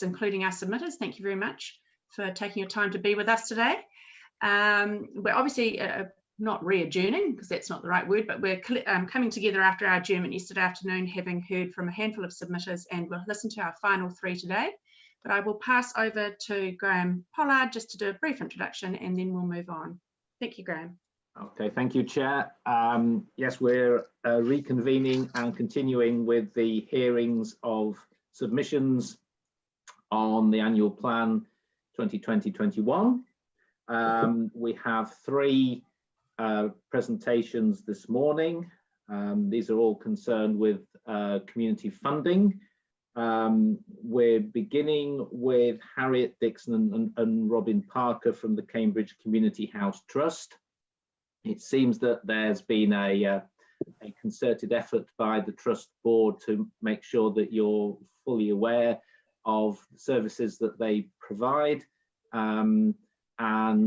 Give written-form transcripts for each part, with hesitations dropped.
including our submitters. Thank you very much for taking your time to be with us today. We're obviously not re-adjourning, because that's not the right word, but we're coming together after our adjournment yesterday afternoon, having heard from a handful of submitters, and we'll listen to our final 3 today. But I will pass over to Graham Pollard just to do a brief introduction, and then we'll move on. Thank you, Graham. Okay, thank you, Chair. Yes, we're reconvening and continuing with the hearings of submissions on the annual plan 2020-21. We have 3 presentations this morning. These are all concerned with community funding. We're beginning with Harriet Dixon and Robin Parker from the Cambridge Community House Trust. It seems that there's been a concerted effort by the Trust Board to make sure that you're fully aware of the services that they provide, and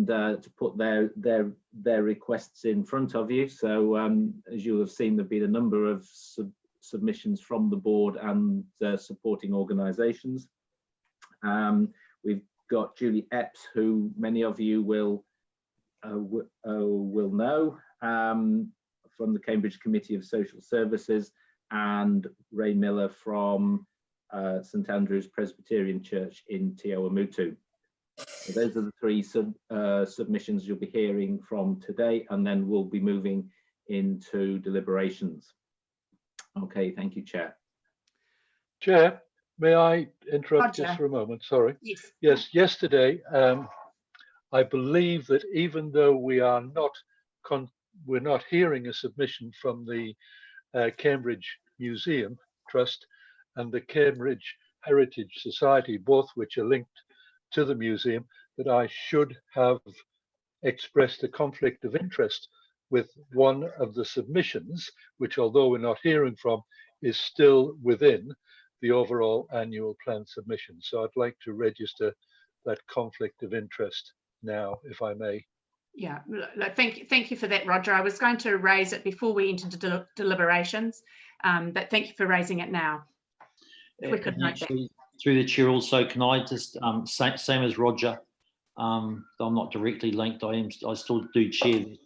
to put their requests in front of you. So as you'll have seen, there've been a number of submissions from the board and supporting organisations. We've got Julie Epps, who many of you will know, from the Cambridge Committee of Social Services, and Ray Miller from St Andrew's Presbyterian Church in Te Awamutu. So those are the 3 submissions you'll be hearing from today, and then we'll be moving into deliberations. Okay, thank you, Chair. Chair, may I interrupt just for a moment? Sorry. Yes. Yes, yesterday, I believe that even though we're not hearing a submission from the Cambridge Museum Trust and the Cambridge Heritage Society, both which are linked to the museum, that I should have expressed a conflict of interest with one of the submissions, which, although we're not hearing from, is still within the overall annual plan submission. So I'd like to register that conflict of interest now, if I may. Yeah, thank you for that, Roger. I was going to raise it before we entered deliberations, but thank you for raising it now. If we could note that. Through the chair, also, can I just same as Roger? I'm not directly linked. I still do chair the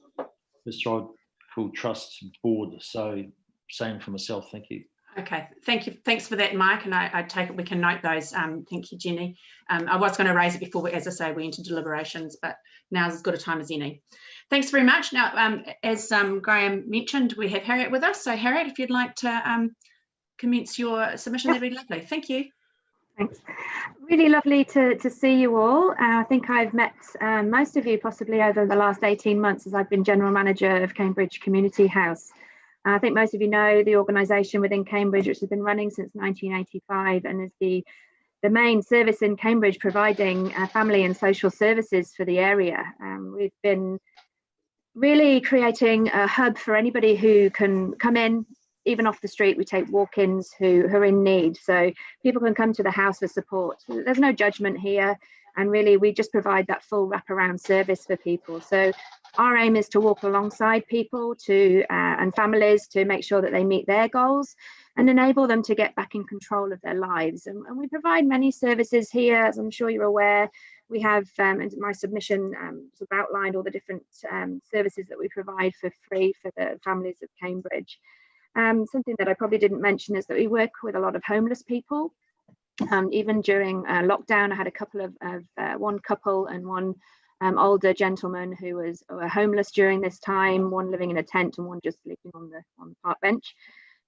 Historical Trust Board, so same for myself. Thank you. Okay, thank you. Thanks for that, Mike. And I take it we can note those. Thank you, Jenny. I was going to raise it before, as I say, we entered deliberations, but now's as good a time as any. Thanks very much. Now, as Graham mentioned, we have Harriet with us. So, Harriet, if you'd like to commence your submission, that'd be lovely. Thank you. Thanks. Really lovely to see you all. I think I've met most of you possibly over the last 18 months as I've been General Manager of Cambridge Community House. I think most of you know the organisation within Cambridge, which has been running since 1985 and is the main service in Cambridge providing family and social services for the area. We've been really creating a hub for anybody who can come in, even off the street. We take walk-ins who are in need, so people can come to the house for support. There's no judgment here, and really we just provide that full wraparound service for people. So our aim is to walk alongside people and families to make sure that they meet their goals and enable them to get back in control of their lives. And we provide many services here, as I'm sure you're aware. We have, and my submission sort of outlined all the different services that we provide for free for the families of Cambridge. Something that I probably didn't mention is that we work with a lot of homeless people. Even during lockdown, I had a couple of one couple and one older gentleman who were homeless during this time, one living in a tent and one just sleeping on the park bench.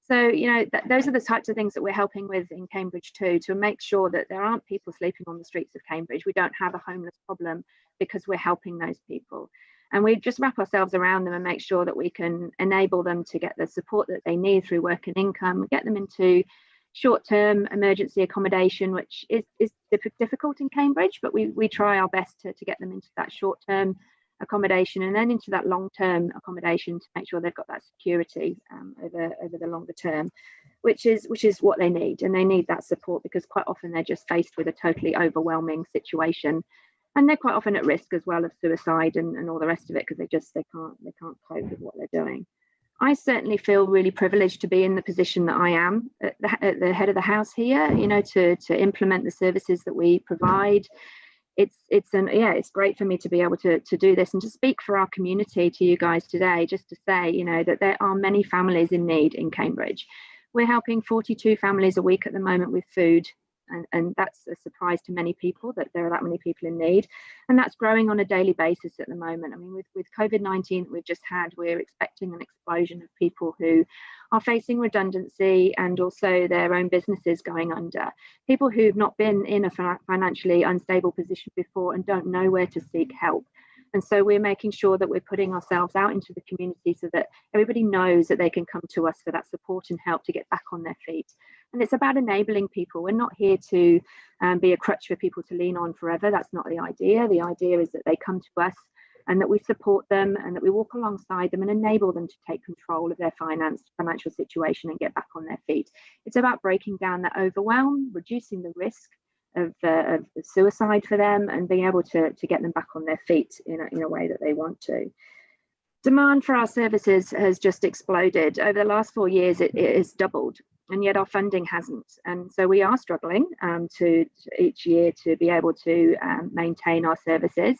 So, you know, those are the types of things that we're helping with in Cambridge too, to make sure that there aren't people sleeping on the streets of Cambridge. We don't have a homeless problem because we're helping those people. And we just wrap ourselves around them and make sure that we can enable them to get the support that they need through work and income, get them into short-term emergency accommodation, which is difficult in Cambridge, but we try our best to get them into that short-term accommodation and then into that long-term accommodation to make sure they've got that security over the longer term, which is what they need. And they need that support because quite often they're just faced with a totally overwhelming situation, and they're quite often at risk as well of suicide and all the rest of it because they can't cope with what they're doing. I certainly feel really privileged to be in the position that I am at the head of the house here, you know, to implement the services that we provide. It's great for me to be able to do this and to speak for our community to you guys today, just to say, you know, that there are many families in need in Cambridge. We're helping 42 families a week at the moment with food. And that's a surprise to many people that there are that many people in need. And that's growing on a daily basis at the moment. I mean, with COVID-19 that we've just had, we're expecting an explosion of people who are facing redundancy and also their own businesses going under. People who've not been in a financially unstable position before and don't know where to seek help. And so we're making sure that we're putting ourselves out into the community so that everybody knows that they can come to us for that support and help to get back on their feet. And it's about enabling people. We're not here to be a crutch for people to lean on forever. That's not the idea. The idea is that they come to us and that we support them and that we walk alongside them and enable them to take control of their financial situation and get back on their feet. It's about breaking down that overwhelm, reducing the risk of suicide for them, and being able to get them back on their feet in a way that they want to. Demand for our services has just exploded. Over the last 4 years, it has doubled, and yet our funding hasn't. And so we are struggling to each year to be able to maintain our services.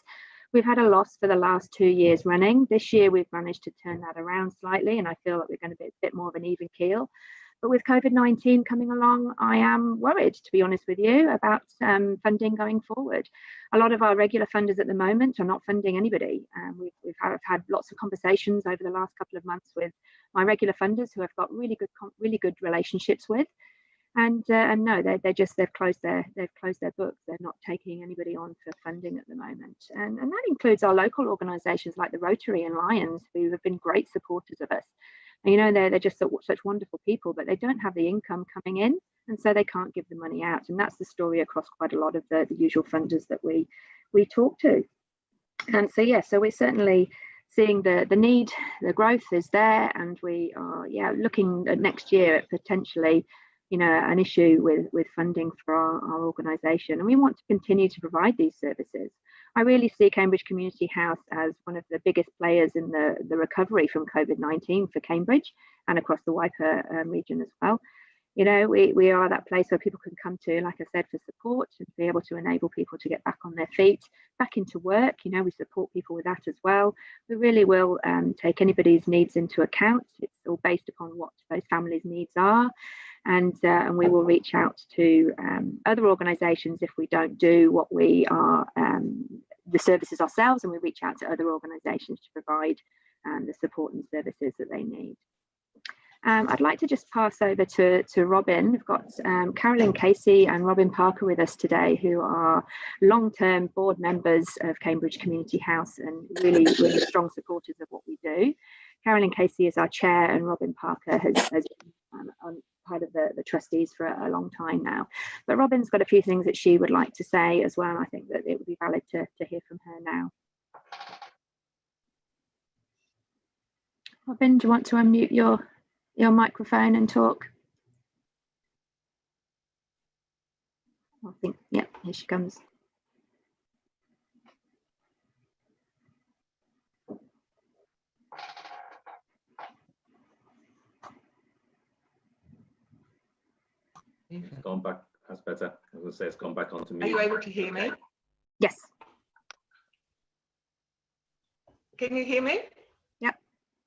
We've had a loss for the last 2 years running. This year, we've managed to turn that around slightly, and I feel that we're going to be a bit more of an even keel. But with COVID-19 coming along, I am worried, to be honest with you, about funding going forward. A lot of our regular funders at the moment are not funding anybody. We've had lots of conversations over the last couple of months with my regular funders who I've got really good relationships with, and no, they've closed their books. They're not taking anybody on for funding at the moment, and that includes our local organisations like the Rotary and Lions, who have been great supporters of us. You know, they're just such wonderful people, but they don't have the income coming in, and so they can't give the money out. And that's the story across quite a lot of the usual funders that we talk to. And so, yeah, so we're certainly seeing the need, the growth is there, and we are, looking at next year at potentially, you know, an issue with funding for our organisation. And we want to continue to provide these services. I really see Cambridge Community House as one of the biggest players in the recovery from COVID-19 for Cambridge and across the wider region as well. You know, we are that place where people can come to, like I said, for support and be able to enable people to get back on their feet, back into work. You know, we support people with that as well. We really will take anybody's needs into account. It's all based upon what those families' needs are. And we will reach out to other organisations if we don't do what we are, the services ourselves, and we reach out to other organisations to provide the support and services that they need. I'd like to just pass over to Robin. We've got Carolyn Casey and Robin Parker with us today, who are long-term board members of Cambridge Community House and really strong supporters of what we do. Carolyn Casey is our chair, and Robin Parker has been on part of the trustees for a long time now. But Robin's got a few things that she would like to say as well. I think that it would be valid to hear from her now. Robin, do you want to unmute your microphone and talk? I think, yeah, here she comes. It's gone back. That's better. I was going to say it's gone back onto me. Are you able to hear me? Yes. Can you hear me? Yep.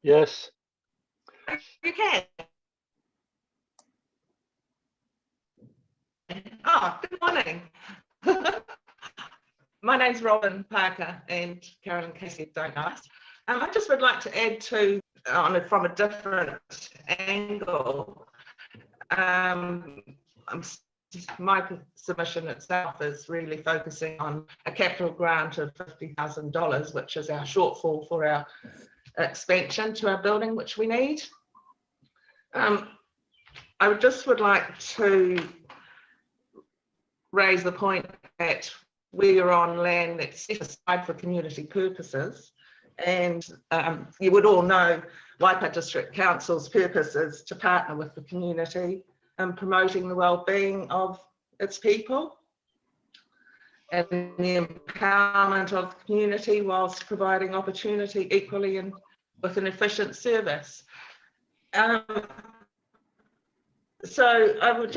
Yes. You can. Oh, good morning. My name's Robin Parker, and Carolyn Casey don't know us. I just would like to add to, from a different angle. My submission itself is really focusing on a capital grant of $50,000, which is our shortfall for our expansion to our building, which we need. I would like to raise the point that we are on land that's set aside for community purposes, and you would all know Waipa District Council's purpose is to partner with the community in promoting the well-being of its people and the empowerment of the community whilst providing opportunity equally and with an efficient service. So I would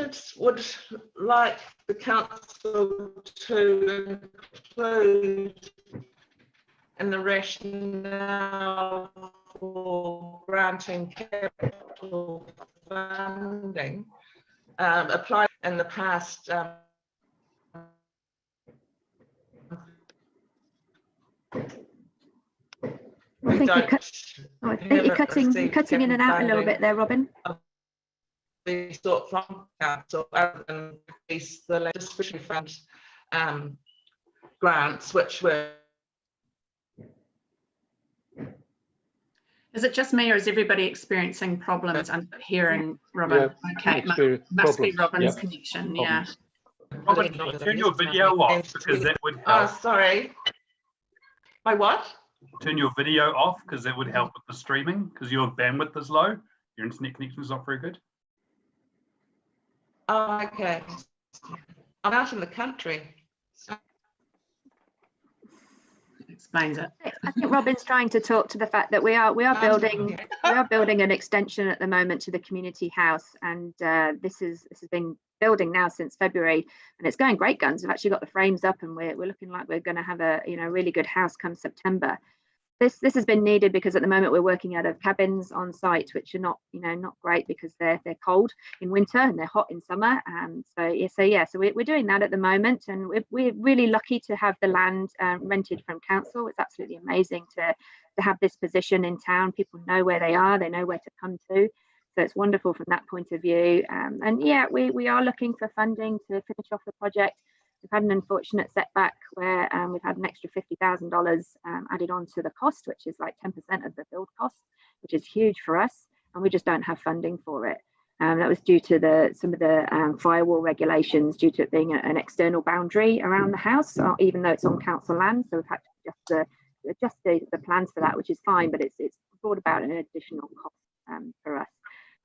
like the council to include in the rationale for granting capital funding applied in the past. I think you're cutting in and out a little bit there, Robin. We sought from council other than the discretionary fund grants, which were. Is it just me, or is everybody experiencing problems and hearing Robin? Yeah, okay, must be Robin's yep. connection. Problems. Yeah. Robin, can you turn your video off, because that would help. Oh, sorry. My what? Turn your video off, because that would help with the streaming, because your bandwidth is low. Your internet connection is not very good. Oh, okay. I'm out in the country. Explains it. I think Robin's trying to talk to the fact that we are building an extension at the moment to the community house, and this has been building now since February, and it's going great guns. We've actually got the frames up, and we're looking like we're going to have a really good house come September. This has been needed because at the moment we're working out of cabins on site, which are not great because they're cold in winter and they're hot in summer. So we're doing that at the moment, and we're really lucky to have the land rented from council. It's absolutely amazing to have this position in town. People know where they are, they know where to come to. So it's wonderful from that point of view. And yeah, we are looking for funding to finish off the project. We've had an unfortunate setback where we've had an extra $50,000 added on to the cost, which is like 10% of the build cost, which is huge for us, and we just don't have funding for it. That was due to some of the firewall regulations, due to it being an external boundary around the house, even though it's on council land. So we've had to adjust the plans for that, which is fine, but it's brought about an additional cost for us.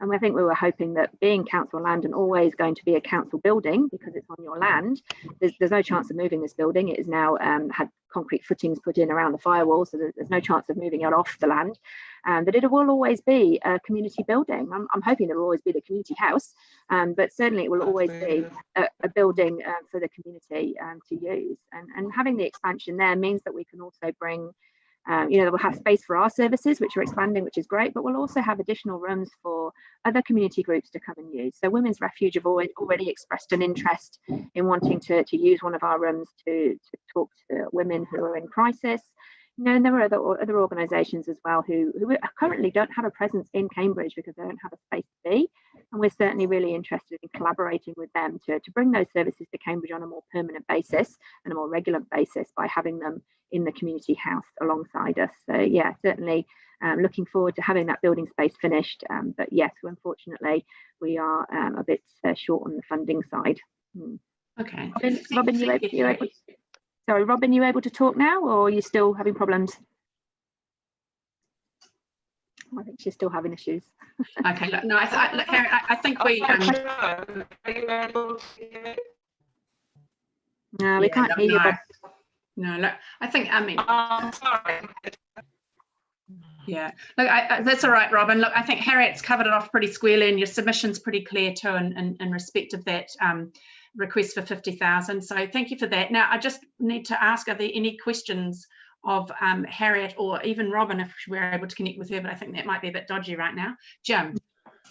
And I think we were hoping that being council land and always going to be a council building, because it's on your land, there's no chance of moving this building. It is now had concrete footings put in around the firewall, so there's no chance of moving it off the land. That it will always be a community building. I'm hoping there will always be the community house, but certainly it will always be a building for the community to use. And having the expansion there means that we can also bring we'll have space for our services, which are expanding, which is great, but we'll also have additional rooms for other community groups to come and use. So Women's Refuge have already expressed an interest in wanting to use one of our rooms to talk to women who are in crisis. And there are other organisations as well who currently don't have a presence in Cambridge because they don't have a space to be. And we're certainly really interested in collaborating with them to bring those services to Cambridge on a more permanent basis and a more regular basis by having them in the community house alongside us. So yeah, certainly looking forward to having that building space finished. But yes, unfortunately, we are a bit short on the funding side. Okay. Robin, you're able. Sorry, Robin, you able to talk now, or are you still having problems? I think she's still having issues. Okay, look, no, I think we. Are you able to hear? No, we can't hear you. No, look, I think, Sorry. Yeah, look, that's all right, Robin. Look, I think Harriet's covered it off pretty squarely, and your submission's pretty clear too, in respect of that request for 50,000. So thank you for that. Now, I just need to ask, are there any questions of Harriet or even Robin if we're able to connect with her? But I think that might be a bit dodgy right now. Jim.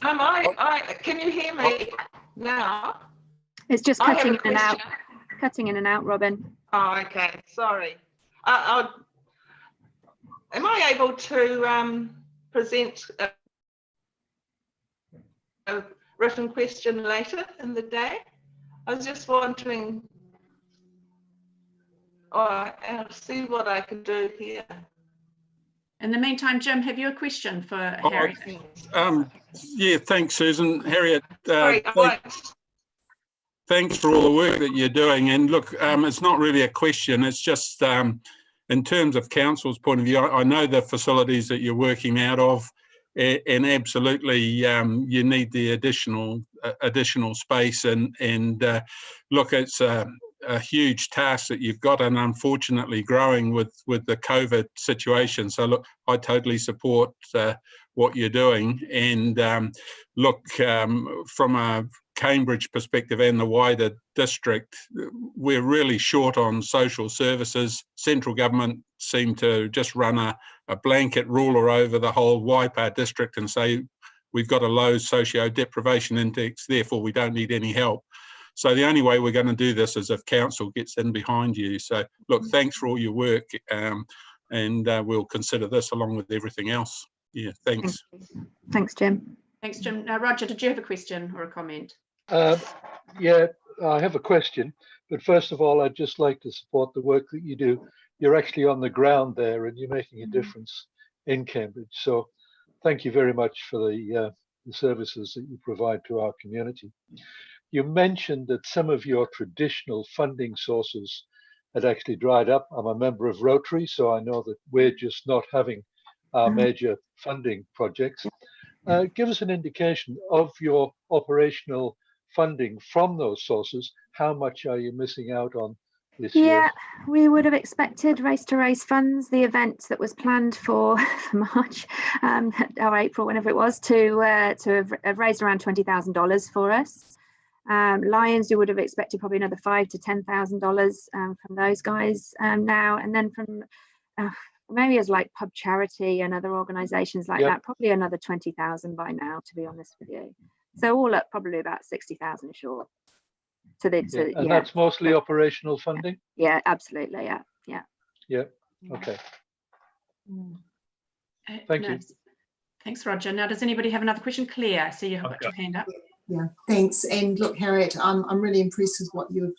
Can you hear me now? It's just cutting in and out. Cutting in and out, Robin. Oh, okay. Sorry. Am I able to present a written question later in the day? I was just wondering. I'll see what I can do here. In the meantime, Jim, have you a question for Harriet? Yeah, thanks, Susan. Harriet, Sorry, thanks for all the work that you're doing. And look, it's not really a question. It's just in terms of council's point of view, I know the facilities that you're working out of, and absolutely you need the additional space. And look, it's a huge task that you've got, and unfortunately growing with the COVID situation. So look, I totally support what you're doing. And look, from a Cambridge perspective and the wider district, we're really short on social services. Central government seem to just run a blanket ruler over the whole Waipa district and say we've got a low socio-deprivation index, therefore we don't need any help. So the only way we're going to do this is if council gets in behind you. So look, thanks for all your work, and we'll consider this along with everything else. Yeah, thanks. Thanks, Jim. Thanks, Jim. Now, Roger, did you have a question or a comment? Yeah, I have a question, but first of all, I'd just like to support the work that you do. You're actually on the ground there and you're making a difference in Cambridge. So thank you very much for the services that you provide to our community. You mentioned that some of your traditional funding sources had actually dried up. I'm a member of Rotary, so I know that we're just not having our major funding projects. Give us an indication of your operational funding from those sources. How much are you missing out on this year? Yeah, we would have expected Race to Race funds, the event that was planned for March or April, whenever it was, to have raised around $20,000 for us. Lions, you would have expected probably another $5,000 to $10,000 from those guys now, and then from maybe as like Pub Charity and other organisations like that, probably another 20,000 by now, to be honest with you. So all up, probably about 60,000 short. And that's mostly operational funding? Yeah, absolutely. Yeah. Okay. Thank you. Thanks, Roger. Now, does anybody have another question? Claire, I see you have got your hand up. Yeah, thanks. And look, Harriet, I'm really impressed with what you've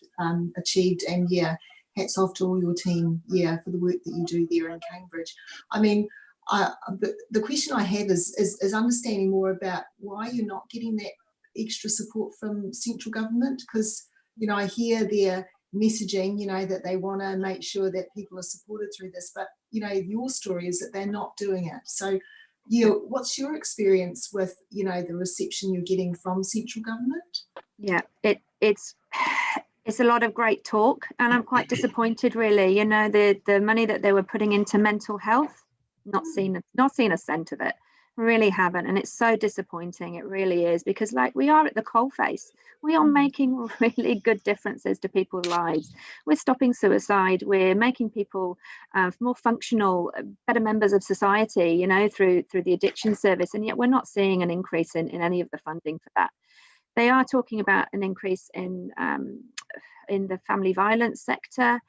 achieved, and yeah, hats off to all your team, for the work that you do there in Cambridge. I mean, the question I have is understanding more about why you're not getting that extra support from central government, because, you know, I hear their messaging, you know, that they want to make sure that people are supported through this, but, you know, your story is that they're not doing it. So, what's your experience with, you know, the reception you're getting from central government? Yeah, it's a lot of great talk, and I'm quite disappointed, really. You know, the money that they were putting into mental health, not seen a cent of it. Really haven't, and it's so disappointing. It really is, because like we are at the coalface. We are making really good differences to people's lives. We're stopping suicide. We're making people more functional, better members of society, you know, through the addiction service, and yet we're not seeing an increase in any of the funding for that. They are talking about an increase in the family violence sector,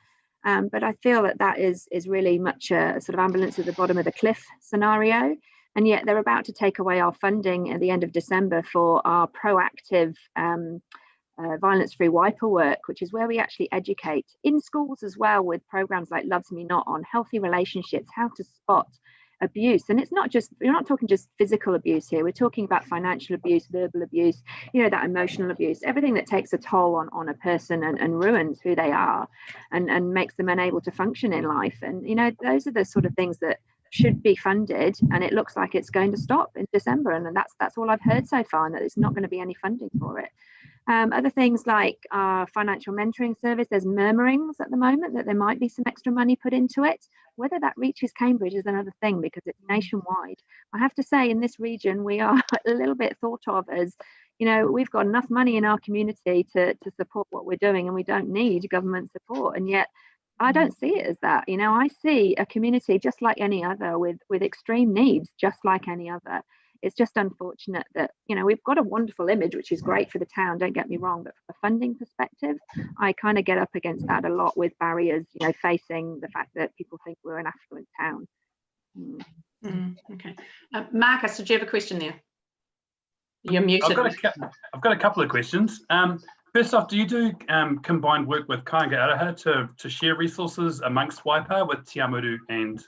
but I feel that is really much a sort of ambulance at the bottom of the cliff scenario. And yet they're about to take away our funding at the end of December for our proactive violence-free Waipa work, which is where we actually educate in schools as well, with programs like Loves Me Not on healthy relationships, how to spot abuse. And it's not just, we're not talking just physical abuse here, we're talking about financial abuse, verbal abuse, you know, that emotional abuse, everything that takes a toll on a person and ruins who they are and makes them unable to function in life. And, you know, those are the sort of things that should be funded, and it looks like it's going to stop in December, and that's all I've heard so far, and that it's not going to be any funding for it. Other things like our financial mentoring service, there's murmurings at the moment that there might be some extra money put into it. Whether that reaches Cambridge is another thing, because it's nationwide. I have to say, in this region, we are a little bit thought of as, you know, we've got enough money in our community to support what we're doing, and we don't need government support. And yet I don't see it as that. You know, I see a community just like any other, with extreme needs, just like any other. It's just unfortunate that, you know, we've got a wonderful image, which is great for the town, don't get me wrong, but from a funding perspective, I kind of get up against that a lot, with barriers, you know, facing the fact that people think we're an affluent town. Okay. Marcus, did you have a question there? You're muted. I've got a couple of questions. First off, do you do combined work with Kāinga Araha to share resources amongst Waipa with Te Amuru and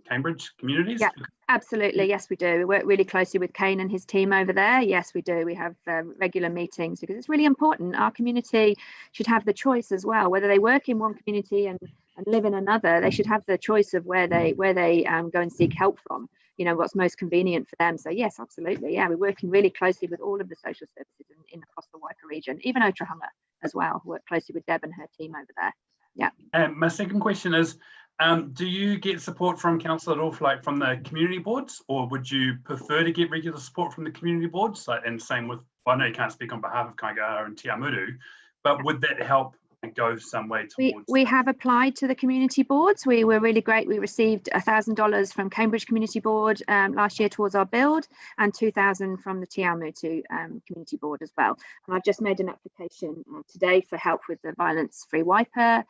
Cambridge communities? Yeah, absolutely. Yes, we do. We work really closely with Kane and his team over there. Yes, we do. We have regular meetings, because it's really important. Our community should have the choice as well, whether they work in one community and live in another. They should have the choice of where they go and seek help from, you know, what's most convenient for them. So yes, absolutely. Yeah, we're working really closely with all of the social services in across the Waipa region, even Otrahunga as well. Work closely with Deb and her team over there. Yeah. And my second question is, Do you get support from council at all, from the community boards, or would you prefer to get regular support from the community boards? And same with, well, I know you can't speak on behalf of Kaingaha and Te Amuru, but would that help and go some way towards? We have applied to the community boards. We were really great. We received $1,000 from Cambridge Community Board last year towards our build, and $2,000 from the Te Awamutu Community Board as well. And I've just made an application today for help with the violence-free wiper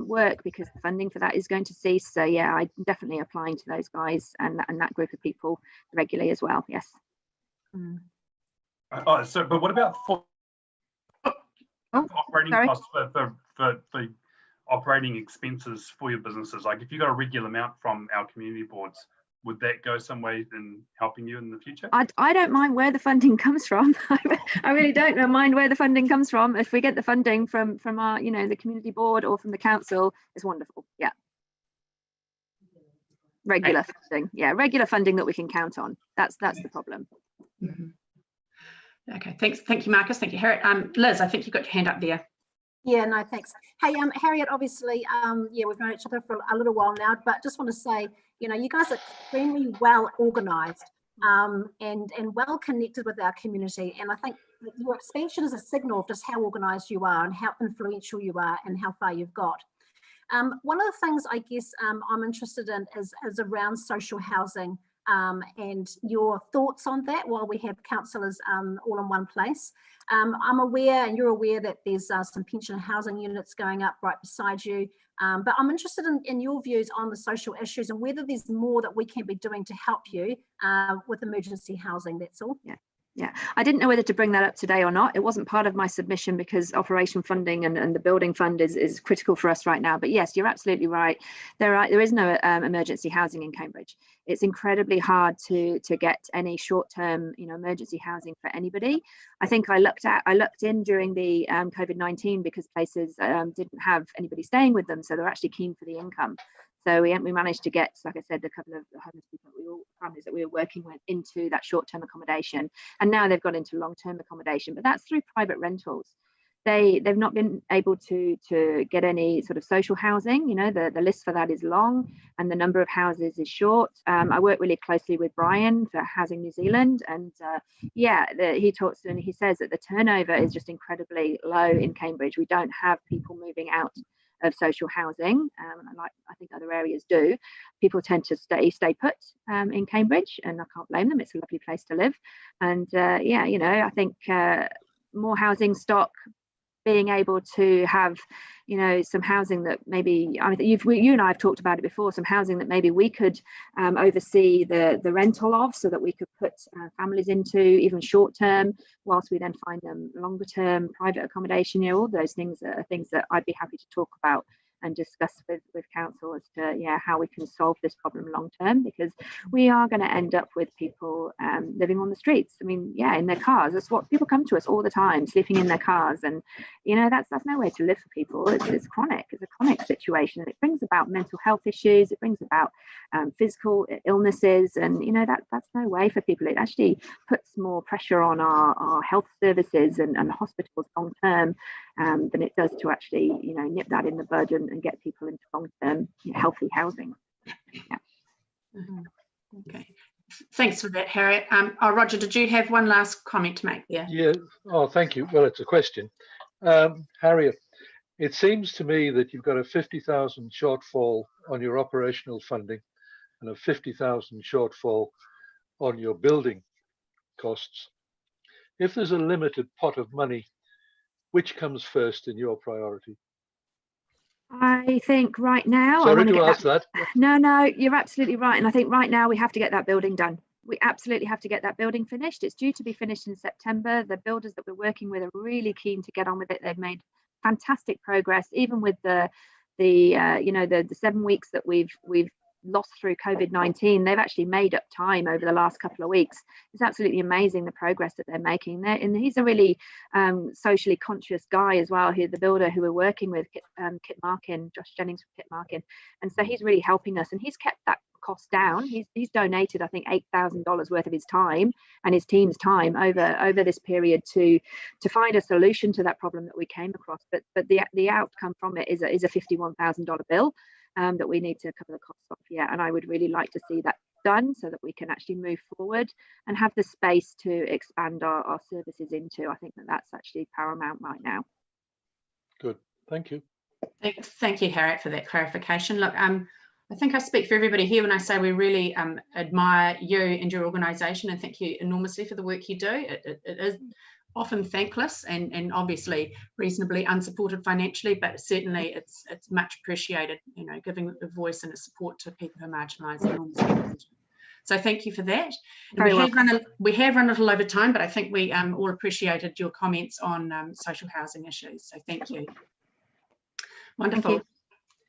work, because the funding for that is going to cease. So yeah, I'm definitely applying to those guys and that group of people regularly as well. Yes. But what about for operating costs for the operating expenses for your businesses? Like if you got a regular amount from our community boards, would that go some way in helping you in the future? I don't mind where the funding comes from. I really don't mind where the funding comes from. If we get the funding from our, the community board or from the council, it's wonderful. Yeah. Regular funding. Yeah, regular funding that we can count on. That's the problem. Okay, thanks. Thank you, Marcus. Thank you, Harriet. Liz, I think you've got your hand up there. Yeah, no, thanks. Hey, Harriet, obviously, yeah, we've known each other for a little while now, but just want to say, you guys are extremely well organised and well connected with our community. And I think that your expansion is a signal of just how organised you are and how influential you are and how far you've got. One of the things I guess I'm interested in is around social housing. And your thoughts on that while we have councillors all in one place. I'm aware, and you're aware, that there's some pension housing units going up right beside you, but I'm interested in your views on the social issues and whether there's more that we can be doing to help you with emergency housing, that's all. Yeah, I didn't know whether to bring that up today or not. It wasn't part of my submission because operation funding and the building fund is critical for us right now. But yes, you're absolutely right. There is no emergency housing in Cambridge. It's incredibly hard to get any short-term, emergency housing for anybody. I think I looked in during the COVID-19 because places didn't have anybody staying with them, so they're actually keen for the income. So we managed to get, like I said, a couple of homeless people, families that we were working with, into that short-term accommodation, and now they've gone into long-term accommodation. But that's through private rentals. They've not been able to get any sort of social housing. The list for that is long, and the number of houses is short. I work really closely with Brian for Housing New Zealand, and he talks and he says that the turnover is just incredibly low in Cambridge. We don't have people moving out of social housing, like I think other areas do. People tend to stay put in Cambridge, and I can't blame them. It's a lovely place to live. And I think more housing stock, being able to have, some housing that maybe, you and I have talked about it before, some housing that maybe we could oversee the rental of, so that we could put families into even short term, whilst we then find them longer term private accommodation. All those things are things that I'd be happy to talk about and discuss with council as to how we can solve this problem long term, because we are going to end up with people living on the streets. In their cars. That's what people come to us all the time, sleeping in their cars, and that's no way to live for people. It's chronic. It's a chronic situation. It brings about mental health issues. It brings about physical illnesses, and that's no way for people. It actually puts more pressure on our health services and hospitals long term than it does to actually nip that in the bud and get people into long-term healthy housing. Okay, thanks for that, Harriet. Roger, did you have one last comment to make there? Yeah. Oh, thank you. Well, it's a question. Harriet, it seems to me that you've got a 50,000 shortfall on your operational funding and a 50,000 shortfall on your building costs. If there's a limited pot of money, which comes first in your priority? I think right now. Sorry to ask that. No, you're absolutely right. And I think right now we have to get that building done. We absolutely have to get that building finished. It's due to be finished in September. The builders that we're working with are really keen to get on with it. They've made fantastic progress, even with the 7 weeks that we've lost through COVID-19. They've actually made up time over the last couple of weeks. It's absolutely amazing the progress that they're making there. And he's a really socially conscious guy as well, who the builder who we're working with, Kit Markin, Josh Jennings from Kit Markin. And so he's really helping us, and he's kept that cost down. He's donated, I think, $8,000 worth of his time and his team's time over this period to find a solution to that problem that we came across. But the outcome from it is a $51,000 bill. that we need to cover the costs off. Yeah, and I would really like to see that done so that we can actually move forward and have the space to expand our services into. I think that that's actually paramount right now. Good, thank you. Thank you, Harriet, for that clarification. Look, I think I speak for everybody here when I say we really admire you and your organisation, and thank you enormously for the work you do. It is often thankless and obviously reasonably unsupported financially, but certainly it's much appreciated, you know, giving a voice and a support to people who are marginalised enormously. So thank you for that. And we have run a little over time, but I think we all appreciated your comments on social housing issues. So thank you. Wonderful. Thank you.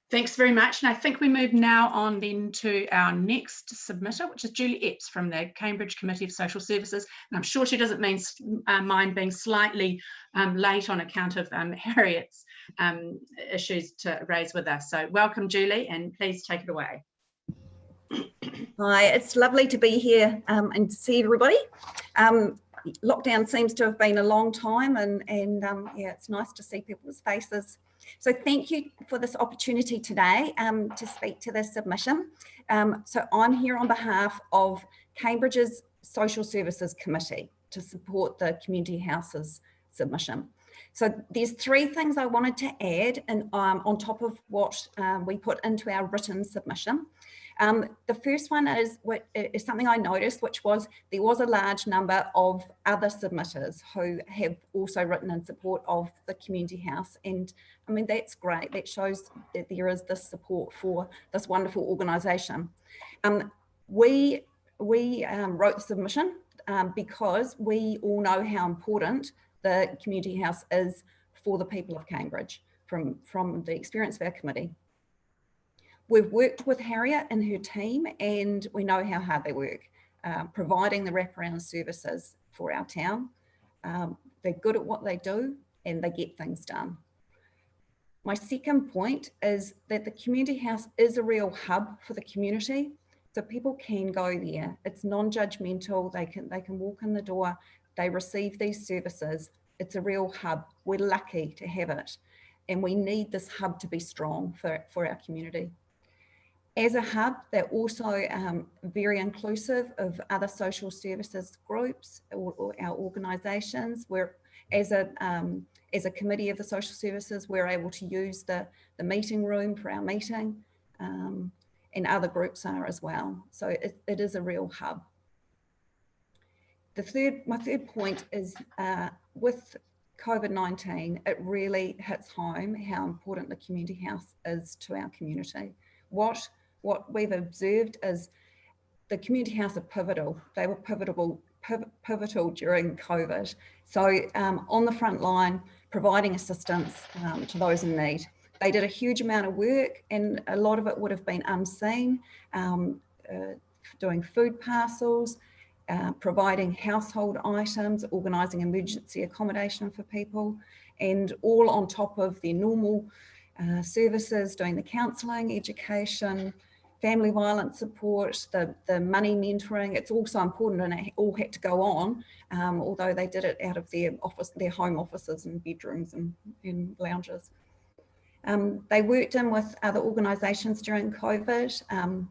Thanks very much. And I think we move now on then to our next submitter, which is Julie Epps from the Cambridge Committee of Social Services. And I'm sure she doesn't mind being slightly late on account of Harriet's issues to raise with us. So welcome, Julie, and please take it away. Hi, it's lovely to be here and to see everybody. Lockdown seems to have been a long time, and yeah, it's nice to see people's faces. So thank you for this opportunity today to speak to this submission. So I'm here on behalf of Cambridge's Social Services Committee to support the Community Houses submission. So there's three things I wanted to add and on top of what we put into our written submission. The first one is something I noticed, which was there was a large number of other submitters who have also written in support of the community house. And I mean, that's great. That shows that there is this support for this wonderful organisation. We wrote the submission because we all know how important the community house is for the people of Cambridge from the experience of our committee. We've worked with Harriet and her team, and we know how hard they work, providing the wraparound services for our town. They're good at what they do and they get things done. My second point is that the community house is a real hub for the community, so people can go there. It's non-judgmental. They can walk in the door, they receive these services. It's a real hub. We're lucky to have it, and we need this hub to be strong for our community. As a hub, they're also very inclusive of other social services groups or our organisations. Where, as a committee of the social services, we're able to use the meeting room for our meeting, and other groups are as well. So it is a real hub. My third point is with COVID-19, it really hits home how important the community house is to our community. What we've observed is the community house are pivotal. They were pivotal during COVID. So on the front line, providing assistance to those in need. They did a huge amount of work, and a lot of it would have been unseen, doing food parcels, providing household items, organising emergency accommodation for people, and all on top of their normal services, doing the counselling, education, family violence support, the money mentoring. It's also important, and it all had to go on, although they did it out of their home offices and bedrooms and lounges. They worked in with other organisations during COVID,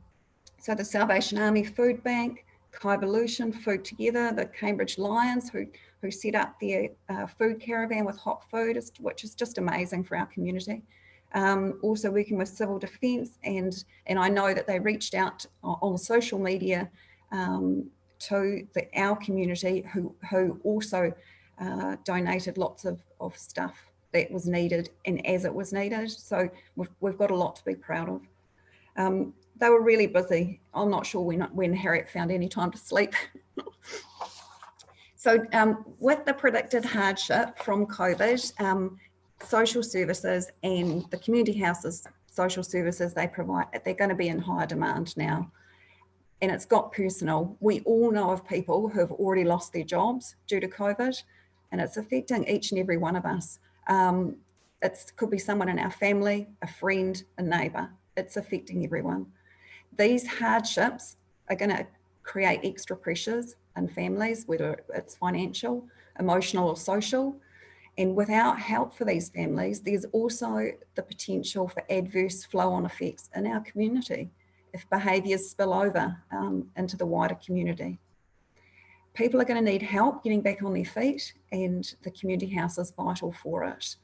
so the Salvation Army Food Bank, Kaivolution, Food Together, the Cambridge Lions, who set up their food caravan with hot food, which is just amazing for our community. Also working with Civil Defence, and I know that they reached out on social media to our community who also donated lots of stuff that was needed and as it was needed. So we've got a lot to be proud of. They were really busy. I'm not sure when Harriet found any time to sleep. So with the predicted hardship from COVID, social services and the community houses social services they provide, they're going to be in higher demand now. And it's got personal. We all know of people who have already lost their jobs due to COVID, and it's affecting each and every one of us. It could be someone in our family, a friend, a neighbour. It's affecting everyone. These hardships are going to create extra pressures in families, whether it's financial, emotional or social. And without help for these families, there's also the potential for adverse flow-on effects in our community if behaviours spill over into the wider community. People are going to need help getting back on their feet, and the community house is vital for it.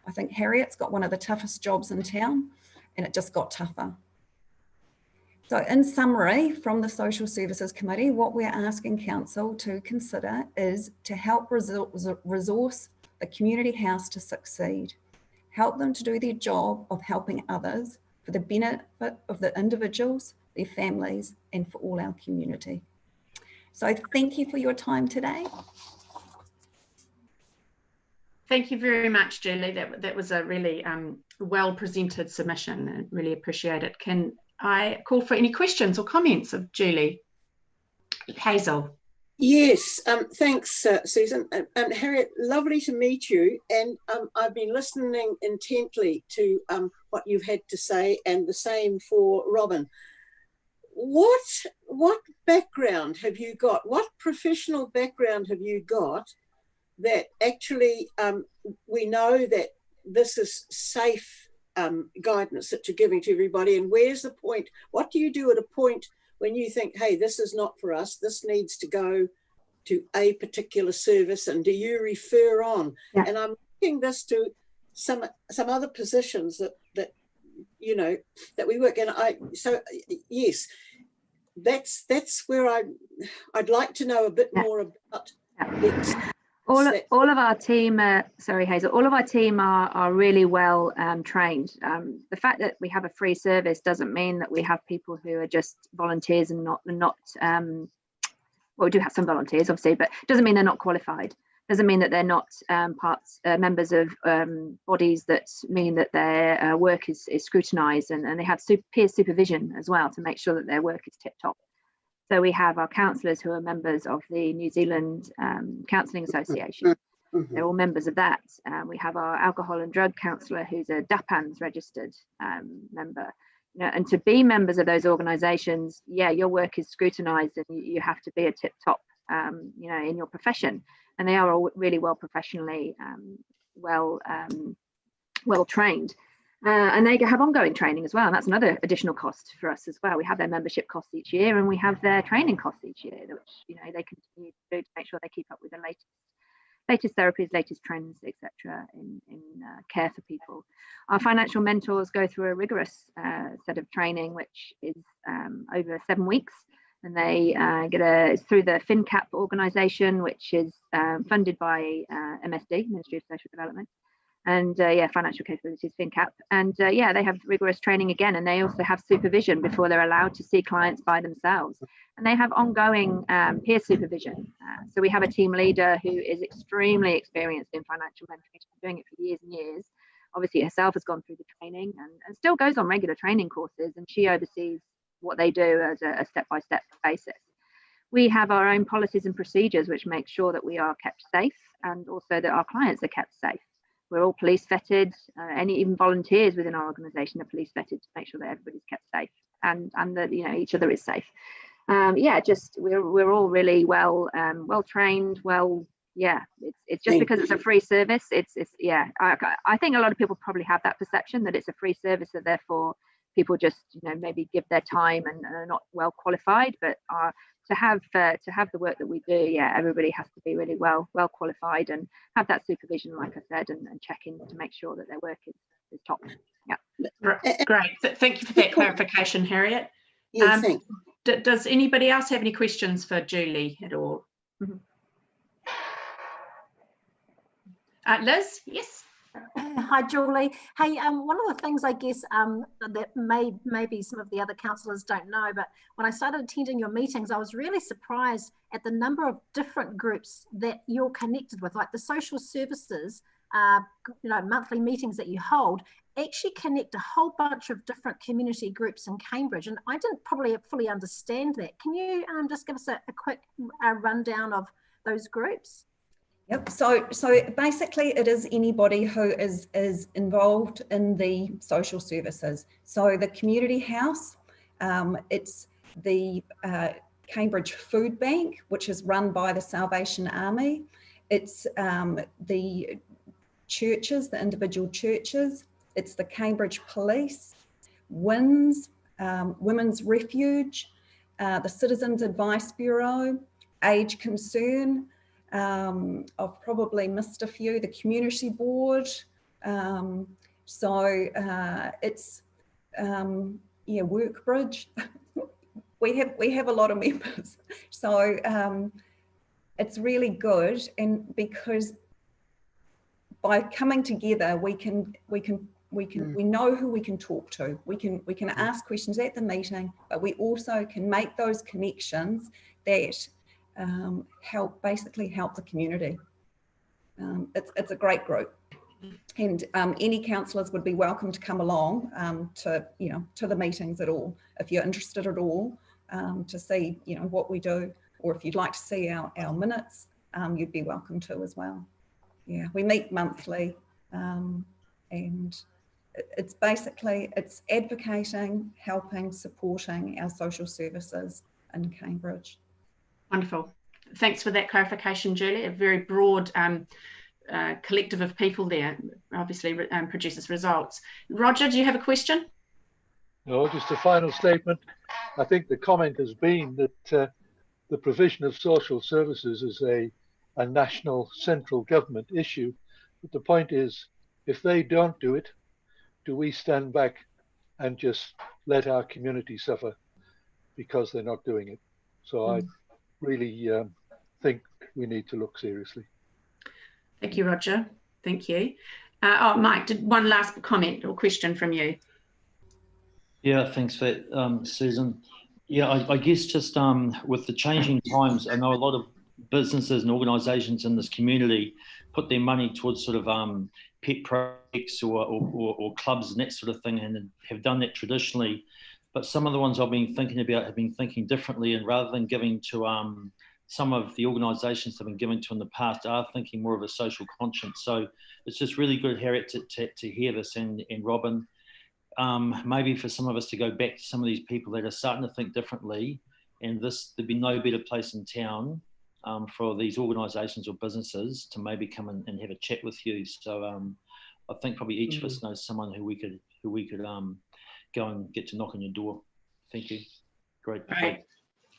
I think Harriet's got one of the toughest jobs in town, and it just got tougher. So in summary, from the Social Services Committee, what we're asking Council to consider is to help resource the community house to succeed, help them to do their job of helping others for the benefit of the individuals, their families, and for all our community. So thank you for your time today. Thank you very much, Julie. That was a really well presented submission. I really appreciate it. Can I call for any questions or comments of Julie? Hazel. Yes, thanks, Susan. Harriet, lovely to meet you. And I've been listening intently to what you've had to say, and the same for Robin. What background have you got? What professional background have you got that actually we know that this is safe guidance that you're giving to everybody? And where's the point? What do you do at a point when you think, hey, this is not for us, this needs to go to a particular service, and do you refer on? Yeah. And I'm linking this to some other positions that you know that we work in. So yes, that's where I'd like to know a bit more about. All of our team, sorry Hazel, all of our team are really well trained. The fact that we have a free service doesn't mean that we have people who are just volunteers and not well, we do have some volunteers obviously, but it doesn't mean they're not qualified. Doesn't mean that they're not members of bodies that mean that their work is scrutinised, and they have peer supervision as well to make sure that their work is tip top. So we have our counsellors who are members of the New Zealand Counselling Association. Mm-hmm. They're all members of that. We have our alcohol and drug counsellor who's a DAPANS registered member. You know, and to be members of those organisations, yeah, your work is scrutinised, and you have to be a tip top, you know, in your profession. And they are all really well professionally, well trained. And they have ongoing training as well, and that's another additional cost for us as well. We have their membership costs each year, and we have their training costs each year, which, you know, they continue to do to make sure they keep up with the latest therapies, latest trends, etc. in care for people. Our financial mentors go through a rigorous set of training, which is over 7 weeks, and they it's through the FinCap organisation, which is funded by MSD, Ministry of Social Development. And financial capabilities, FinCap, and they have rigorous training again, and they also have supervision before they're allowed to see clients by themselves, and they have ongoing peer supervision. So we have a team leader who is extremely experienced in financial mentoring. She's been doing it for years and years. Obviously herself has gone through the training and still goes on regular training courses, and she oversees what they do as a step-by-step basis. We have our own policies and procedures which make sure that we are kept safe, and also that our clients are kept safe. We're all police vetted, even volunteers within our organisation are police vetted to make sure that everybody's kept safe, and that, you know, each other is safe. We're all really well trained. It's just because it's a free service. I think a lot of people probably have that perception that it's a free service, that therefore people just, you know, maybe give their time and are not well qualified. But to have the work that we do, everybody has to be really well qualified and have that supervision, like I said, and check in to make sure that their work is top. Great. Thank you for that clarification, Harriet. Yeah, thanks. Does anybody else have any questions for Julie at all? Mm-hmm. Liz, yes. Hi, Julie. Hey, one of the things I guess that maybe some of the other councillors don't know, but when I started attending your meetings, I was really surprised at the number of different groups that you're connected with, like the social services, monthly meetings that you hold actually connect a whole bunch of different community groups in Cambridge, and I didn't probably fully understand that. Can you just give us a quick rundown of those groups? Yep. So basically it is anybody who is involved in the social services. So the community house, it's the Cambridge Food Bank, which is run by the Salvation Army. It's the churches, the individual churches. It's the Cambridge Police, WINS, Women's Refuge, the Citizens Advice Bureau, Age Concern. I've probably missed a few, the Community Board. It's, yeah, Workbridge. we have a lot of members. So it's really good, and because by coming together, we know who we can talk to. We can ask questions at the meeting, but we also can make those connections that basically help the community. It's a great group, and any councillors would be welcome to come along to the meetings at all, if you're interested at all, to see what we do, or if you'd like to see our minutes, you'd be welcome to as well. Yeah, we meet monthly, and it's basically advocating, helping, supporting our social services in Cambridge. Wonderful. Thanks for that clarification, Julie. A very broad collective of people there obviously produces results. Roger, do you have a question? No, just a final statement. I think the comment has been that the provision of social services is a national central government issue. But the point is, if they don't do it, do we stand back and just let our community suffer because they're not doing it? So I really think we need to look seriously. Thank you, Roger. Thank you. Mike, did one last comment or question from you? Yeah, thanks for that, Susan. Yeah, I guess just with the changing times, I know a lot of businesses and organisations in this community put their money towards sort of pet projects or clubs and that sort of thing, and have done that traditionally. But some of the ones I've been thinking about have been thinking differently, and rather than giving to some of the organisations that have been given to in the past, are thinking more of a social conscience. So it's just really good, Harriet, to hear this, and Robin. Maybe for some of us to go back to some of these people that are starting to think differently, and there'd be no better place in town for these organisations or businesses to maybe come and have a chat with you. So I think probably each of us knows someone who we could go and get to knock on your door. Thank you. Great.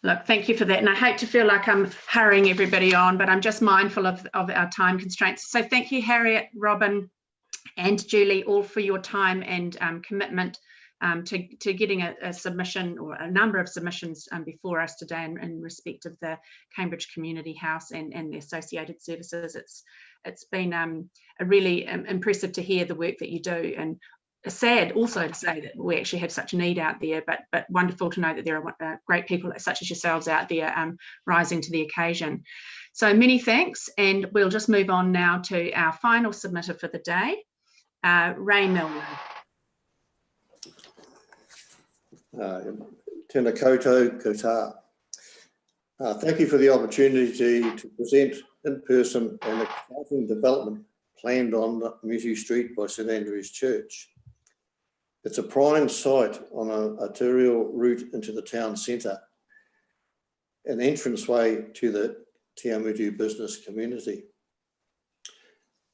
Look, thank you for that. And I hate to feel like I'm hurrying everybody on, but I'm just mindful of our time constraints. So thank you, Harriet, Robin, and Julie, all for your time and commitment to getting a submission, or a number of submissions before us today in respect of the Cambridge Community House and the associated services. It's been a really impressive to hear the work that you do, and sad also to say that we actually have such a need out there, but wonderful to know that there are great people such as yourselves out there rising to the occasion. So many thanks, and we'll just move on now to our final submitter for the day, Ray Milner. Tēnā koutou, kouta. Thank you for the opportunity to present in person an exciting development planned on Mutu Street by St Andrew's Church. It's a prime site on an arterial route into the town centre, an entranceway to the Tiamutu business community.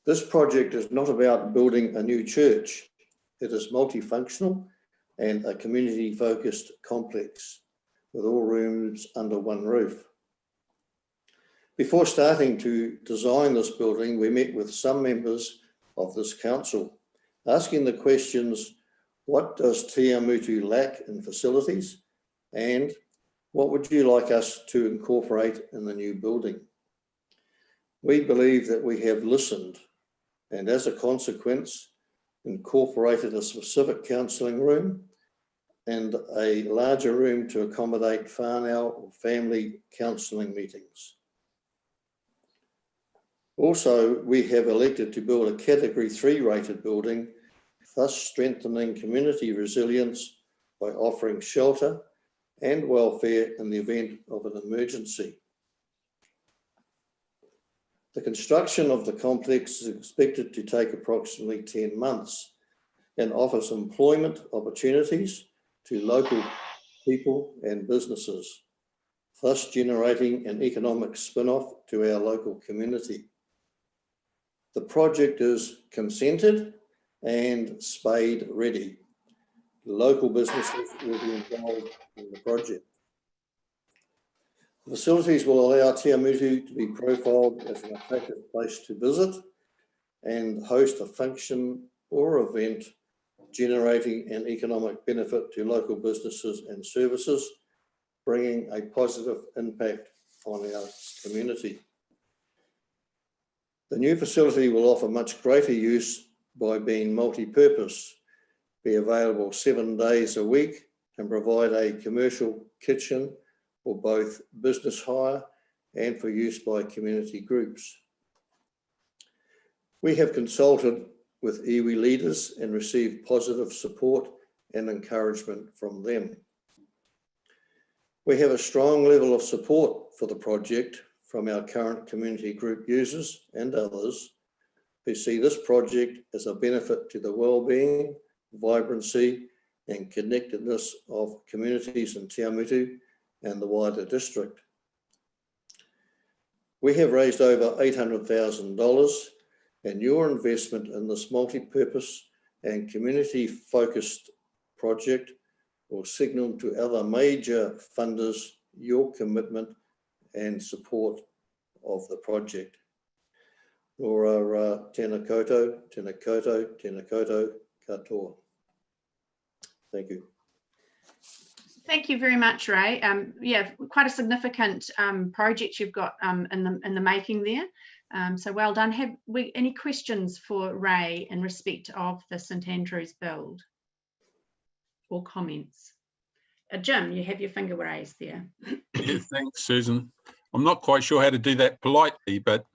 This project is not about building a new church. It is multifunctional and a community-focused complex with all rooms under one roof. Before starting to design this building, we met with some members of this council, asking the questions, what does Tiamutu lack in facilities, and what would you like us to incorporate in the new building? We believe that we have listened, and as a consequence, incorporated a specific counselling room and a larger room to accommodate whānau or family counselling meetings. Also, we have elected to build a Category 3 rated building, thus strengthening community resilience by offering shelter and welfare in the event of an emergency. The construction of the complex is expected to take approximately 10 months and offers employment opportunities to local people and businesses, thus generating an economic spin-off to our local community. The project is consented and spade ready. Local businesses will be involved in the project. The facilities will allow Te Amutu to be profiled as an attractive place to visit and host a function or event generating an economic benefit to local businesses and services, bringing a positive impact on our community. The new facility will offer much greater use by being multi-purpose, be available 7 days a week, and provide a commercial kitchen for both business hire and for use by community groups. We have consulted with iwi leaders and received positive support and encouragement from them. We have a strong level of support for the project from our current community group users and others who see this project as a benefit to the well-being, vibrancy and connectedness of communities in Te Amutu and the wider district. We have raised over $800,000, and your investment in this multi-purpose and community-focused project will signal to other major funders your commitment and support of the project. Ora tēnā koutou, tēnā koutou, tēnā koutou katoa. Thank you. Thank you very much, Ray. Yeah, quite a significant project you've got in the making there. So well done. Have we any questions for Ray in respect of the St Andrews build or comments? Jim, you have your finger raised there. Yeah, thanks, Susan. I'm not quite sure how to do that politely, but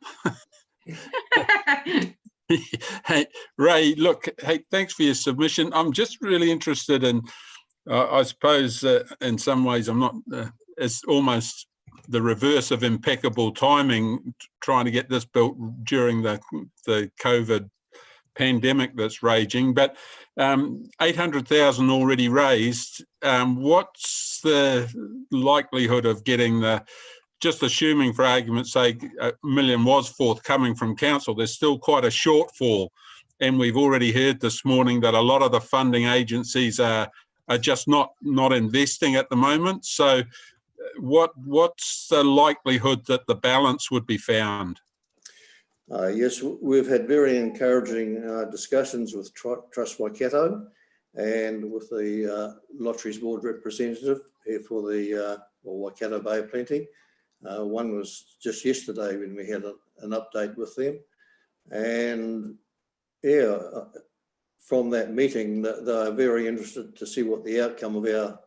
hey, Ray, look, hey, thanks for your submission. I'm just really interested in, I suppose, in some ways, I'm not, it's almost the reverse of impeccable timing, trying to get this built during the COVID pandemic that's raging, but 800,000 already raised. What's the likelihood of getting the, just assuming for argument's sake, $1 million was forthcoming from council, there's still quite a shortfall. And we've already heard this morning that a lot of the funding agencies are just not investing at the moment. So what's the likelihood that the balance would be found? Yes, we've had very encouraging discussions with Trust Waikato and with the Lotteries Board representative here for the Waikato Bay of Plenty. One was just yesterday when we had an update with them. And yeah, from that meeting, they are very interested to see what the outcome of our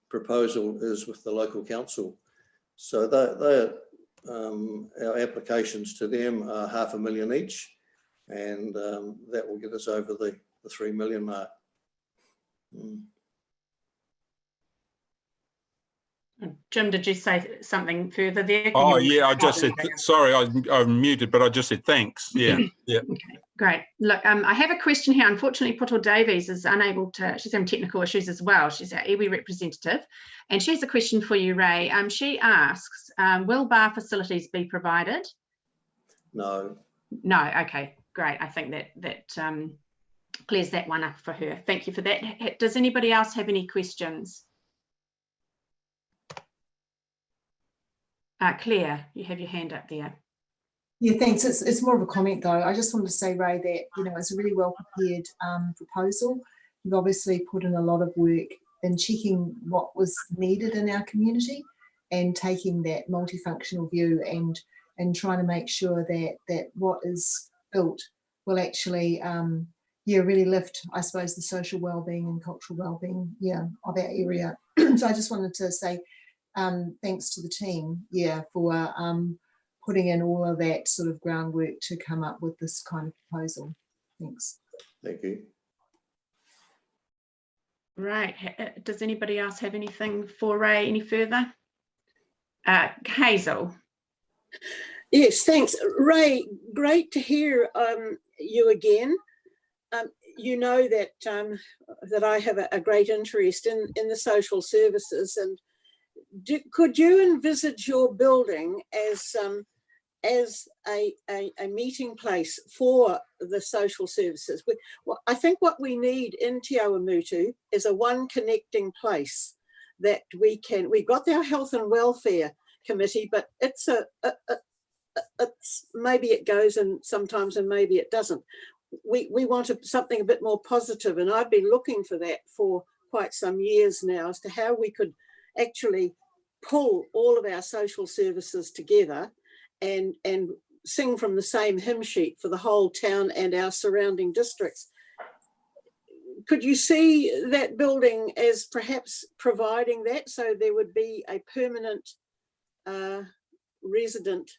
proposal is with the local council. So our applications to them are $500,000 each, and that will get us over the 3 million mark. Jim, did you say something further there? Oh yeah, I just said, sorry, I'm muted, but I just said thanks. Yeah, yeah. Okay, great. Look, I have a question here. Unfortunately, Poto Davies is unable to, she's having technical issues as well. She's our iwi representative, and she has a question for you, Ray. She asks, will bar facilities be provided? No. No, okay, great. I think that clears that one up for her. Thank you for that. Does anybody else have any questions? Claire, you have your hand up there. Yeah, thanks. It's more of a comment though. I just wanted to say, Ray, that it's a really well prepared proposal. You've obviously put in a lot of work in checking what was needed in our community and taking that multifunctional view and trying to make sure that what is built will actually really lift, I suppose, the social wellbeing and cultural wellbeing of our area. So I just wanted to say thanks to the team for putting in all of that sort of groundwork to come up with this kind of proposal. Thanks. Thank you. Right. Does anybody else have anything for Ray any further? Hazel. Yes, thanks. Ray, great to hear you again. You know that that I have a great interest in the social services, and could you envisage your building as as a meeting place for the social services. I think what we need in Te Awamutu is a one connecting place that we've got our health and welfare committee, but it's maybe it goes in sometimes and maybe it doesn't. We want something a bit more positive, and I've been looking for that for quite some years now, as to how we could actually pull all of our social services together and sing from the same hymn sheet for the whole town and our surrounding districts. Could you see that building as perhaps providing that, so there would be a permanent resident,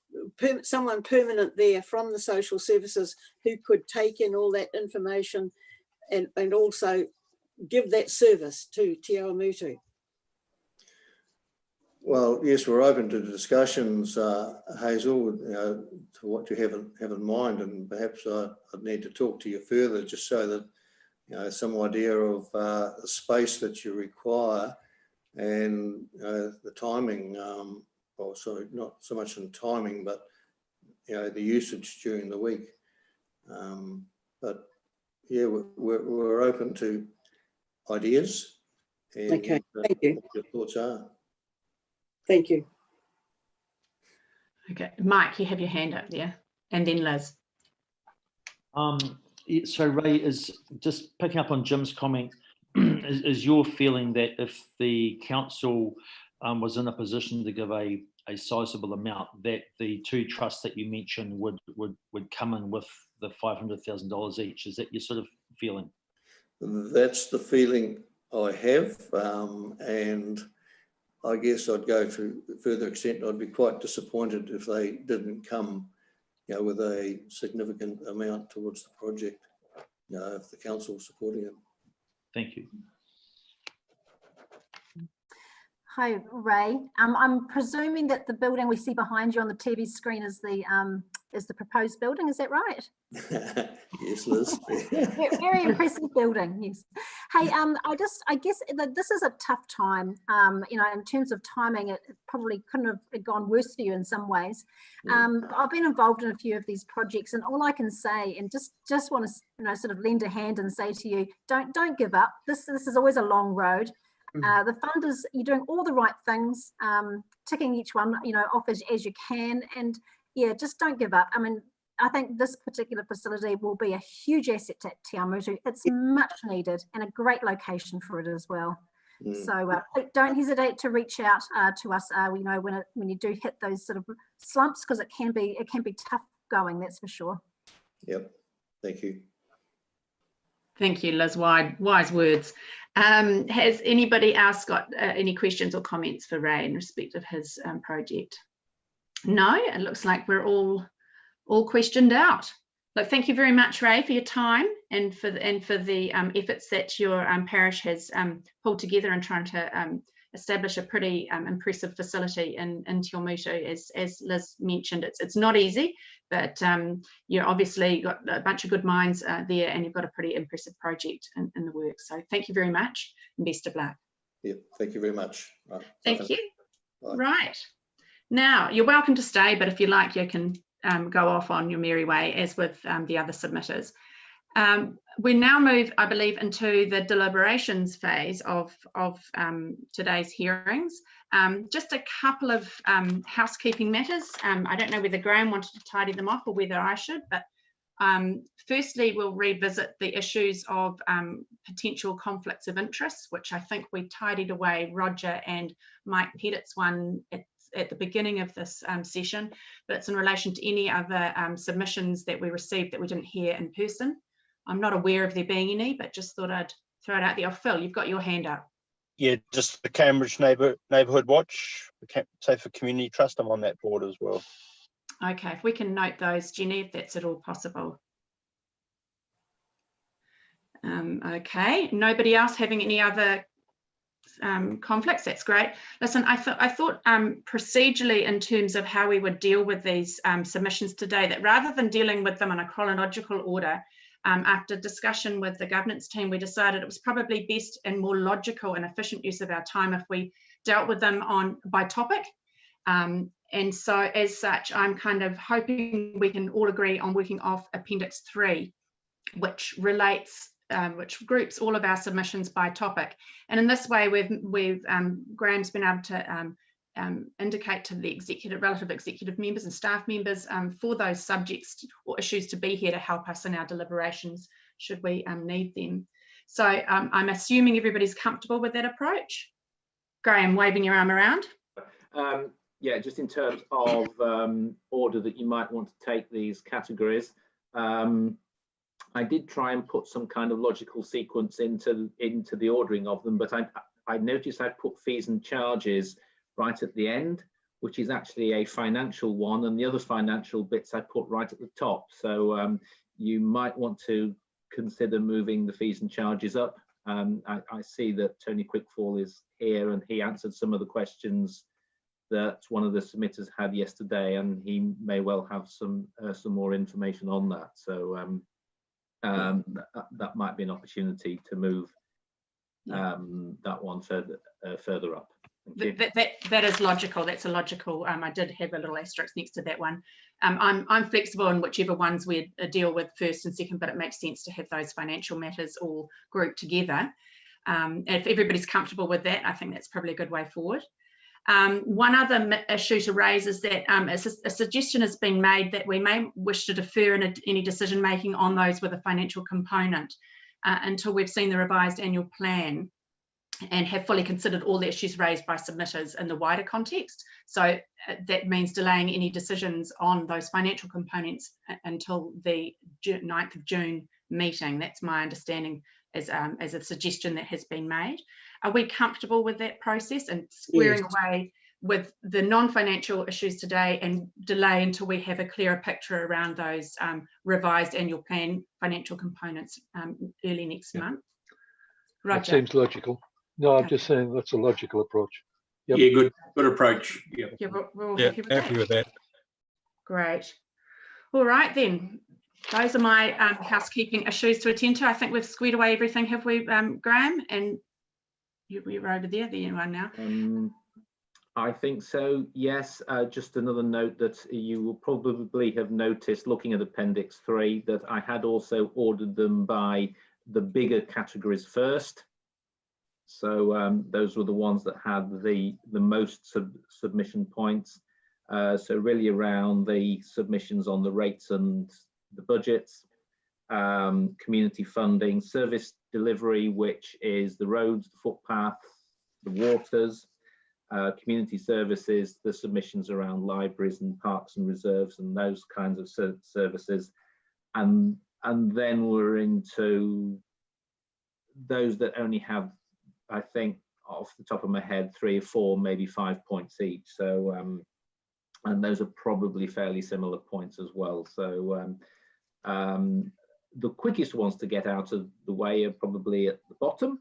someone permanent there from the social services who could take in all that information and also give that service to Te Awamutu? Well, yes, we're open to discussions, Hazel, to what you have in mind, and perhaps I'd need to talk to you further, just so that some idea of the space that you require and the timing. Well, sorry, not so much in timing, but the usage during the week. But yeah, we're open to ideas. And okay, thank you. What your thoughts are. Thank you. Okay, Mike, you have your hand up there, and then Liz. So Ray, is just picking up on Jim's comment, is your feeling that if the council was in a position to give a sizable amount, that the two trusts that you mentioned would come in with the $500,000 each? Is that your sort of feeling? That's the feeling I have, and I guess I'd go to a further extent. I'd be quite disappointed if they didn't come, with a significant amount towards the project, if the council was supporting it. Thank you. Hi, Ray. I'm presuming that the building we see behind you on the TV screen is the proposed building. Is that right? Yes, Liz. Very impressive building. Yes. Hey, I guess this is a tough time. In terms of timing, it probably couldn't have gone worse for you in some ways. I've been involved in a few of these projects, and all I can say, and just want to sort of lend a hand and say to you, don't give up. This is always a long road. The funders, you're doing all the right things, ticking each one, off as you can, and yeah, just don't give up. I mean, I think this particular facility will be a huge asset to Te Awamutu. It's much needed and a great location for it as well. So don't hesitate to reach out to us. When you do hit those sort of slumps, because it can be tough going. That's for sure. Yep. Thank you. Thank you, Liz. Wise words. Has anybody else got any questions or comments for Ray in respect of his project? No, it looks like we're all questioned out. Look, thank you very much, Ray, for your time and for the efforts that your parish has pulled together in trying to establish a pretty impressive facility in Te Awamutu. As Liz mentioned, it's not easy, but you're obviously got a bunch of good minds there, and you've got a pretty impressive project in the works. So thank you very much, and best of luck. Yeah, thank you very much. Right. Thank you. Bye. Right. Now, you're welcome to stay, but if you like, you can go off on your merry way, as with the other submitters. We now move, I believe, into the deliberations phase of today's hearings. Just a couple of housekeeping matters. I don't know whether Graham wanted to tidy them off or whether I should, but firstly, we'll revisit the issues of potential conflicts of interest, which I think we tidied away Roger and Mike Pettit's one at the beginning of this session, but it's in relation to any other submissions that we received that we didn't hear in person. I'm not aware of there being any, but just thought I'd throw it out there. Oh, Phil, you've got your hand up. Yeah, just the Cambridge Neighbourhood Watch, the Safer Community Trust. I'm on that board as well. Okay, if we can note those, Jenny, if that's at all possible. Okay, nobody else having any other conflicts? That's great. Listen, I thought procedurally, in terms of how we would deal with these submissions today, that rather than dealing with them in a chronological order, after discussion with the governance team, we decided it was probably best and more logical and efficient use of our time if we dealt with them by topic. And And so as such, I'm kind of hoping we can all agree on working off Appendix 3, which relates, which groups all of our submissions by topic. And in this way, Graham's been able to indicate to the relative executive members and staff members for those subjects or issues to be here to help us in our deliberations should we need them. So I'm assuming everybody's comfortable with that approach. Graham, waving your arm around. Yeah, just in terms of order that you might want to take these categories, I did try and put some kind of logical sequence into the ordering of them, but I noticed I put fees and charges right at the end, which is actually a financial one, and the other financial bits I put right at the top. So you might want to consider moving the fees and charges up. I see that Tony Quickfall is here, and he answered some of the questions that one of the submitters had yesterday, and he may well have some more information on that. So that might be an opportunity to move that one further up. That is logical. That's a logical. I did have a little asterisk next to that one. I'm flexible in whichever ones we deal with first and second, but it makes sense to have those financial matters all grouped together. If everybody's comfortable with that, I think that's probably a good way forward. One other issue to raise is that a suggestion has been made that we may wish to defer any decision making on those with a financial component until we've seen the revised annual plan and have fully considered all the issues raised by submitters in the wider context. So that means delaying any decisions on those financial components until the 9th of June meeting. That's my understanding as a suggestion that has been made. Are we comfortable with that process and squaring away with the non-financial issues today and delay until we have a clearer picture around those revised annual plan financial components early next month? Roger. That seems logical. No, I'm just saying that's a logical approach. Yep. Yeah, good approach. Yep. Yeah, we're all happy with that. Great. All right then. Those are my housekeeping issues to attend to. I think we've squared away everything, have we, Graham? And you're over there, the one now. I think so, yes. Just another note that you will probably have noticed looking at Appendix 3 that I had also ordered them by the bigger categories first. So those were the ones that had the most submission points. So really around the submissions on the rates and the budgets, community funding, service delivery, which is the roads, the footpaths, the waters, community services, the submissions around libraries and parks and reserves and those kinds of services. And then we're into those that only have, I think, off the top of my head, 3 or 4, maybe 5 points each. So, and those are probably fairly similar points as well. So the quickest ones to get out of the way are probably at the bottom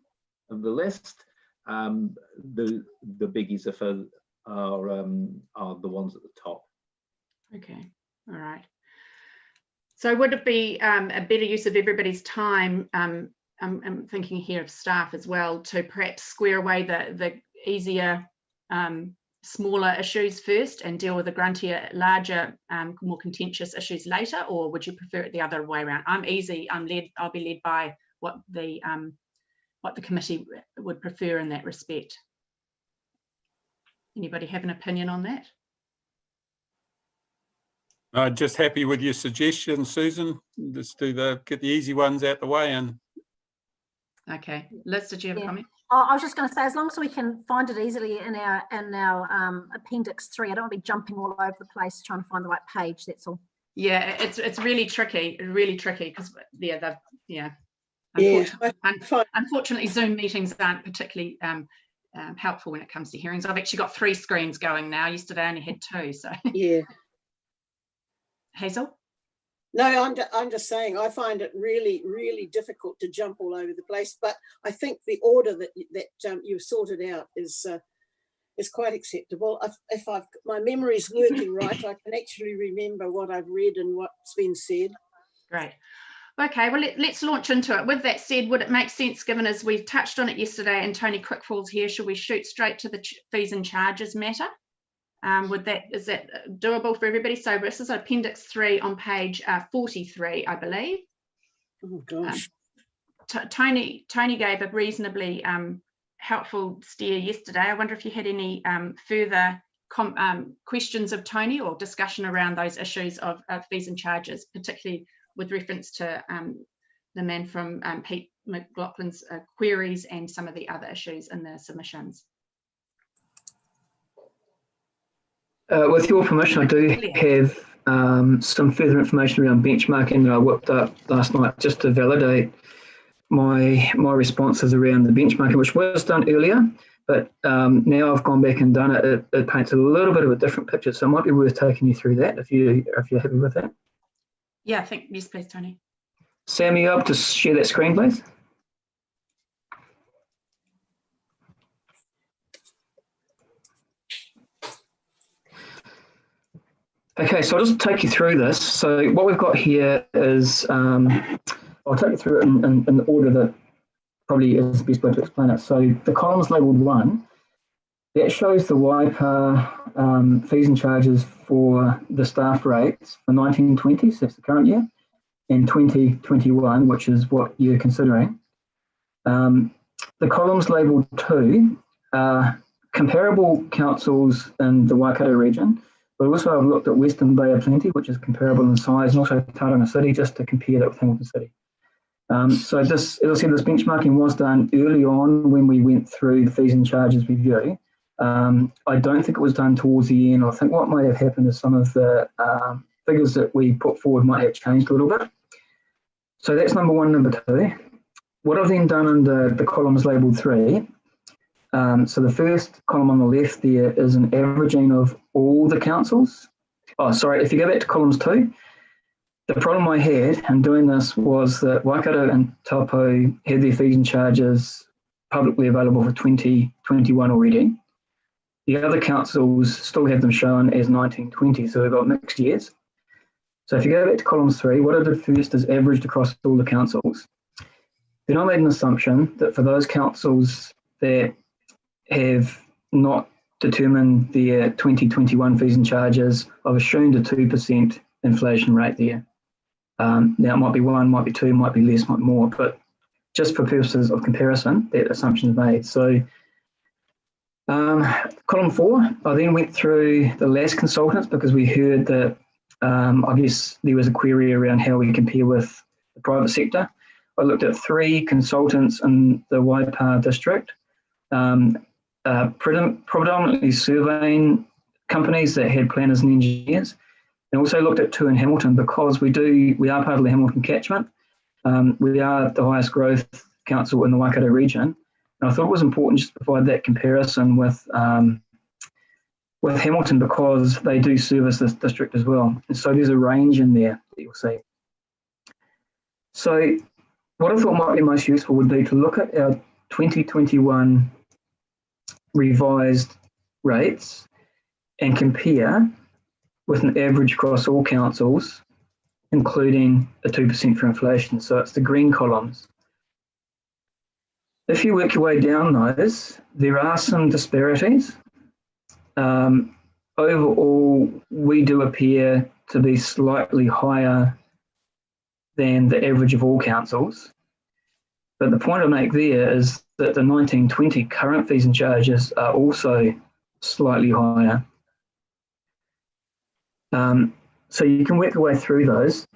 of the list. The biggies are the ones at the top. Okay, all right. So would it be a better use of everybody's time? I'm thinking here of staff as well, to perhaps square away the easier, smaller issues first and deal with the gruntier, larger, more contentious issues later, or would you prefer it the other way around? I'm easy. I'll be led by what the committee would prefer in that respect. Anybody have an opinion on that? Just happy with your suggestion, Susan. Just get the easy ones out the way. And okay, Liz, did you have a comment? I was just going to say, as long as we can find it easily in our Appendix 3, I don't want to be jumping all over the place trying to find the right page. That's all. Yeah, it's really tricky, because unfortunately, Zoom meetings aren't particularly helpful when it comes to hearings. I've actually got 3 screens going now. Yesterday I only had 2. So yeah. Hazel? No, I'm just saying I find it really, really difficult to jump all over the place. But I think the order that you've sorted out is quite acceptable. If my memory's working right, I can actually remember what I've read and what's been said. Great. Okay, well, let's launch into it. With that said, would it make sense, given as we touched on it yesterday and Tony Quickfall's here, should we shoot straight to the fees and charges matter? Is that doable for everybody? So this is Appendix 3 on page 43, I believe. Oh gosh. Tony gave a reasonably helpful steer yesterday. I wonder if you had any further questions of Tony or discussion around those issues of fees and charges, particularly with reference to the man from Pete McLaughlin's queries and some of the other issues in the submissions. With your permission, I do have some further information around benchmarking that I whipped up last night just to validate my responses around the benchmarking, which was done earlier, but now I've gone back and done it. It paints a little bit of a different picture, so it might be worth taking you through that if you're happy with that. Yeah, I think yes, please, Tony. Sam, are you able to share that screen, please? Okay, so I'll just take you through this. So what we've got here is, I'll take you through it in the order that probably is the best way to explain it. So the column's labelled 1. That shows the YPAR fees and charges for the staff rates for 1920, so that's the current year, and 2021, which is what you're considering. The columns labelled 2 are comparable councils in the Waikato region, but also I've looked at Western Bay of Plenty, which is comparable in size, and also Tauranga City, just to compare that with Hamilton City. So this, as I said, this benchmarking was done early on when we went through the fees and charges review. I don't think it was done towards the end. I think what might have happened is some of the figures that we put forward might have changed a little bit. So that's number 1. Number 2, what I've then done under the columns labelled 3, so the first column on the left there is an averaging of all the councils. Oh, sorry, if you go back to columns 2, the problem I had in doing this was that Waikato and Taupo had their fees and charges publicly available for 2021 already. The other councils still have them shown as 1920, so they've got mixed years. So if you go back to columns 3, what I did first is averaged across all the councils. Then I made an assumption that for those councils that have not determined their 2021 fees and charges, I've assumed a 2% inflation rate there. Now it might be 1, might be 2, might be less, might be more, but just for purposes of comparison, that assumption is made. So column 4, I then went through the last consultants because we heard that I guess there was a query around how we compare with the private sector. I looked at 3 consultants in the Waipā district, predominantly surveying companies that had planners and engineers, and also looked at 2 in Hamilton because we are part of the Hamilton catchment. We are the highest growth council in the Waikato region. And I thought it was important just to provide that comparison with Hamilton because they do service this district as well. And so there's a range in there that you'll see. So what I thought might be most useful would be to look at our 2021 revised rates and compare with an average across all councils, including a 2% for inflation. So it's the green columns. If you work your way down those, there are some disparities. Overall, we do appear to be slightly higher than the average of all councils. But the point I make there is that the 1920 current fees and charges are also slightly higher. So you can work your way through those.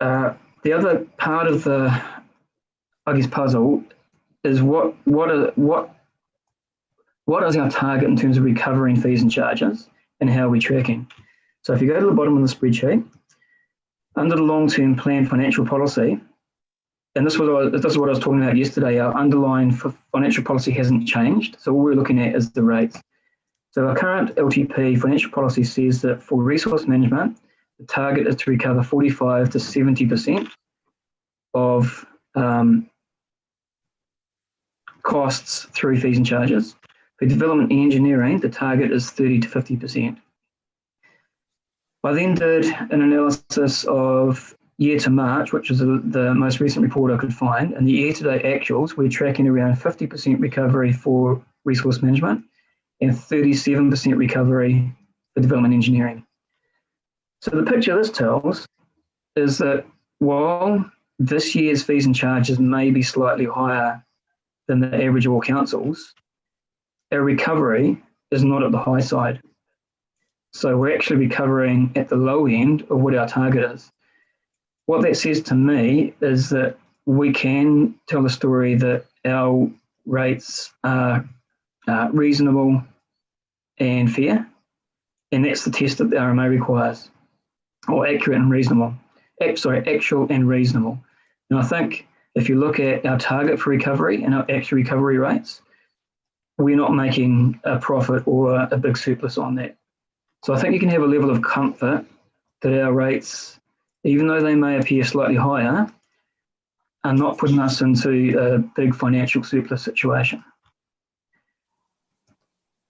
The other part of the, I guess, puzzle is what is our target in terms of recovering fees and charges and how are we tracking? So if you go to the bottom of the spreadsheet, under the long-term plan financial policy, and this is what I was talking about yesterday, our underlying financial policy hasn't changed. So all we're looking at is the rates. So our current LTP financial policy says that for resource management, the target is to recover 45 to 70% of costs through fees and charges. For development and engineering, the target is 30 to 50%. I then did an analysis of year to March, which is the most recent report I could find, and the year-to-date actuals, we're tracking around 50% recovery for resource management and 37% recovery for development engineering. So the picture this tells is that while this year's fees and charges may be slightly higher than the average of all councils, our recovery is not at the high side. So we're actually recovering at the low end of what our target is. What that says to me is that we can tell the story that our rates are reasonable and fair, and that's the test that the RMA requires, or accurate and reasonable. Actual and reasonable. And I think if you look at our target for recovery and our actual recovery rates, we're not making a profit or a big surplus on that. So I think you can have a level of comfort that our rates, even though they may appear slightly higher, are not putting us into a big financial surplus situation.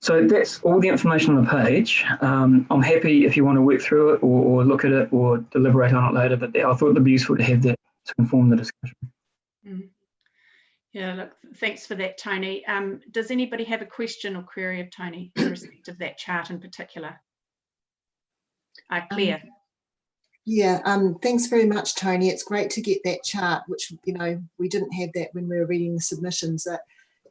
So that's all the information on the page. I'm happy if you want to work through it or look at it or deliberate on it later, but I thought it would be useful to have that to inform the discussion. Mm. Yeah, look, thanks for that, Tony. Does anybody have a question or query of Tony in respect of that chart in particular? Claire. Thanks very much, Tony. It's great to get that chart, which, we didn't have that when we were reading the submissions.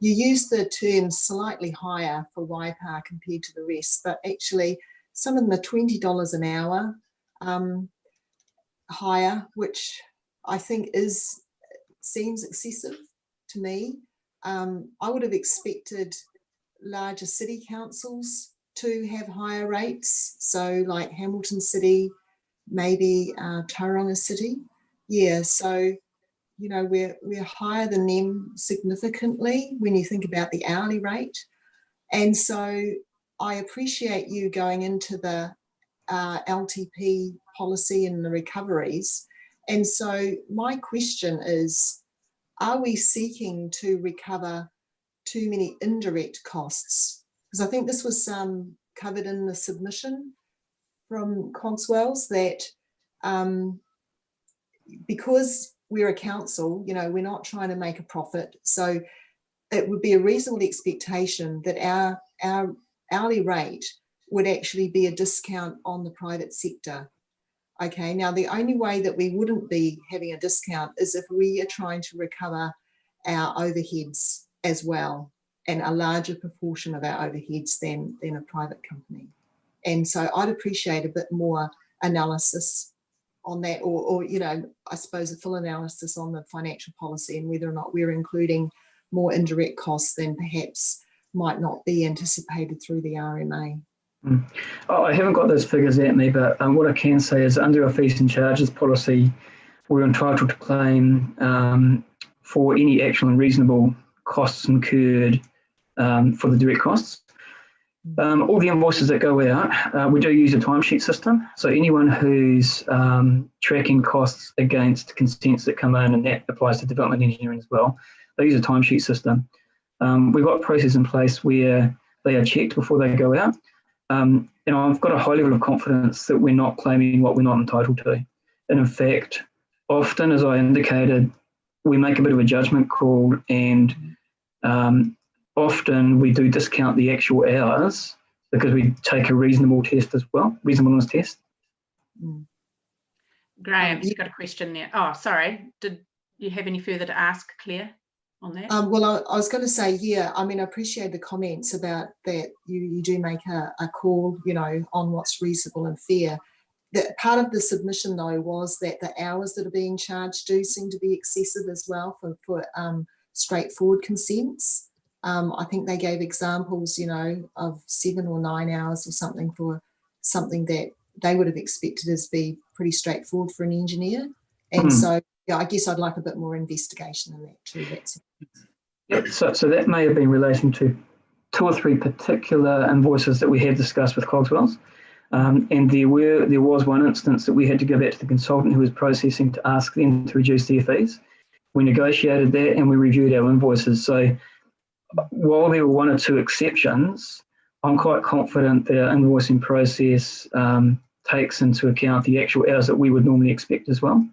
You use the term slightly higher for Waipa compared to the rest, but actually some of them are $20 an hour higher, which I think seems excessive to me. I would have expected larger city councils to have higher rates, so like Hamilton City, maybe Tauranga City. Yeah, so we're higher than them significantly when you think about the hourly rate. And so I appreciate you going into the LTP policy and the recoveries. And so my question is, are we seeking to recover too many indirect costs? Because I think this was covered in the submission from Conswells that because we're a council, we're not trying to make a profit. So it would be a reasonable expectation that our hourly rate would actually be a discount on the private sector. Okay, now the only way that we wouldn't be having a discount is if we are trying to recover our overheads as well, and a larger proportion of our overheads than a private company. And so I'd appreciate a bit more analysis on that, or I suppose a full analysis on the financial policy and whether or not we're including more indirect costs than perhaps might not be anticipated through the RMA. I haven't got those figures at me, but what I can say is under our fees and charges policy, we're entitled to claim for any actual and reasonable costs incurred for the direct costs. All the invoices that go out, we do use a timesheet system. So anyone who's tracking costs against consents that come in, and that applies to development engineering as well, they use a timesheet system. We've got a process in place where they are checked before they go out. And I've got a high level of confidence that we're not claiming what we're not entitled to. And in fact, often, as I indicated, we make a bit of a judgment call, and often we do discount the actual hours because we take a reasonableness test as well. Graham, you've got a question there. Oh, sorry. Did you have any further to ask, Claire, on that? Well, I was going to say, I appreciate the comments about that you do make a call, on what's reasonable and fair. That part of the submission, though, was that the hours that are being charged do seem to be excessive as well for straightforward consents. I think they gave examples, of 7 or 9 hours or something for something that they would have expected as be pretty straightforward for an engineer. And so, I guess I'd like a bit more investigation in that too. Yep. So that may have been relating to 2 or 3 particular invoices that we had discussed with Cogswells. And there was one instance that we had to go back to the consultant who was processing to ask them to reduce their fees. We negotiated that and we reviewed our invoices. So while there were 1 or 2 exceptions, I'm quite confident that our invoicing process takes into account the actual hours that we would normally expect as well.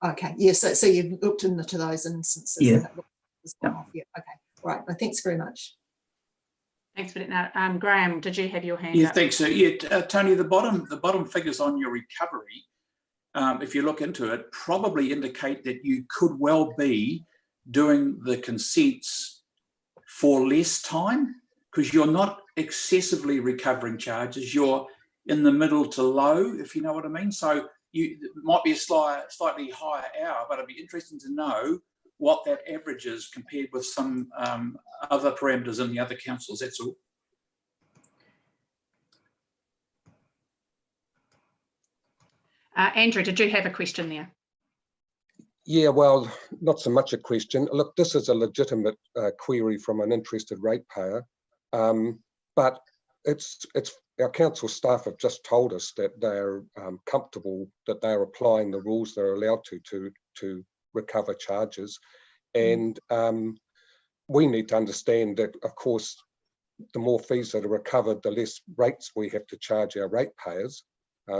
Okay, yeah, so you've looked into those instances. Yeah. Okay, all right, well, thanks very much. Thanks for that. Now, Graham, did you have your hand Yeah, up? thanks. So, yeah, Tony, the bottom figures on your recovery, if you look into it, probably indicate that you could well be doing the consents for less time, because you're not excessively recovering charges. You're in the middle to low, if you know what I mean. So it might be a slightly higher hour, but it'd be interesting to know what that average is compared with some other parameters in the other councils. That's all. Andrew, did you have a question there? Yeah, well, not so much a question. Look, this is a legitimate query from an interested ratepayer, but it's our council staff have just told us that they're comfortable that they're applying the rules they're allowed to recover charges, and we need to understand that, of course, the more fees that are recovered, the less rates we have to charge our ratepayers.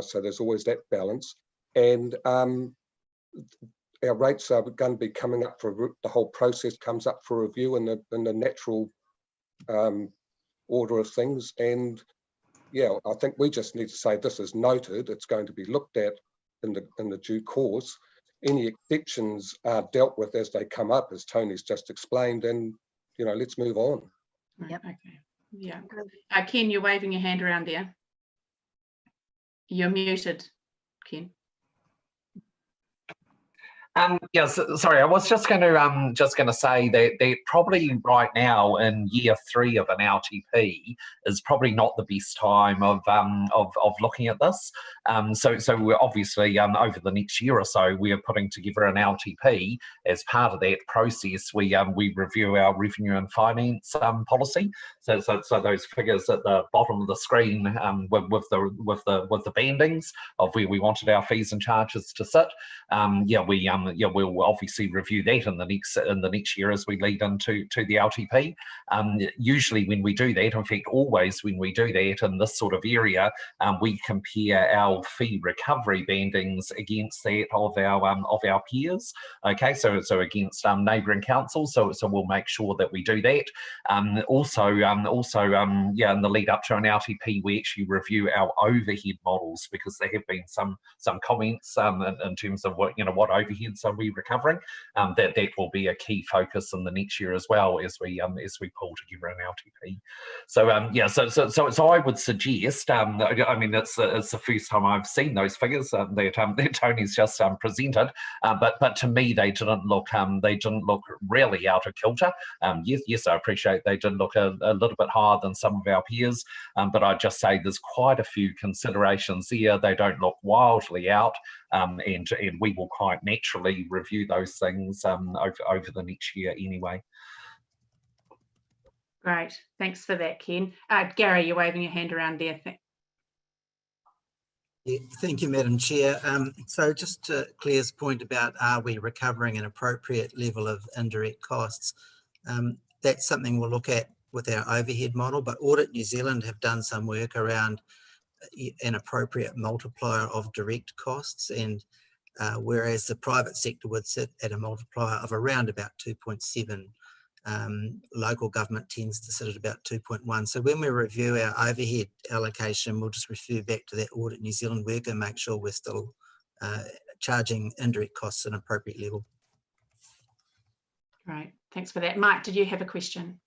So there's always that balance, and our rates are going to be coming up for the whole process comes up for review in the natural order of things. And yeah, I think we just need to say this is noted. It's going to be looked at in the due course. Any exceptions are dealt with as they come up, as Tony's just explained, and let's move on. Yep. Okay. Yeah. Ken, you're waving your hand around there. You're muted, Ken. Yes, sorry, I was just going to say that probably right now in year 3 of an LTP is probably not the best time of looking at this. So we're obviously over the next year or so we are putting together an LTP. As part of that process, we review our revenue and finance policy. So those figures at the bottom of the screen with the bandings of where we wanted our fees and charges to sit. We'll obviously review that in the next year as we lead into the LTP. Usually when we do that, in fact always when we do that in this sort of area, we compare our fee recovery bandings against that of our peers. Okay, so against neighbouring councils. So we'll make sure that we do that. Also, in the lead up to an LTP, we actually review our overhead models, because there have been some comments in terms of what overheads are we recovering. That will be a key focus in the next year as well as we pull together an LTP. So I would suggest. I mean, it's the first time I've seen those figures that Tony's just presented, but to me they didn't look really out of kilter. Yes, I appreciate they did look a little bit higher than some of our peers, but I'd just say there's quite a few considerations there. They don't look wildly out, and we will quite naturally review those things over the next year anyway. Great, thanks for that, Ken. Gary, you're waving your hand around there. Yeah, thank you, Madam Chair. So just to Claire's point about are we recovering an appropriate level of indirect costs, that's something we'll look at with our overhead model, but Audit New Zealand have done some work around an appropriate multiplier of direct costs, and whereas the private sector would sit at a multiplier of around about 2.7, local government tends to sit at about 2.1. So when we review our overhead allocation, we'll just refer back to that Audit New Zealand work and make sure we're still charging indirect costs at an appropriate level. Right, thanks for that. Mike, did you have a question?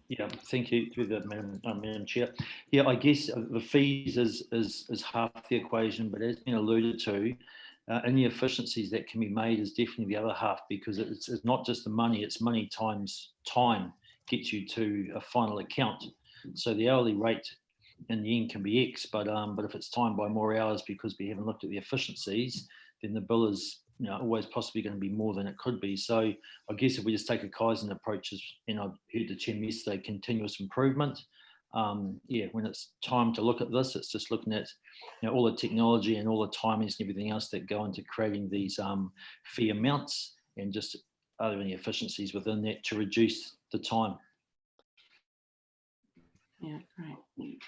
Yeah, thank you through the Madam Chair. Yeah, I guess the fees is half the equation, but as been alluded to, any efficiencies that can be made is definitely the other half, because it's not just the money, it's money times time gets you to a final account. So the hourly rate in the end can be X, but if it's timed by more hours because we haven't looked at the efficiencies, then the bill is always possibly going to be more than it could be. So I guess if we just take a Kaizen approach, as I heard the chairman yesterday, continuous improvement. When it's time to look at this, it's just looking at all the technology and all the timings and everything else that go into creating these fee amounts, and just are there any efficiencies within that to reduce the time. Yeah, great.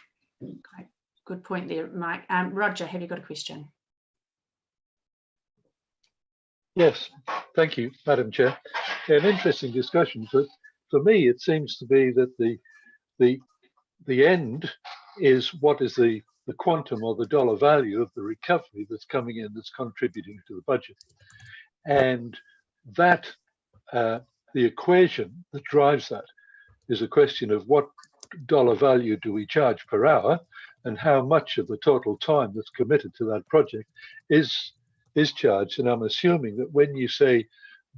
Good point there, Mike. Roger, have you got a question? Yes, thank you, Madam Chair. An interesting discussion, but for me, it seems to be that the end is what is the quantum or the dollar value of the recovery that's coming in, that's contributing to the budget. And that, the equation that drives that is a question of what dollar value do we charge per hour, and how much of the total time that's committed to that project is charged. And I'm assuming that when you say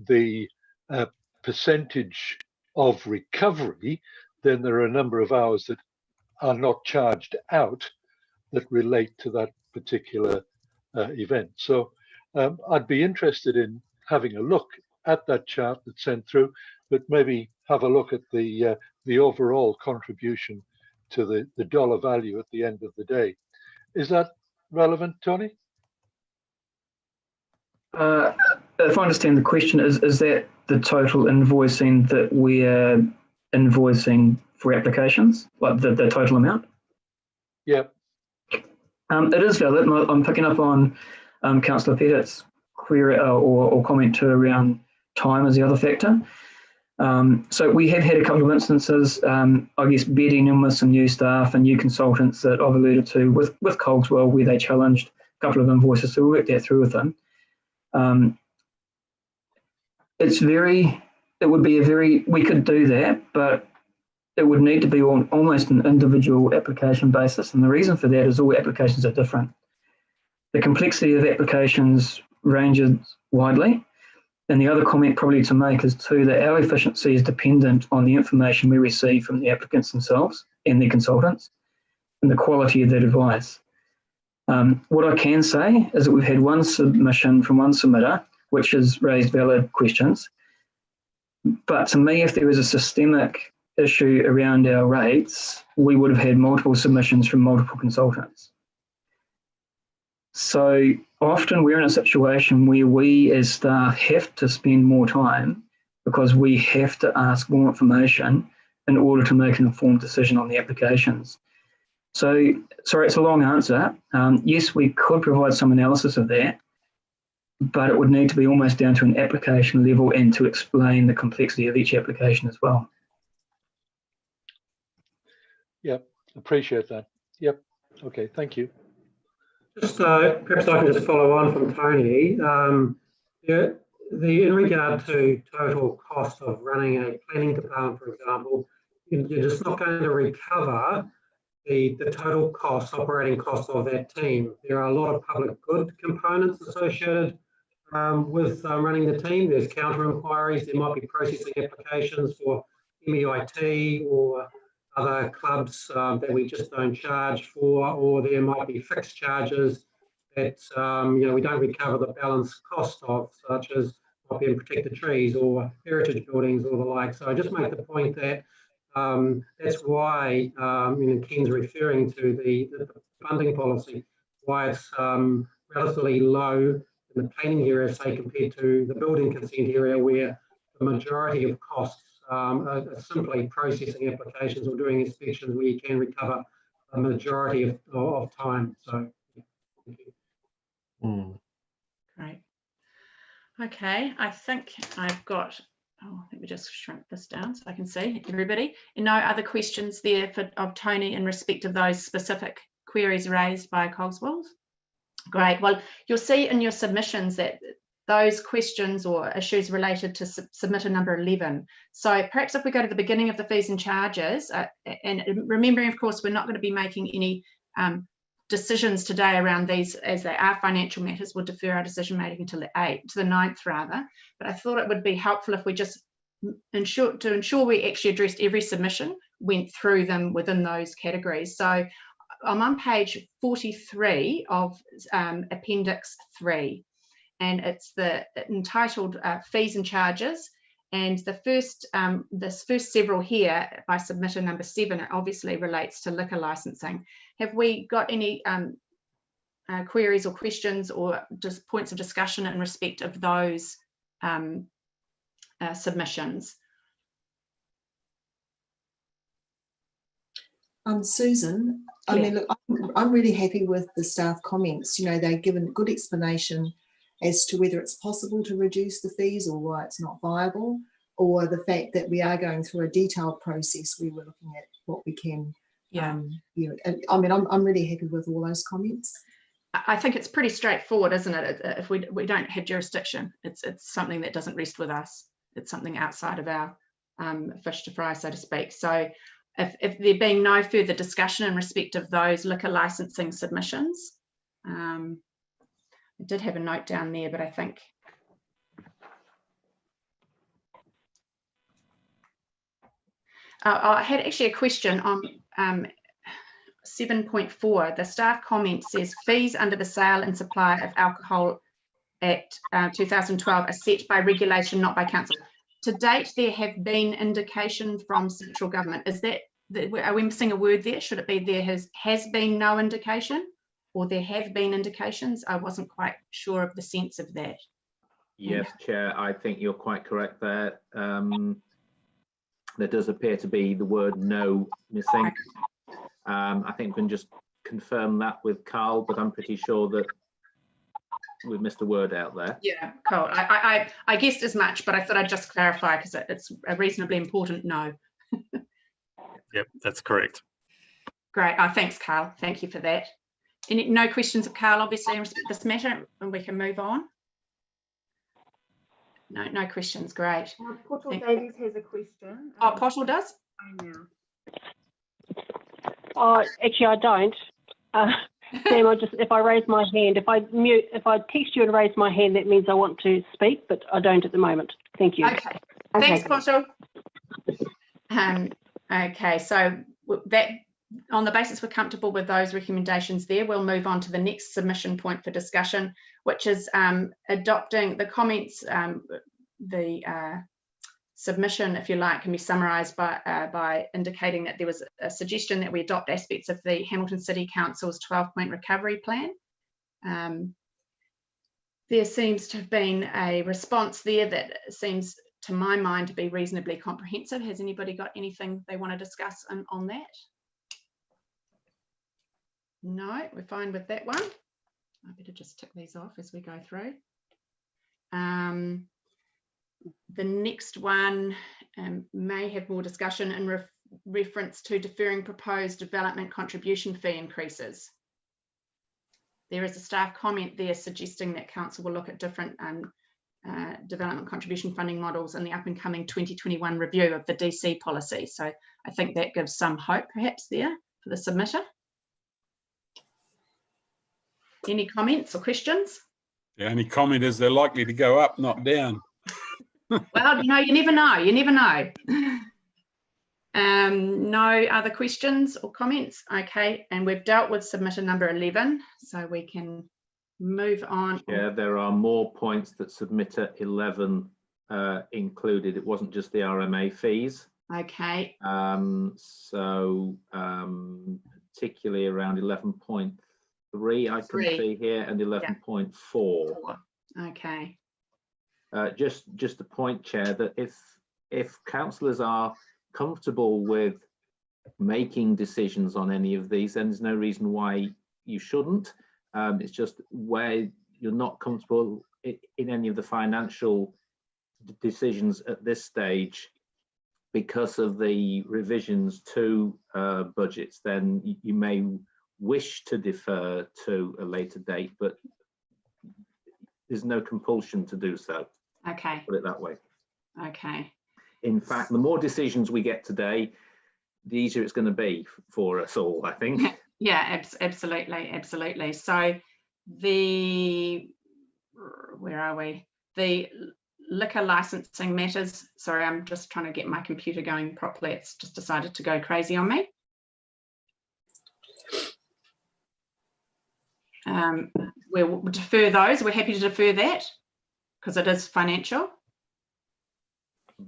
the percentage of recovery, then there are a number of hours that are not charged out that relate to that particular event. So I'd be interested in having a look at that chart that's sent through, but maybe have a look at the overall contribution to the dollar value at the end of the day. Is that relevant, Tony? If I understand the question, is that the total invoicing that we're invoicing for applications, like the total amount? Yeah. It is valid, and I'm picking up on Councillor Pettit's query or comment too around time as the other factor. So we have had a couple of instances, I guess, bedding in with some new staff and new consultants that I've alluded to with Cogswell, where they challenged a couple of invoices, so we worked that through with them. We could do that, but it would need to be on almost an individual application basis. And the reason for that is all applications are different. The complexity of applications ranges widely. And the other comment probably to make is too that our efficiency is dependent on the information we receive from the applicants themselves and their consultants and the quality of that advice. What I can say is that we've had one submission from one submitter which has raised valid questions. But to me, if there was a systemic issue around our rates, we would have had multiple submissions from multiple consultants. So often we're in a situation where we as staff have to spend more time because we have to ask more information in order to make an informed decision on the applications. So, sorry, it's a long answer. Yes, we could provide some analysis of that, but it would need to be almost down to an application level and to explain the complexity of each application as well. Yep, appreciate that. Yep, okay, thank you. Just perhaps I can just follow on from Tony. In regard to total cost of running a planning department, for example, you're just not going to recover the total cost, operating cost of that team. There are a lot of public good components associated with running the team. There's counter inquiries, there might be processing applications for MEIT or other clubs that we just don't charge for, or there might be fixed charges that we don't recover the balance cost of, such as might be in protected trees or heritage buildings or the like. So I just make the point that that's why Ken's referring to the funding policy, why it's relatively low in the planning area, say, compared to the building consent area, where the majority of costs are simply processing applications or doing inspections, where you can recover a majority of time. So, thank you. Great. Okay, I think I've got, let me just shrink this down so I can see everybody. And no other questions there of Tony in respect of those specific queries raised by Cogswell? Great. Well, you'll see in your submissions that those questions or issues related to submitter number 11. So perhaps if we go to the beginning of the fees and charges, and remembering, of course, we're not going to be making any decisions today around these as they are financial matters. We'll defer our decision making until the 9th rather. But I thought it would be helpful if we just ensure we actually addressed every submission, went through them within those categories. So I'm on page 43 of Appendix 3. And it's entitled Fees and Charges. And the first several here by submitter number 7, it obviously relates to liquor licensing. Have we got any queries or questions or just points of discussion in respect of those submissions? Susan, I mean, look, I'm really happy with the staff comments. They've given a good explanation as to whether it's possible to reduce the fees or why it's not viable. or the fact that we are going through a detailed process where we're looking at what we can. Yeah. I mean, I'm really happy with all those comments. I think it's pretty straightforward, isn't it? If we don't have jurisdiction, it's something that doesn't rest with us. It's something outside of our fish to fry, so to speak. So if there being no further discussion in respect of those liquor licensing submissions, I did have a note down there, but I think I had actually a question on 7.4. The staff comment says fees under the Sale and Supply of Alcohol Act 2012 are set by regulation, not by council. To date, there have been indication from central government. Is that, are we missing a word there? Should it be there has been no indication, or there have been indications? I wasn't quite sure of the sense of that. Yes, Chair, I think you're quite correct there. There does appear to be the word no missing. I think we can just confirm that with Carl, but I'm pretty sure that we've missed a word out there. Yeah, cool. I guessed as much, but I thought I'd just clarify because it's a reasonably important no. Yep, that's correct. Great. Thanks, Carl. Thank you for that. No questions of Carl, obviously, in respect to this matter, and we can move on. No questions. Great. Pottle Davies has a question. Oh, Pottle does? Actually, I don't. Sam, if I raise my hand, if I text you and raise my hand, that means I want to speak, but I don't at the moment. Thank you. Okay. Thanks, Pottle. Okay, so that on the basis we're comfortable with those recommendations there, we'll move on to the next submission point for discussion, which is adopting the comments. The submission, if you like, can be summarised by indicating that there was a suggestion that we adopt aspects of the Hamilton City Council's 12-point recovery plan. There seems to have been a response there that seems, to my mind, to be reasonably comprehensive. Has anybody got anything they want to discuss on that? No, we're fine with that one. I better just tick these off as we go through. The next one may have more discussion in reference to deferring proposed development contribution fee increases. There is a staff comment there suggesting that council will look at different development contribution funding models in the up and coming 2021 review of the DC policy. So I think that gives some hope perhaps there for the submitter. Any comments or questions? The only comment is they're likely to go up, not down. Well, you never know. You never know. No other questions or comments? Okay, and we've dealt with submitter number 11, so we can move on. Yeah, there are more points that submitter 11 included. It wasn't just the RMA fees. Okay. Particularly around 11.3, I can see here, and 11.4. Okay. Just a point, Chair, that if councillors are comfortable with making decisions on any of these, then there's no reason why you shouldn't. It's just where you're not comfortable in any of the financial decisions at this stage because of the revisions to budgets, then you may wish to defer to a later date, but there's no compulsion to do so. Okay. Put it that way. Okay. In fact, the more decisions we get today, the easier it's going to be for us all, I think. Yeah, absolutely. So where are we? The liquor licensing matters. Sorry, I'm just trying to get my computer going properly. It's just decided to go crazy on me. We'll defer those. We're happy to defer that because it is financial.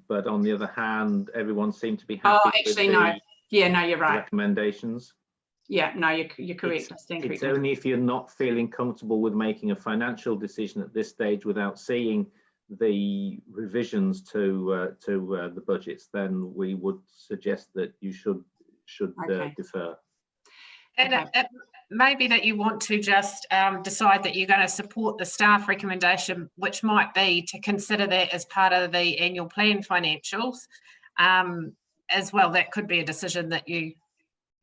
But on the other hand, everyone seemed to be happy. Oh, actually, no. Yeah, no, you're right. Recommendations. Yeah, no, you're correct. It's only if you're not feeling comfortable with making a financial decision at this stage without seeing the revisions to the budgets, then we would suggest that you should okay. defer. At maybe that you want to just decide that you're going to support the staff recommendation, which might be to consider that as part of the annual plan financials as well. That could be a decision that you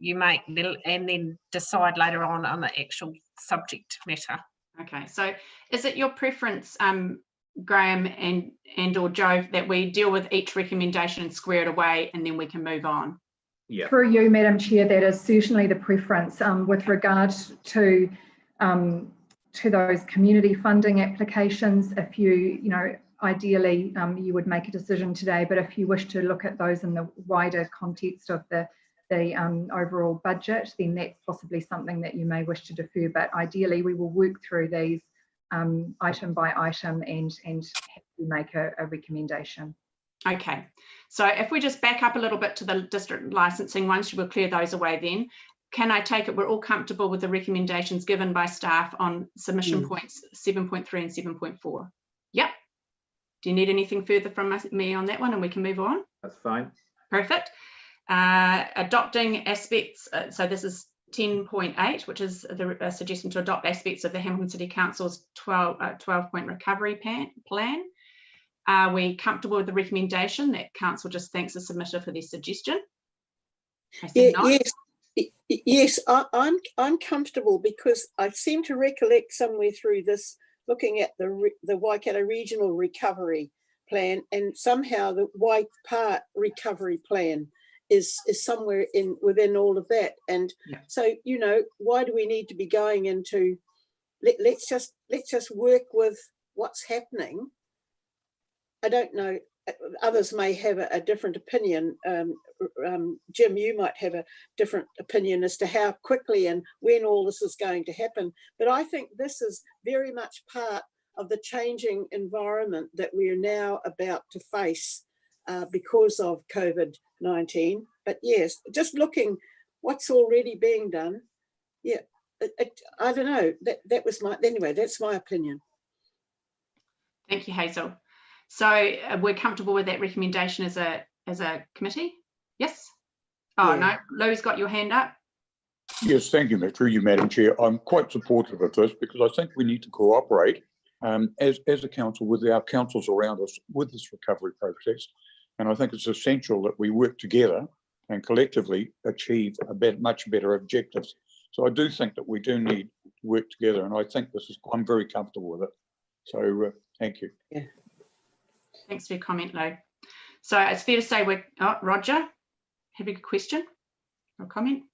make and then decide later on the actual subject matter. Okay, so is it your preference, Graham and or Joe, that we deal with each recommendation and square it away and then we can move on? Yeah. Through you, Madam Chair, that is certainly the preference with regard to those community funding applications. If you know, ideally you would make a decision today, but if you wish to look at those in the wider context of the overall budget, then that's possibly something that you may wish to defer. But ideally, we will work through these item by item and make a recommendation. Okay, so if we just back up a little bit to the district licensing ones, we'll clear those away then. Can I take it we're all comfortable with the recommendations given by staff on submission points 7.3 and 7.4? Yep. Do you need anything further from me on that one and we can move on? That's fine. Perfect. Adopting aspects, so this is 10.8, which is a suggestion to adopt aspects of the Hamilton City Council's 12-point recovery plan. Are we comfortable with the recommendation that council just thanks the submitter for their suggestion? Yes, I'm comfortable because I seem to recollect somewhere through this looking at the Waikato Regional Recovery Plan, and somehow the Waipart Recovery Plan is somewhere within all of that. And so, you know, why do we need to be going into let's just work with what's happening? I don't know, others may have a different opinion. Jim, you might have a different opinion as to how quickly and when all this is going to happen. But I think this is very much part of the changing environment that we are now about to face because of COVID-19. But yes, just looking what's already being done, yeah, I don't know, that was anyway, that's my opinion. Thank you, Hazel. So we're comfortable with that recommendation as a committee? Yes? Oh, no, Lou's got your hand up. Yes, thank you, through you, Madam Chair. I'm quite supportive of this because I think we need to cooperate as a council with our councils around us with this recovery process. And I think it's essential that we work together and collectively achieve much better objectives. So I do think that we do need to work together, and I think I'm very comfortable with it. So thank you. Yeah. Thanks for your comment, Lou. So it's fair to say Roger, have a question or comment?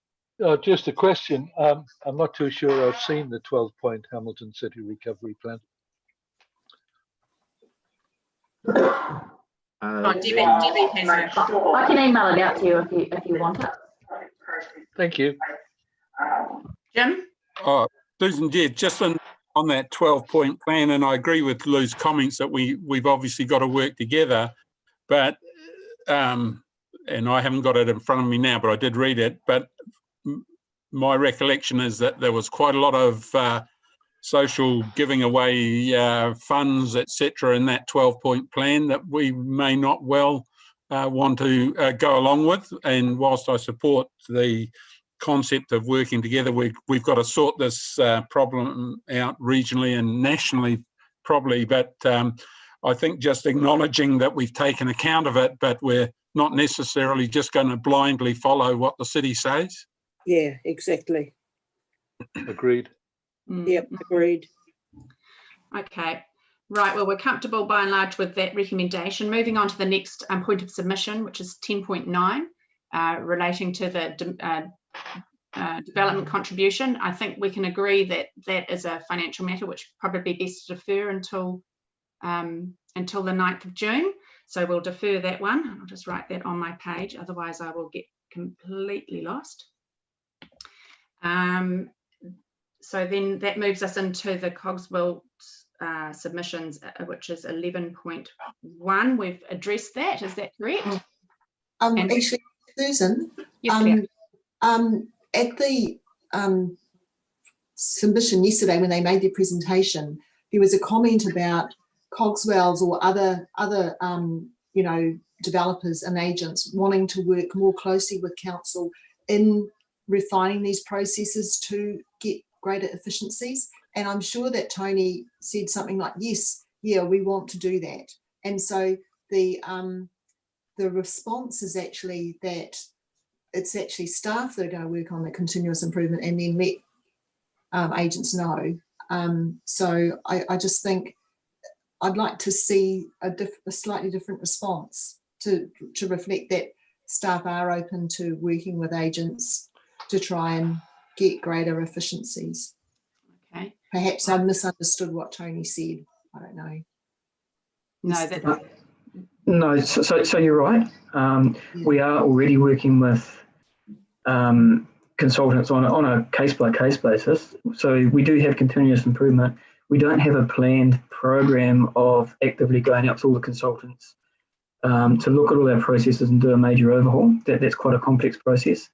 Just a question. I'm not too sure I've seen the 12-point Hamilton City Recovery Plan. Debbie has it. I can email it out to you if you want it. Thank you. Jim? Susan, yeah, just on that 12-point plan, and I agree with Lou's comments that we've obviously got to work together, but and I haven't got it in front of me now, but I did read it, but my recollection is that there was quite a lot of social giving away funds, etc., in that 12-point plan that we may not well want to go along with. And whilst I support the concept of working together, we've got to sort this problem out regionally and nationally probably, but I think just acknowledging that we've taken account of it, but we're not necessarily just going to blindly follow what the city says. Yeah, exactly. Agreed. Yep, agreed. Okay, right, well, we're comfortable by and large with that recommendation. Moving on to the next point of submission, which is 10.9, relating to the development contribution. I think we can agree that that is a financial matter which probably best to defer until the 9th of June. So we'll defer that one. I'll just write that on my page, otherwise I will get completely lost. So then that moves us into the Cogswell submissions, which is 11.1. We've addressed that, is that correct? Actually, Susan, yes, at the submission yesterday when they made their presentation, there was a comment about Cogswells or other you know, developers and agents wanting to work more closely with council in refining these processes to get greater efficiencies. And I'm sure that Tony said something like, yes, yeah, we want to do that. And so the response is actually that it's actually staff that are going to work on the continuous improvement and then let agents know. So I just think I'd like to see a slightly different response to reflect that staff are open to working with agents to try and get greater efficiencies. Okay. Perhaps I misunderstood what Tony said. I don't know. No, no. So you're right. We are already working with consultants on a case-by-case basis. So we do have continuous improvement. We don't have a planned program of actively going out to all the consultants to look at all our processes and do a major overhaul. That's quite a complex process.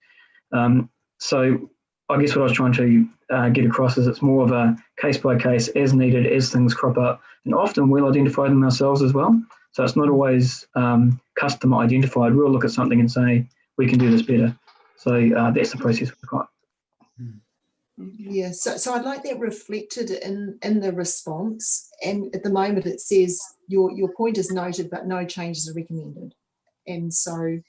So I guess what I was trying to get across is it's more of a case-by-case, as needed, as things crop up, and often we'll identify them ourselves as well. So it's not always customer identified. We'll look at something and say, we can do this better. So that's the process we've got. Yeah, so I'd like that reflected in the response. And at the moment it says your point is noted, but no changes are recommended. And so,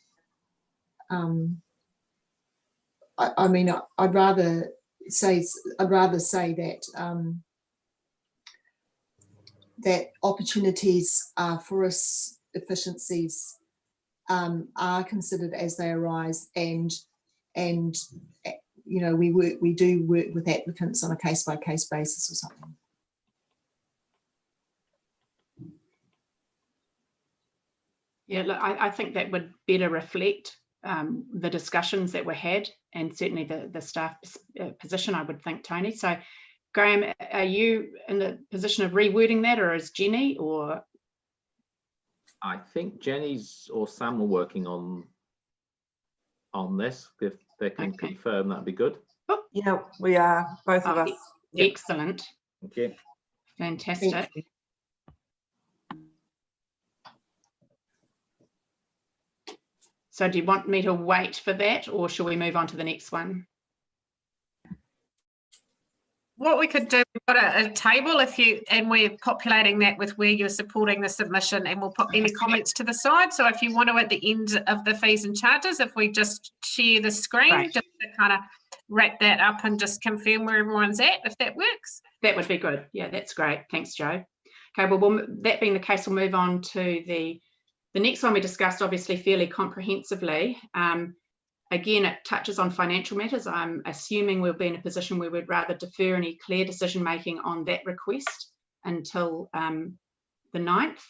I mean, I'd rather say that that opportunities for us efficiencies are considered as they arise, and you know, we do work with applicants on a case-by-case basis or something. Yeah, look, I think that would better reflect the discussions that were had, and certainly the staff position, I would think, Tony. So, Graham, are you in the position of rewording that, or is Jenny, or? I think Jenny's or Sam are working on this. If they can confirm, that'd be good. Oh. Yeah, we are, both of us. Excellent. Okay. Fantastic. So do you want me to wait for that, or shall we move on to the next one? What we could do, we've got a table and we're populating that with where you're supporting the submission, and we'll put any comments to the side. So if you want to, at the end of the fees and charges, if we just share the screen, just to kind of wrap that up and just confirm where everyone's at, if that works. That would be good. Yeah, that's great. Thanks, Joe. Okay, well, that being the case, we'll move on to the next one we discussed, obviously fairly comprehensively. Again, it touches on financial matters. I'm assuming we'll be in a position where we'd rather defer any clear decision making on that request until the 9th.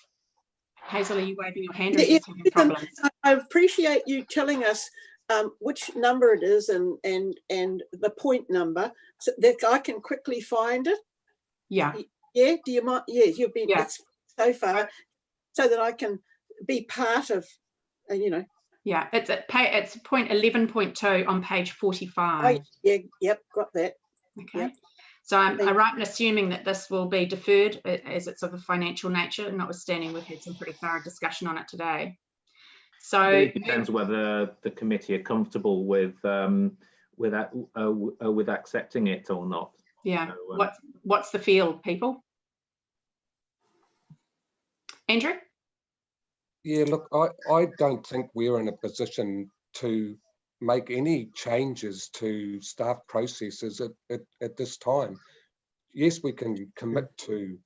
Hazel, are you waving your hand, or are you having problems? I appreciate you telling us which number it is and the point number, so that I can quickly find it. Yeah. Yeah. Do you mind? Yeah, you've been so far, so that I can be part of, you know. Yeah, it's point 11.2 on page 45. Oh, yeah, yep, got that. Okay. Yep. So I'm right in assuming that this will be deferred as it's of a financial nature, notwithstanding we've had some pretty thorough discussion on it today. So it depends whether the committee are comfortable with accepting it or not. Yeah. So, what's the feel, people? Andrew? Yeah, look, I don't think we're in a position to make any changes to staff processes at this time. Yes, we can commit to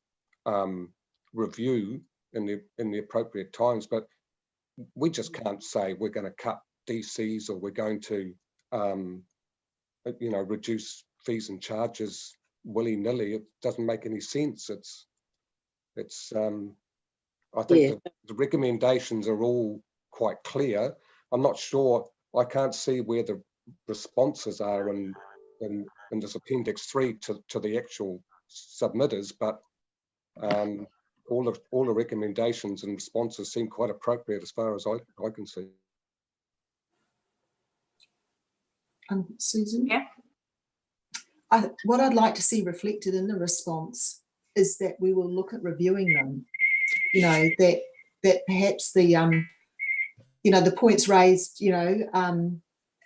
review in the appropriate times, but we just can't say we're going to cut DCs or we're going to you know, reduce fees and charges willy-nilly. It doesn't make any sense. It's I think the recommendations are all quite clear. I'm not sure, I can't see where the responses are in this appendix 3 to the actual submitters, but all the recommendations and responses seem quite appropriate as far as I can see. Susan? Yeah. What I'd like to see reflected in the response is that we will look at reviewing them. You know, that perhaps the you know, the points raised, you know,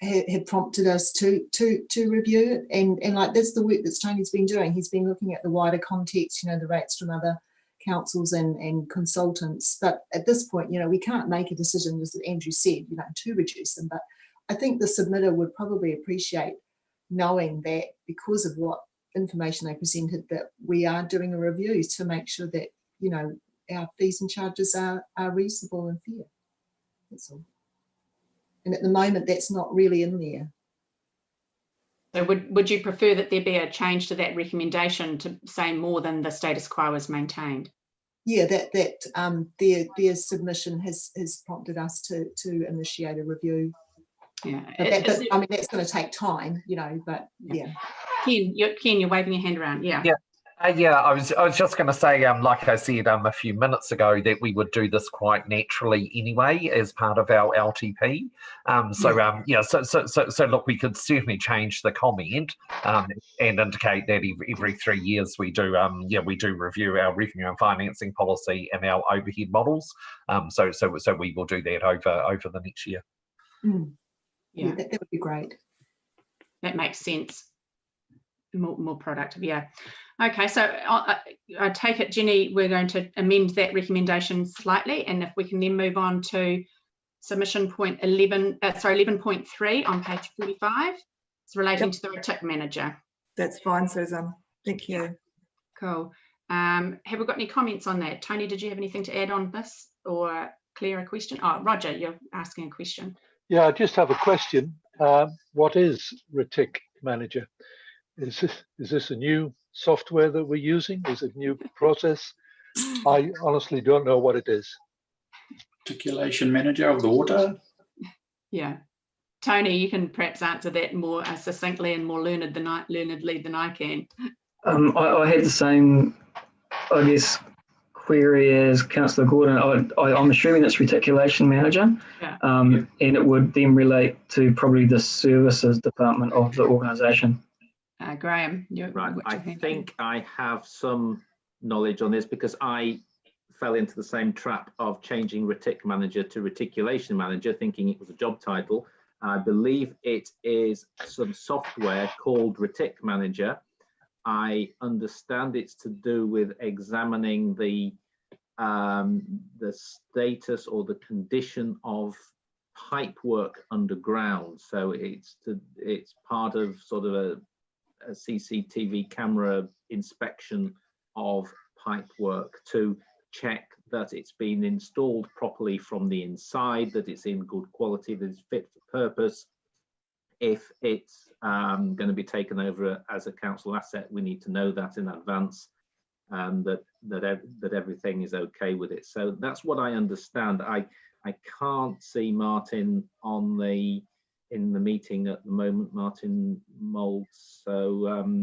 had prompted us to review it, and like that's the work that Tony's been doing. He's been looking at the wider context, you know, the rates from other councils and consultants. But at this point, you know, we can't make a decision, as Andrew said, you know, to reduce them. But I think the submitter would probably appreciate knowing that because of what information they presented, that we are doing a review to make sure that, you know, our fees and charges are reasonable and fair. That's all. And at the moment, that's not really in there. So would you prefer that there be a change to that recommendation to say more than the status quo is maintained? Yeah, their submission has prompted us to initiate a review. Yeah, but I mean, that's going to take time, you know, but yeah. Ken, you're waving your hand around. Yeah. Yeah. Yeah, I was just going to say, like I said a few minutes ago, that we would do this quite naturally anyway as part of our LTP. So look, we could certainly change the comment and indicate that every 3 years we do, we do review our revenue and financing policy and our overhead models. So we will do that over the next year. Yeah, that would be great. That makes sense. More productive, yeah. Okay, so I take it, Jenny, we're going to amend that recommendation slightly, and if we can then move on to submission point 11.3 on page 45. It's relating to the RTIC manager. That's fine, Susan. Thank you. Cool. Have we got any comments on that? Tony, did you have anything to add on this, or Claire, a question? Oh, Roger, you're asking a question. Yeah, I just have a question. What is RTIC manager? Is this a new software that we're using? Is it a new process? I honestly don't know what it is. Articulation manager of the water. Yeah, Tony, you can perhaps answer that more succinctly and more learnedly than I can. I had the same, I guess, query as Councillor Gordon. I'm assuming it's reticulation manager, and it would then relate to probably the services department of the organisation. Graham, right. I think I have some knowledge on this because I fell into the same trap of changing RTIC manager to reticulation manager, thinking it was a job title. I believe it is some software called RTIC manager. I understand it's to do with examining the status or the condition of pipe work underground. So it's part of sort of a CCTV camera inspection of pipe work to check that it's been installed properly from the inside, that it's in good quality, that it's fit for purpose. If it's going to be taken over as a council asset, we need to know that in advance, and that everything is okay with it. So that's what I understand. I can't see Martin in the meeting at the moment, Martin Mould. So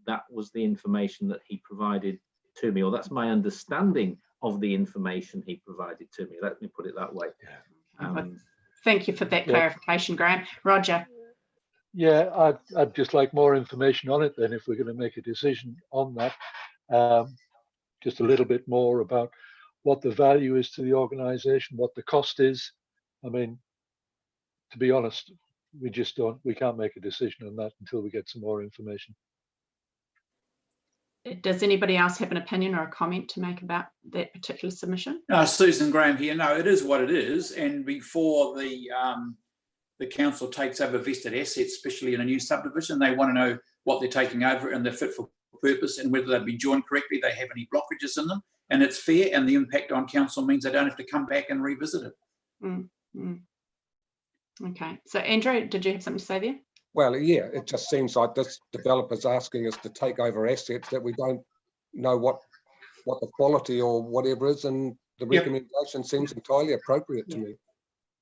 that was the information that he provided to me, or that's my understanding of the information he provided to me. Let me put it that way. Thank you for that clarification, Graham. Roger. Yeah, I'd just like more information on it then, if we're going to make a decision on that. Just a little bit more about what the value is to the organisation, what the cost is. I mean, to be honest, we can't make a decision on that until we get some more information. Does anybody else have an opinion or a comment to make about that particular submission? Susan, Graham here. No, it is what it is. And before the council takes over vested assets, especially in a new subdivision, they want to know what they're taking over and they're fit for purpose and whether they've been joined correctly, they have any blockages in them, and it's fair, and the impact on council means they don't have to come back and revisit it. Okay, so Andrew, did you have something to say there? Well, yeah, it just seems like this developer's asking us to take over assets that we don't know what the quality or whatever is, and the recommendation seems entirely appropriate to me.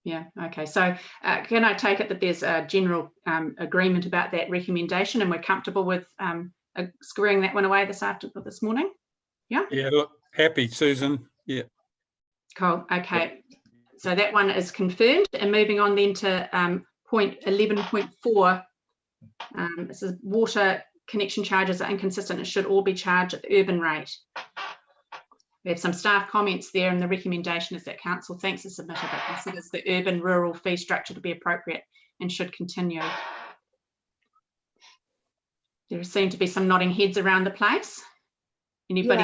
Yeah, okay, so can I take it that there's a general agreement about that recommendation, and we're comfortable with squaring that one away this morning? Yeah? Yeah, look, happy, Susan. Yeah. Cool, okay. So that one is confirmed, and moving on then to point 11.4. This is water connection charges are inconsistent and should all be charged at the urban rate. We have some staff comments there, and the recommendation is that council thanks the submitter but considers the urban rural fee structure to be appropriate and should continue. There seem to be some nodding heads around the place. Anybody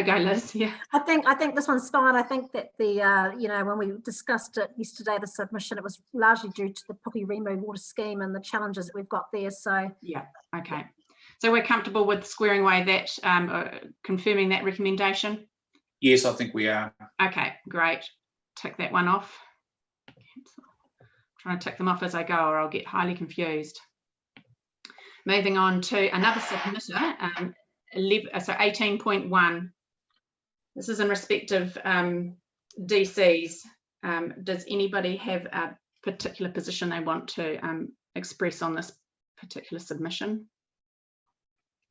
go, Liz? Yeah. I think this one's fine. I think that the you know, when we discussed it yesterday, the submission, it was largely due to the Puki Remo water scheme and the challenges that we've got there. So yeah, okay. So we're comfortable with squaring away that, confirming that recommendation? Yes, I think we are. Okay, great. Tick that one off. Trying to tick them off as I go, or I'll get highly confused. Moving on to another submitter, so 18.1. This is in respect of DCs. Does anybody have a particular position they want to express on this particular submission?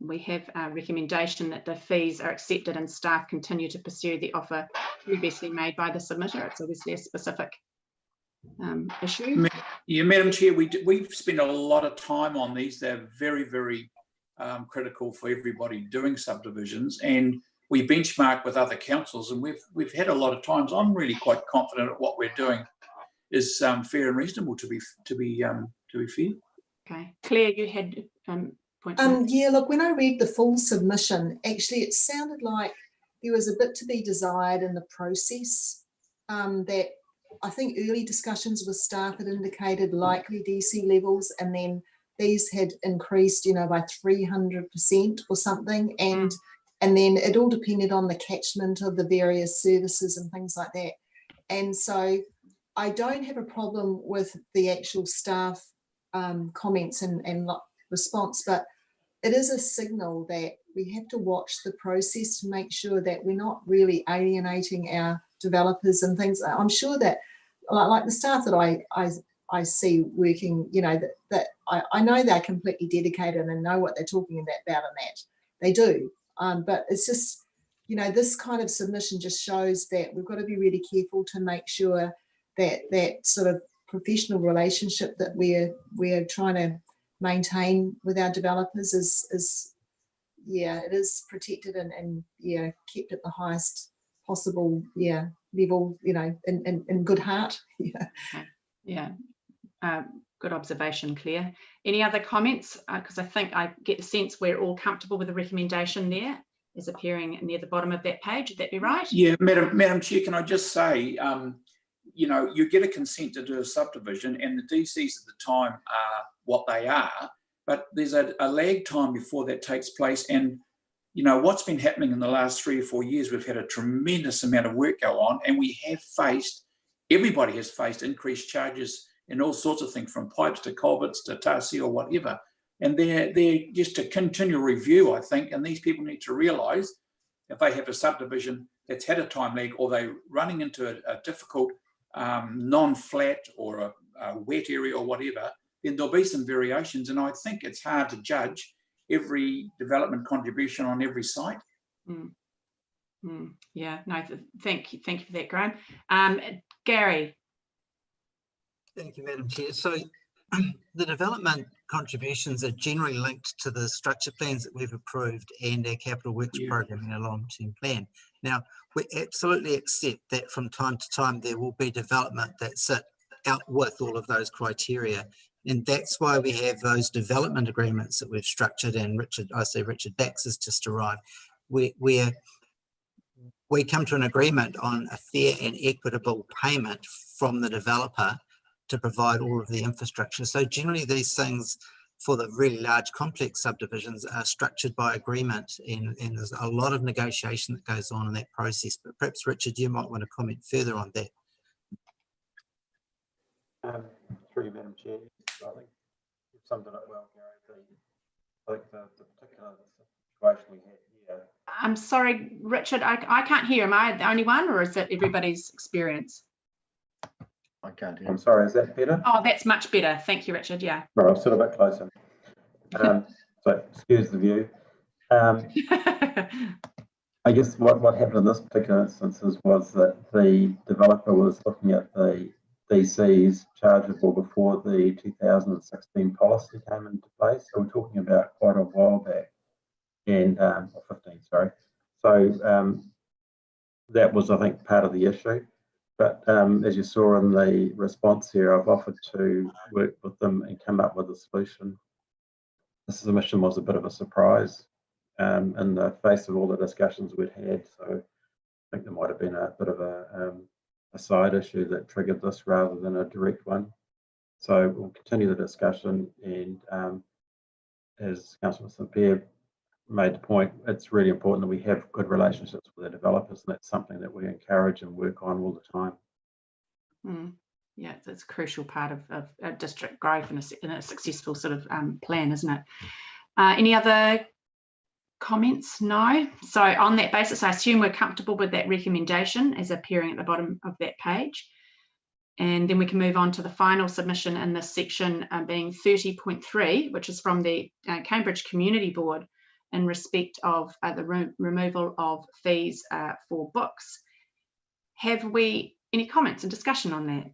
We have a recommendation that the fees are accepted and staff continue to pursue the offer previously made by the submitter. It's obviously a specific issue. Yeah, Madam Chair, we've spent a lot of time on these. They're very, very critical for everybody doing subdivisions, and we benchmark with other councils, and we've had a lot of times. I'm really quite confident that what we're doing is fair and reasonable to be fair. Okay, Claire, you had yeah, look, when I read the full submission, actually it sounded like there was a bit to be desired in the process. That I think early discussions with staff had indicated likely DC levels, and then these had increased, you know, by 300% or something, and then it all depended on the catchment of the various services and things like that. And so I don't have a problem with the actual staff comments and response, but it is a signal that we have to watch the process to make sure that we're not really alienating our developers and things. I'm sure that, like the staff that I see working, you know, that I know they're completely dedicated and know what they're talking about, and that they do. But it's just, you know, this kind of submission just shows that we've got to be really careful to make sure that that sort of professional relationship that we're trying to maintain with our developers is yeah, it is protected and yeah, kept at the highest possible level, you know, in good heart. Good observation, Claire. Any other comments? Because I think I get the sense we're all comfortable with the recommendation there is appearing near the bottom of that page. Would that be right? Yeah, Madam Chair, can I just say, you know, you get a consent to do a subdivision, and the DCs at the time are what they are, but there's a lag time before that takes place. And, you know, what's been happening in the last 3 or 4 years, we've had a tremendous amount of work go on, and we have faced, everybody has faced increased charges and all sorts of things, from pipes to culverts to tarsi or whatever. And they're just a continual review, I think, and these people need to realise if they have a subdivision that's had a time lag, or they're running into a difficult non-flat or a wet area or whatever, then there'll be some variations. And I think it's hard to judge every development contribution on every site. Yeah, no, thank you for that, Graham. Gary. Thank you, Madam Chair. So the development contributions are generally linked to the structure plans that we've approved and our capital works program and our long-term plan. Now, we absolutely accept that from time to time there will be development that sit out with all of those criteria. And that's why we have those development agreements that we've structured, and Richard Bax has just arrived, where we come to an agreement on a fair and equitable payment from the developer to provide all of the infrastructure. So generally these things for the really large complex subdivisions are structured by agreement, and there's a lot of negotiation that goes on in that process. But perhaps Richard, you might want to comment further on that. Through you, Madam Chair, I think you've summed it up well, Gary. I think the particular situation we had here. I'm sorry, Richard, I can't hear. Am I the only one, or is it everybody's experience? I can't hear. I'm sorry, is that better? Oh, that's much better. Thank you, Richard. Yeah. No, I'm still a bit closer. So excuse the view. I guess what happened in this particular instance was that the developer was looking at the DCs chargeable before the 2016 policy came into place. So we're talking about quite a while back, and or 15, sorry. So that was, I think, part of the issue. But as you saw in the response here, I've offered to work with them and come up with a solution. This submission was a bit of a surprise in the face of all the discussions we'd had. So I think there might have been a bit of a side issue that triggered this rather than a direct one. So we'll continue the discussion, and as Councillor St Pierre made the point, it's really important that we have good relationships with the developers, and that's something that we encourage and work on all the time. Yeah, it's a crucial part of district growth and a successful sort of plan, isn't it? Any other comments? No. So on that basis, I assume we're comfortable with that recommendation as appearing at the bottom of that page. And then we can move on to the final submission in this section, being 30.3, which is from the Cambridge Community Board in respect of the removal of fees for books. Have we any comments and discussion on that?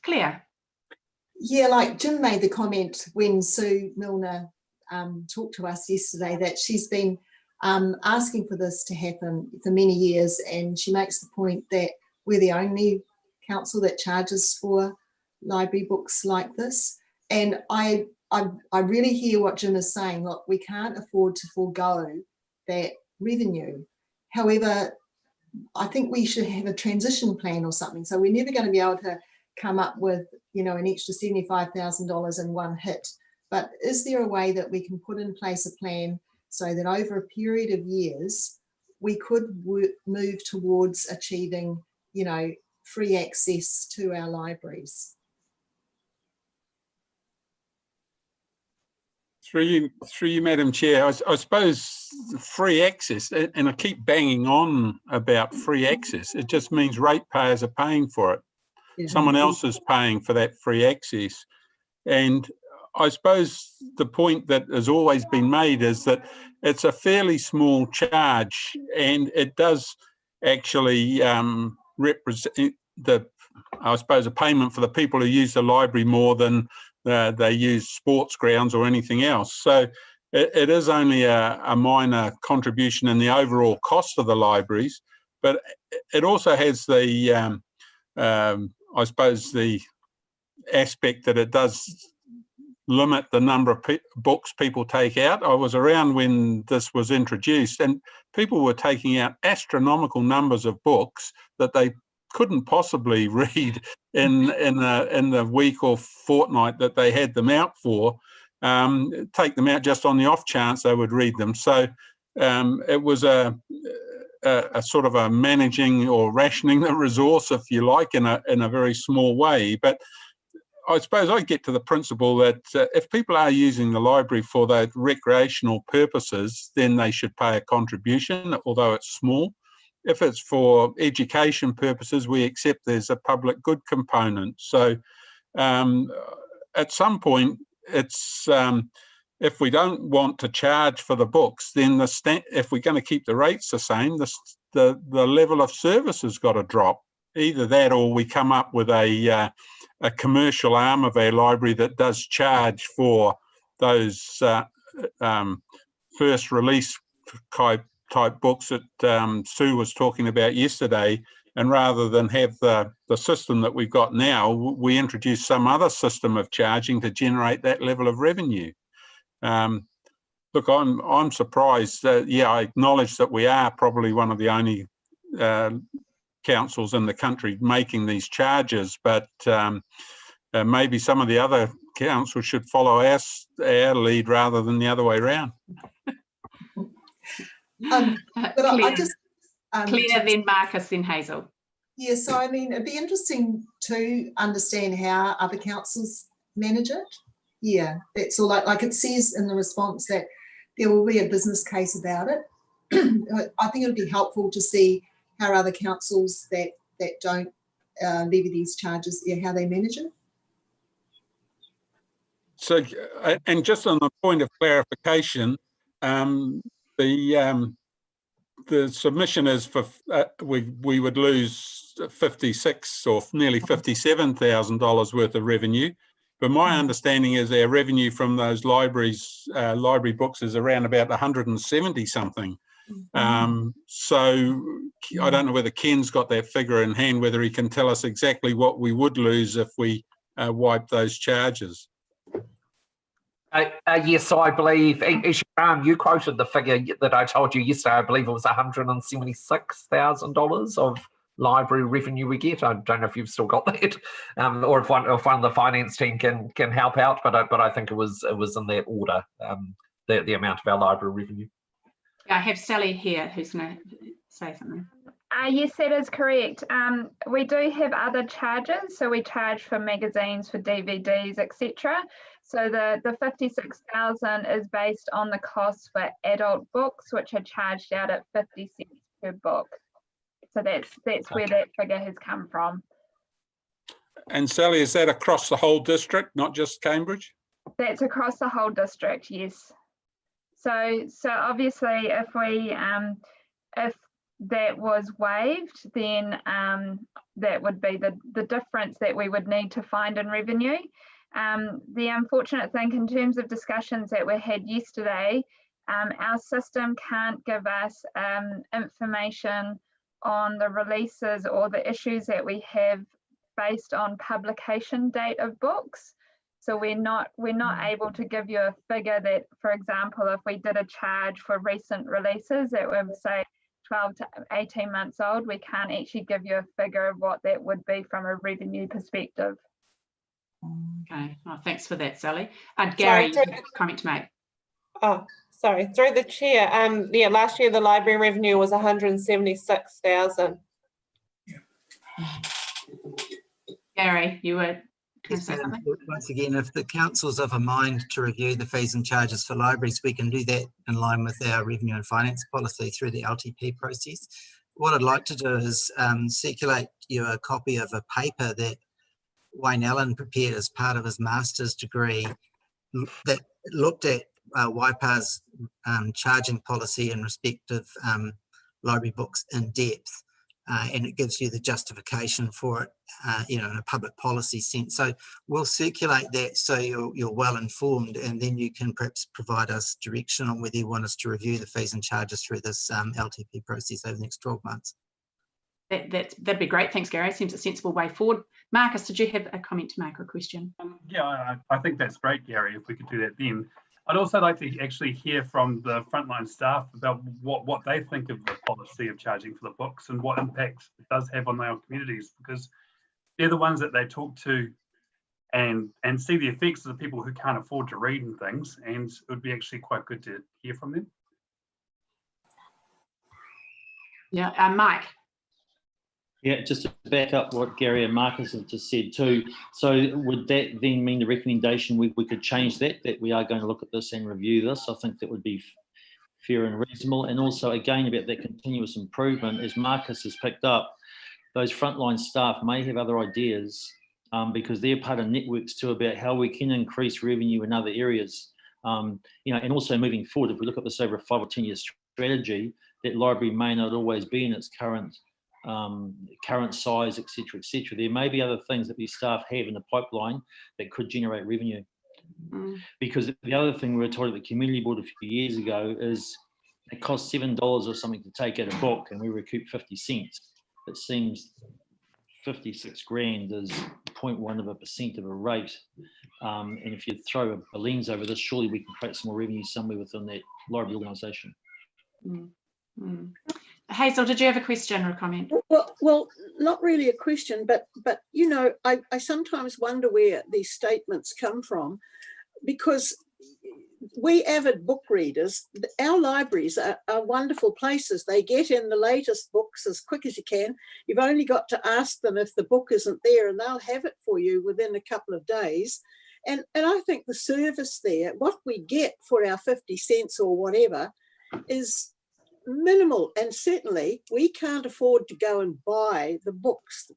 Claire? Yeah, like Jim made the comment when Sue Milner talked to us yesterday that she's been asking for this to happen for many years, and she makes the point that we're the only council that charges for library books like this. And I really hear what Jim is saying. Look, we can't afford to forego that revenue. However, I think we should have a transition plan or something. So we're never going to be able to come up with, you know, an extra $75,000 in one hit. But is there a way that we can put in place a plan so that over a period of years, we could move towards achieving, you know, free access to our libraries? Through you, Madam Chair, I suppose free access, and I keep banging on about free access, it just means ratepayers are paying for it. Yeah. Someone else is paying for that free access. And I suppose the point that has always been made is that it's a fairly small charge, and it does actually represent I suppose, a payment for the people who use the library more than they use sports grounds or anything else. So it is only a minor contribution in the overall cost of the libraries, but it also has the, I suppose, the aspect that it does limit the number of books people take out. I was around when this was introduced, and people were taking out astronomical numbers of books that they couldn't possibly read in the week or fortnight that they had them out for. Take them out just on the off chance they would read them. So it was a sort of a managing or rationing the resource, if you like, in a very small way. But I suppose I get to the principle that if people are using the library for their recreational purposes, then they should pay a contribution, although it's small. If it's for education purposes, we accept there's a public good component. So at some point, it's if we don't want to charge for the books, then if we're going to keep the rates the same, the level of service has got to drop. Either that, or we come up with a commercial arm of our library that does charge for those first release type books that Sue was talking about yesterday, and rather than have the system that we've got now, we introduce some other system of charging to generate that level of revenue. Look, I'm surprised. Yeah, I acknowledge that we are probably one of the only councils in the country making these charges, but maybe some of the other councils should follow our lead rather than the other way around. But Claire, I just Claire, then Marcus, then Hazel. Yeah, so I mean, it'd be interesting to understand how other councils manage it. Yeah, that's all. Like it says in the response that there will be a business case about it. I think it would be helpful to see how other councils that don't levy these charges, how they manage it. So, and just on the point of clarification, the submission is for we would lose $56,000 or nearly $57,000 worth of revenue, but my understanding is our revenue from those library books is around about 170 something. So I don't know whether Ken's got that figure in hand, whether he can tell us exactly what we would lose if we wipe those charges. Yes, so I believe, you quoted the figure that I told you yesterday. I believe it was $176,000 of library revenue we get. I don't know if you've still got that, or if one of the finance team can help out. But I think it was in that order, the amount of our library revenue. I have Sally here who's going to say something. Yes, that is correct. We do have other charges. So we charge for magazines, for DVDs, etc. So the 56,000 is based on the cost for adult books, which are charged out at 50 cents per book. So that's where that figure has come from. And Sally, is that across the whole district, not just Cambridge? That's across the whole district, yes. So obviously, if that was waived, then that would be the difference that we would need to find in revenue. The unfortunate thing in terms of discussions that were had yesterday, our system can't give us information on the releases or the issues that we have based on publication date of books. So we're not able to give you a figure that, for example, if we did a charge for recent releases that were, say, 12 to 18 months old, we can't actually give you a figure of what that would be from a revenue perspective. Okay, well, thanks for that, Sally. Gary, you have a comment to make. Oh, sorry, through the chair. Yeah, last year the library revenue was 176,000. Gary, you were going to say something? Once again, if the council's of a mind to review the fees and charges for libraries, we can do that in line with our revenue and finance policy through the LTP process. What I'd like to do is circulate you a copy of a paper that Wayne Allen prepared as part of his master's degree that looked at YPA's charging policy in respect of library books in depth, and it gives you the justification for it, in a public policy sense. So we'll circulate that so you're well informed, and then you can perhaps provide us direction on whether you want us to review the fees and charges through this LTP process over the next 12 months. That'd be great. Thanks, Gary. Seems a sensible way forward. Marcus, did you have a comment to make or a question? Yeah, I think that's great, Gary, if we could do that then. I'd also like to actually hear from the frontline staff about what they think of the policy of charging for the books and what impact it does have on our communities, because they're the ones that they talk to and see the effects of the people who can't afford to read and things, and it would be actually quite good to hear from them. Yeah, Mike. Yeah, just to back up what Gary and Marcus have just said too. So would that then mean the recommendation we could change that we are going to look at this and review this? I think that would be fair and reasonable. And also again about that continuous improvement, as Marcus has picked up, those frontline staff may have other ideas because they're part of networks too about how we can increase revenue in other areas. And also moving forward, if we look at this over a 5 or 10 year strategy, that library may not always be in its current size, etc., etc. There may be other things that these staff have in the pipeline that could generate revenue. Because the other thing we were told at the community board a few years ago is it costs $7 or something to take out a book, and we recoup 50 cents. It seems 56 grand is 0.1% of a rate. And if you throw a lens over this, surely we can create some more revenue somewhere within that library organisation. Hazel, did you have a question or a comment? Well, not really a question, but I sometimes wonder where these statements come from, because we avid book readers, our libraries are wonderful places. They get in the latest books as quick as you can. You've only got to ask them if the book isn't there, and they'll have it for you within a couple of days. And I think the service there, what we get for our 50 cents or whatever, is minimal, and certainly we can't afford to go and buy the books.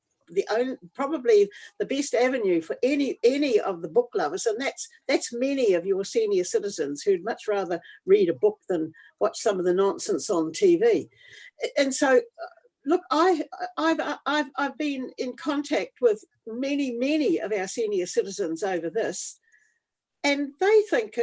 Probably the best avenue for any of the book lovers, and that's many of your senior citizens who'd much rather read a book than watch some of the nonsense on TV. And so, look, I've been in contact with many of our senior citizens over this, and they think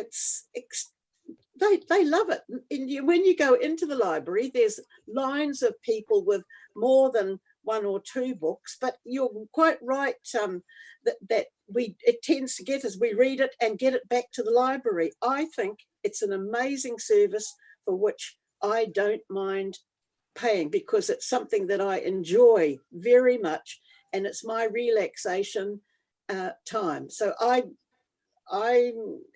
they love it. And when you go into the library, there's lines of people with more than 1 or 2 books, but you're quite right that it tends to get us, we read it and get it back to the library. I think it's an amazing service for which I don't mind paying, because it's something that I enjoy very much, and it's my relaxation time. So I'm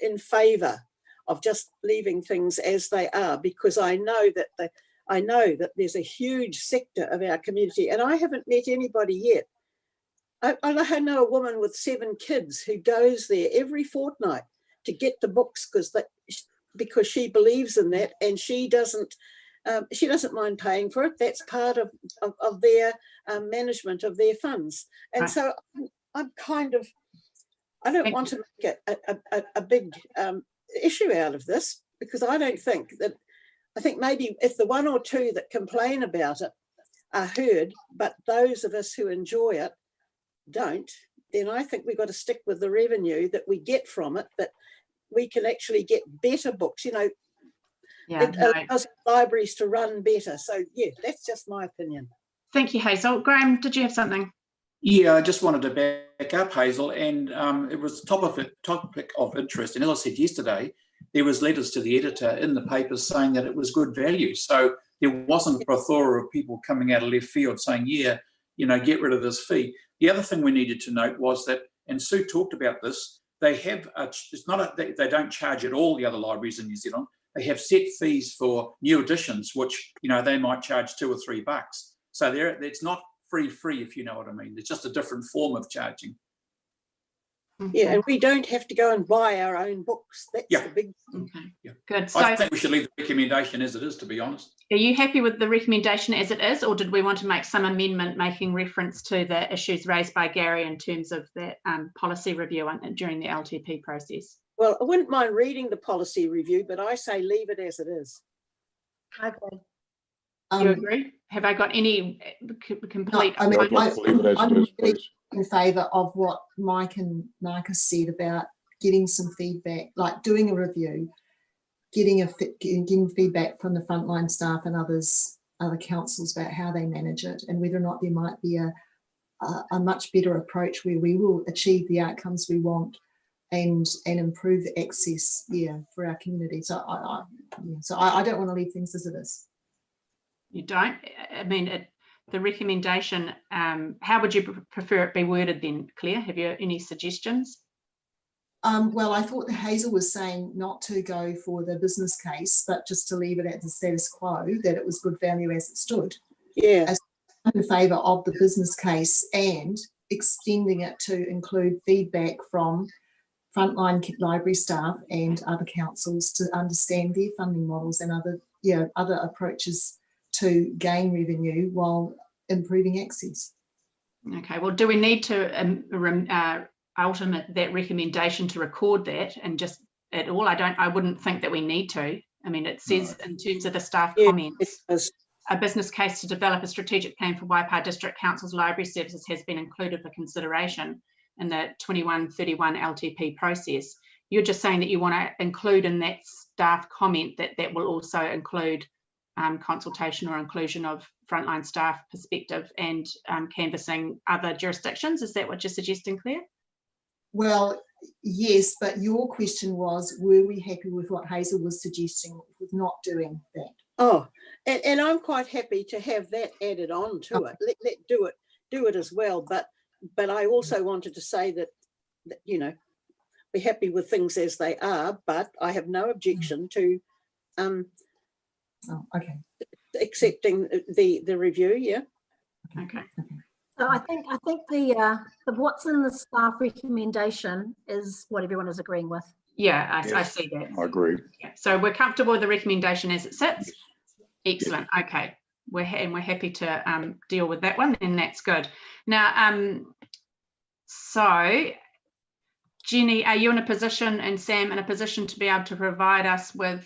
in favour of just leaving things as they are, because I know that there's a huge sector of our community, and I haven't met anybody yet. I know a woman with 7 kids who goes there every fortnight to get the books because she believes in that, and she doesn't mind paying for it. That's part of their management of their funds. And so I'm kind of, I don't want to make a big issue out of this, because I think maybe if the 1 or 2 that complain about it are heard, but those of us who enjoy it don't, then I think we've got to stick with the revenue that we get from it, that we can actually get better books, it allows libraries to run better. So yeah, that's just my opinion. Thank you, Hazel. Graham, did you have something? Yeah, I just wanted to back up Hazel, and it was topic of interest. And as I said yesterday, there was letters to the editor in the papers saying that it was good value. So there wasn't a plethora of people coming out of left field saying, yeah, get rid of this fee. The other thing we needed to note was that, and Sue talked about this, they have they don't charge at all, the other libraries in New Zealand. They have set fees for new editions, which they might charge $2 or $3. So it's not free, if you know what I mean. It's just a different form of charging. Yeah, and we don't have to go and buy our own books. That's the big thing. Okay. Yeah. Good. So I think we should leave the recommendation as it is, to be honest. Are you happy with the recommendation as it is, or did we want to make some amendment making reference to the issues raised by Gary in terms of that policy review during the LTP process? Well, I wouldn't mind reading the policy review, but I say leave it as it is. Okay. You agree? Have I got any complete? No, I mean, I'm really in favour of what Mike and Marcus said about getting some feedback, like doing a review, getting feedback from the frontline staff and other councils about how they manage it, and whether or not there might be a much better approach where we will achieve the outcomes we want and improve the access for our community. So I don't want to leave things as it is. You don't? I mean, the recommendation, how would you prefer it be worded then, Claire? Have you any suggestions? Well, I thought Hazel was saying not to go for the business case, but just to leave it at the status quo, that it was good value as it stood. Yeah. As I'm in favour of the business case and extending it to include feedback from frontline library staff and other councils to understand their funding models and other approaches to gain revenue while improving access. Okay, well, do we need to ultimate that recommendation to record that and just at all? I wouldn't think that we need to. I mean, it says in terms of the staff comments, a business case to develop a strategic plan for Waipa District Council's library services has been included for consideration in the 2131 LTP process. You're just saying that you want to include in that staff comment that will also include consultation or inclusion of frontline staff perspective and canvassing other jurisdictions. Is that what you're suggesting, Claire? Well, yes, but your question was, were we happy with what Hazel was suggesting with not doing that? Oh, and I'm quite happy to have that added on to it. Let do it as well. But I also wanted to say that we're happy with things as they are, but I have no objection to accepting the review. Yeah. Okay. So I think the what's in the staff recommendation is what everyone is agreeing with. Yeah, I see that. I agree. Yeah. So we're comfortable with the recommendation as it sits. Excellent. Okay. We're happy to deal with that one, and that's good. Now, so Jenny, are you in a position, and Sam in a position, to be able to provide us with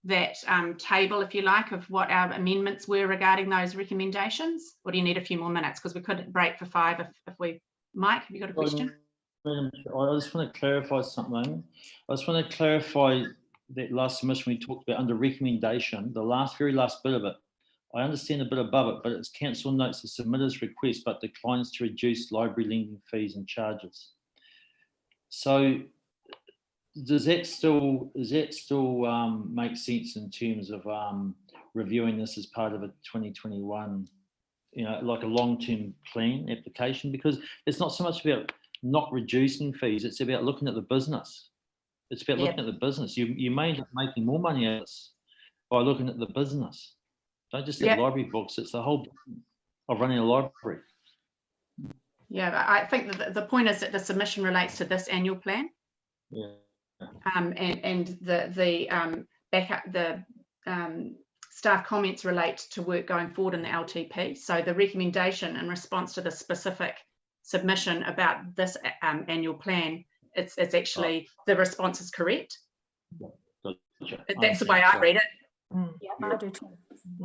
that table, if you like, of what our amendments were regarding those recommendations? Or do you need a few more minutes? Because we could break for 5 if we. Mike, have you got a question? I just want to clarify something. I just want to clarify that last submission we talked about under recommendation, the very last bit of it, I understand a bit above it, but it's council notes the submitter's request but declines to reduce library lending fees and charges. So does that still make sense in terms of reviewing this as part of a 2021, like a long-term plan application? Because it's not so much about not reducing fees, it's about looking at the business. It's about looking at the business. You may end up making more money out of this by looking at the business. Don't just have library books, it's the whole of running a library. Yeah, but I think that the point is that the submission relates to this annual plan. Yeah. And the backup, the staff comments relate to work going forward in the LTP. So the recommendation in response to the specific submission about this annual plan, it's actually, the response is correct. Gotcha. That's the way I read it. Yeah, I do too.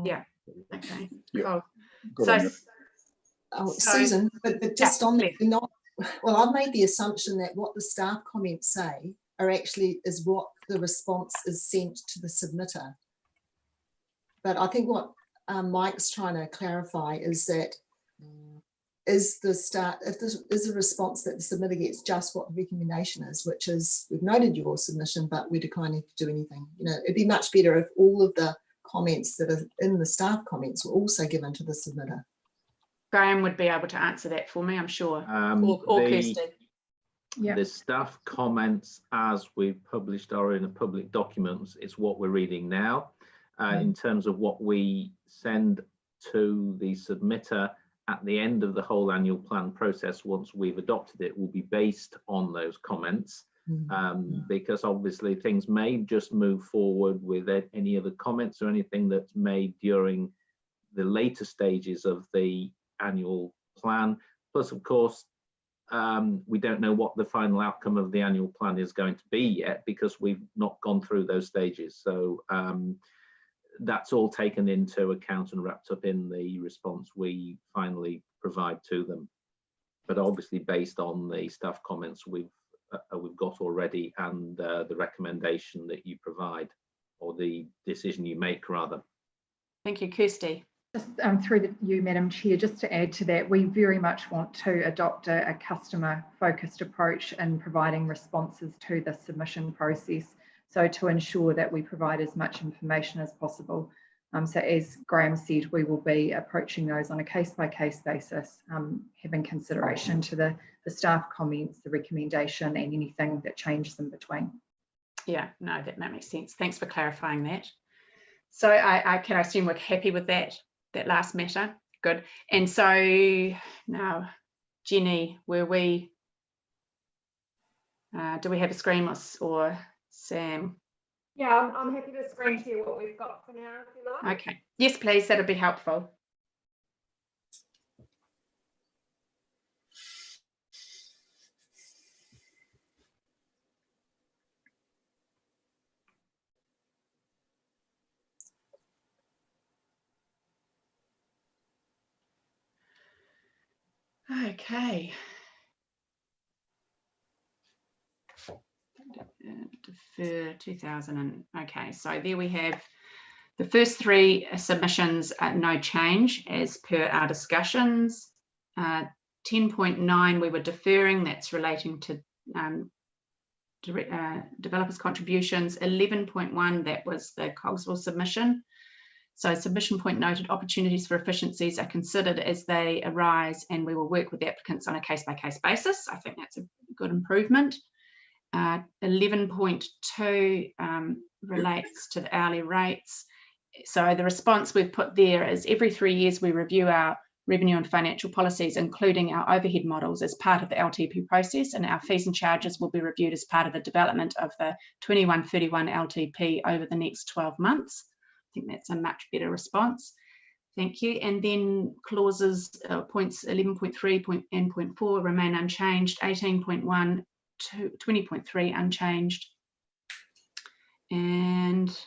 Yeah. Okay. Yeah. Cool. Susan, but just on that, well, I've made the assumption that what the staff comments say is what the response is sent to the submitter. But I think what Mike's trying to clarify is that is the response that the submitter gets just what the recommendation is, which is we've noted your submission, but we're declining to do anything. It'd be much better if all of the comments that are in the staff comments were also given to the submitter. Graham would be able to answer that for me, I'm sure. Or Kirsty. The staff comments as we've published are in a public document. It's what we're reading now. In terms of what we send to the submitter at the end of the whole annual plan process, once we've adopted it, will be based on those comments. Because obviously things may just move forward with any other comments or anything that's made during the later stages of the annual plan. Plus, of course, we don't know what the final outcome of the annual plan is going to be yet, because we've not gone through those stages. So that's all taken into account and wrapped up in the response we finally provide to them. But obviously based on the staff comments we've got already, and the recommendation that you provide, or the decision you make rather. Thank you, Kirsty. Just through you, Madam Chair, just to add to that, we very much want to adopt a customer-focused approach in providing responses to the submission process, so to ensure that we provide as much information as possible. So as Graham said, we will be approaching those on a case-by-case basis, having consideration to the staff comments, the recommendation, and anything that changes in between. Yeah, no, that makes sense. Thanks for clarifying that. So I can assume we're happy with that last matter. Good. And so now, Jenny, do we have a screen or Sam? Yeah, I'm happy to screen share what we've got for now, if you like. Okay. Yes, please. That'd be helpful. Okay. Defer 2000 okay, so there we have the first three submissions at no change as per our discussions. 10.9 we were deferring, that's relating to developers' contributions. 11.1, that was the Cogswell submission. So submission point noted, opportunities for efficiencies are considered as they arise, and we will work with the applicants on a case-by-case basis. I think that's a good improvement. 11.2 relates to the hourly rates. So the response we've put there is every 3 years we review our revenue and financial policies, including our overhead models, as part of the LTP process, and our fees and charges will be reviewed as part of the development of the 21-31 LTP over the next 12 months. I think that's a much better response. Thank you. And then clauses, points 11.3 and 0.4 remain unchanged, 18.1 to 20.3 unchanged. And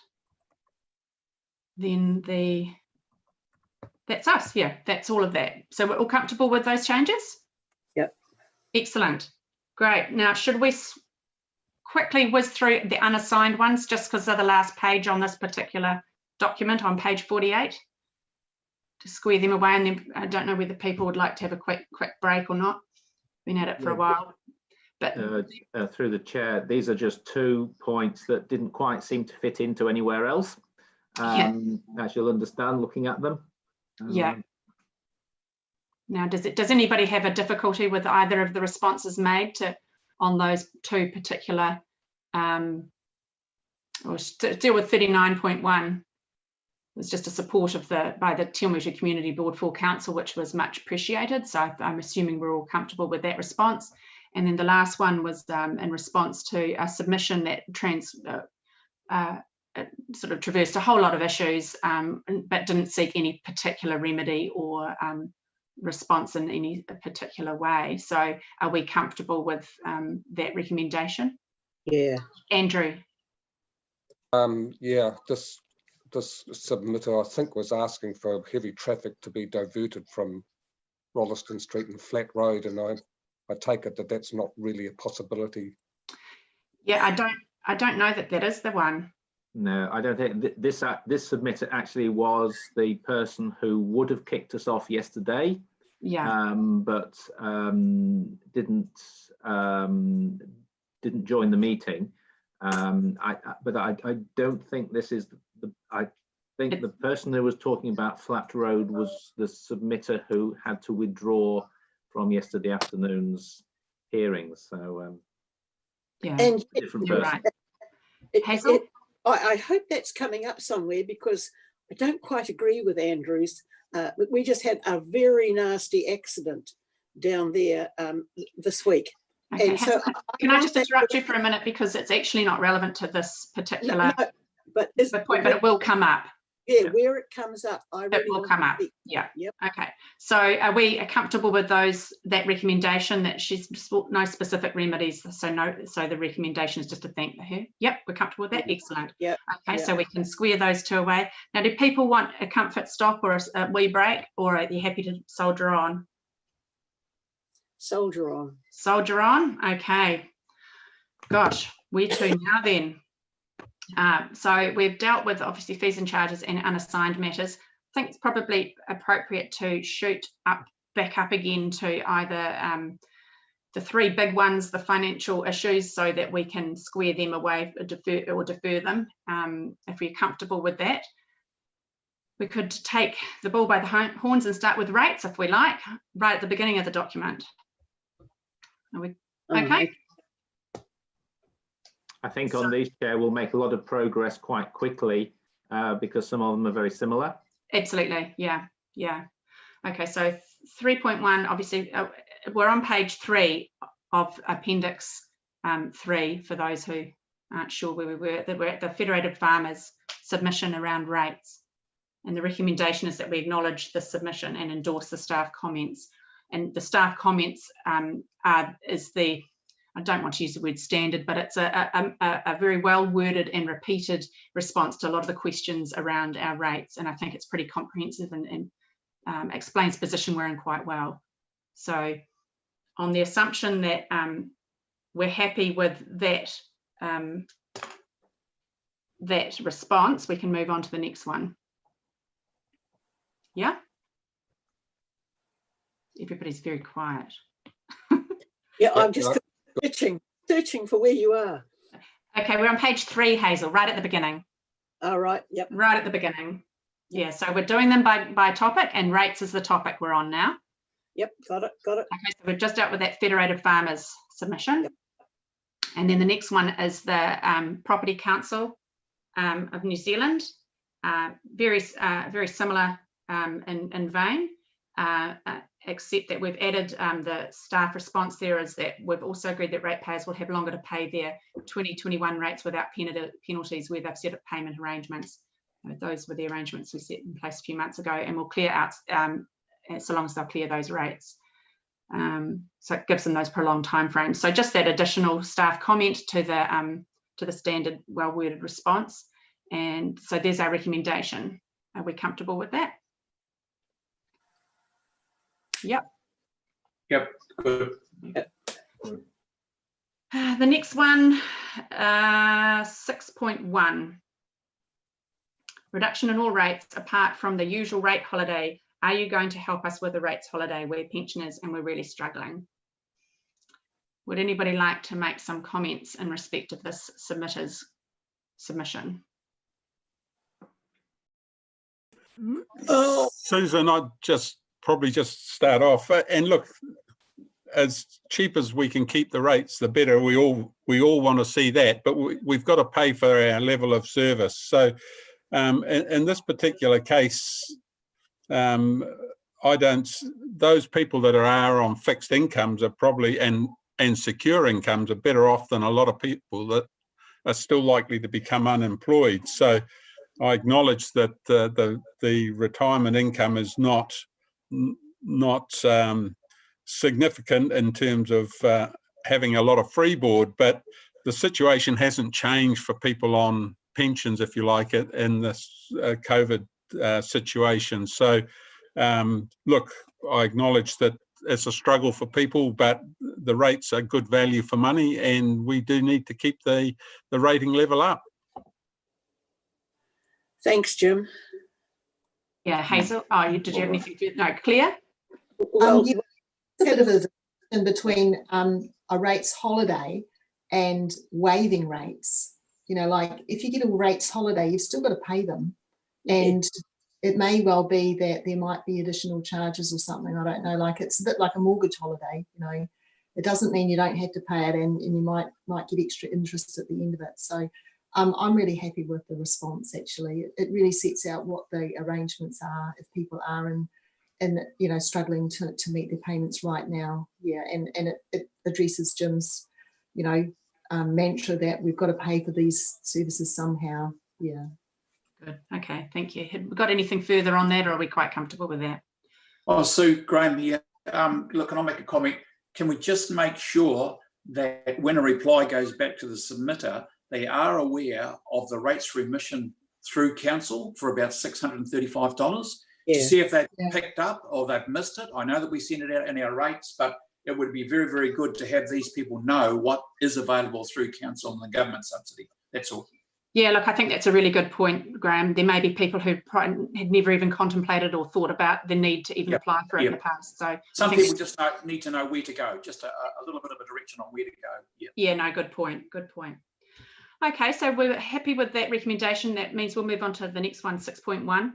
then that's us. Yeah, that's all of that. So we're all comfortable with those changes? Yep. Excellent. Great. Now, should we quickly whiz through the unassigned ones just because they're the last page on this particular document on page 48 to square them away, and then I don't know whether people would like to have a quick break or not. Been at it for a while. But through the chair, these are just 2 points that didn't quite seem to fit into anywhere else, as you'll understand looking at them. Yeah. Now, does anybody have a difficulty with either of the responses made on those 2 particular, or to deal with 39.1? It's just a support by the Te Awamutu Community Board Full Council, which was much appreciated. So I'm assuming we're all comfortable with that response. And then the last one was in response to a submission that sort of traversed a whole lot of issues, but didn't seek any particular remedy or response in any particular way. So are we comfortable with that recommendation? Yeah. Andrew? Yeah, this submitter, I think, was asking for heavy traffic to be diverted from Rolleston Street and Flat Road, and I take it that that's not really a possibility. Yeah, I don't know that is the one. No, I don't think this submitter actually was the person who would have kicked us off yesterday. Yeah. But didn't join the meeting. But I don't think this is I think the person who was talking about Flat Road was the submitter who had to withdraw from yesterday afternoon's hearings. So yeah, and different person. Hazel? I hope that's coming up somewhere, because I don't quite agree with Andrews. We just had a very nasty accident down there this week. Okay. And so can I just interrupt you for a minute, because it's actually not relevant to this particular but point, but it will come up. Yeah, where it comes up, It will come up. Yeah. Yep. Okay. So are we comfortable with that recommendation that she's no specific remedies? So the recommendation is just to thank her. Yep, we're comfortable with that. Excellent. Yep. Okay, so we can square those 2 away. Now, do people want a comfort stop or a wee break, or are you happy to soldier on? Soldier on. Soldier on. Okay. Gosh, where to now then? So we've dealt with obviously fees and charges and unassigned matters. I think it's probably appropriate to shoot back up again to either the 3 big ones, the financial issues, so that we can square them away or defer them. If we're comfortable with that, we could take the bull by the horns and start with rates, if we like, right at the beginning of the document. Are we okay? I think on these, Chair, we'll make a lot of progress quite quickly because some of them are very similar. Absolutely, yeah. Okay, so 3.1, obviously, we're on page 3 of Appendix 3, for those who aren't sure where we were. We're at the Federated Farmers submission around rates. And the recommendation is that we acknowledge the submission and endorse the staff comments. And the staff comments is the, I don't want to use the word standard, but it's a very well worded and repeated response to a lot of the questions around our rates. And I think it's pretty comprehensive and explains position we're in quite well. So on the assumption that we're happy with that, that response, we can move on to the next one. Yeah? Everybody's very quiet. Yeah, I'm just searching for where you are. Okay, we're on page 3, Hazel, right at the beginning. All right, yep. Right at the beginning. Yeah, so we're doing them by topic, and rates is the topic we're on now. Yep, got it. Okay, so we've just dealt with that Federated Farmers submission. Yep. And then the next one is the Property Council of New Zealand. Very similar in vein, except that we've added the staff response there is that we've also agreed that ratepayers will have longer to pay their 2021 rates without penalties where they've set up payment arrangements. Those were the arrangements we set in place a few months ago, and we'll clear out so long as they'll clear those rates. So it gives them those prolonged timeframes. So just that additional staff comment to the standard well-worded response. And so there's our recommendation. Are we comfortable with that? Yep. Yep, good. The next one 6.1. Reduction in all rates apart from the usual rate holiday. Are you going to help us with the rates holiday? We're pensioners and we're really struggling. Would anybody like to make some comments in respect of this submitter's submission? Susan, I'd probably just start off and look, as cheap as we can keep the rates, the better. We all want to see that, but we've got to pay for our level of service. So in this particular case, those people that are on fixed incomes are probably and secure incomes are better off than a lot of people that are still likely to become unemployed. So I acknowledge that the retirement income is not significant in terms of having a lot of freeboard, but the situation hasn't changed for people on pensions, if you like it, in this COVID situation. So look, I acknowledge that it's a struggle for people, but the rates are good value for money, and we do need to keep the rating level up. Thanks, Jim. Yeah, Hazel. Oh, did you have anything? No, Claire. Well, yeah, a bit of a distinction between a rates holiday and waiving rates. You know, like if you get a rates holiday, you've still got to pay them, and it may well be that there might be additional charges or something. I don't know. Like it's a bit like a mortgage holiday. You know, it doesn't mean you don't have to pay it, and you might get extra interest at the end of it. So I'm really happy with the response. Actually, it really sets out what the arrangements are if people are in you know, struggling to meet their payments right now. Yeah, and it addresses Jim's, you know, mantra that we've got to pay for these services somehow. Yeah. Good. Okay, thank you. Have we got anything further on that, or are we quite comfortable with that? Oh, Sue, Graham here. Look, and I'll make a comment. Can we just make sure that when a reply goes back to the submitter, they are aware of the rates remission through council for about $635 to see if they've picked up or they've missed it. I know that we send it out in our rates, but it would be very, very good to have these people know what is available through council and the government subsidy. That's all. Yeah, look, I think that's a really good point, Graham. There may be people who had never even contemplated or thought about the need to even apply for it in the past. So some people just need to know where to go, just a little bit of a direction on where to go. Yeah, no, good point. Good point. Okay, so we're happy with that recommendation. That means we'll move on to the next one, 6.1.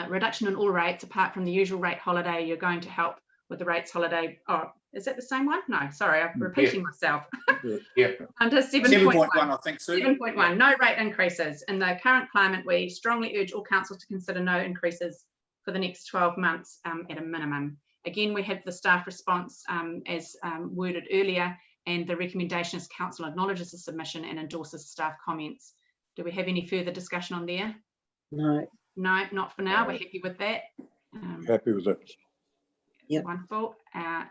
Reduction in all rates apart from the usual rate holiday. You're going to help with the rates holiday. Oh, is that the same one? No, sorry, I'm repeating myself. Yeah. Under 7.1, I think so. 7.1, no rate increases. In the current climate, we strongly urge all councils to consider no increases for the next 12 months at a minimum. Again, we have the staff response as worded earlier, and the recommendation is council acknowledges the submission and endorses staff comments. Do we have any further discussion on there? No. No, not for now. We're happy with that. Happy with it. Yep. Wonderful.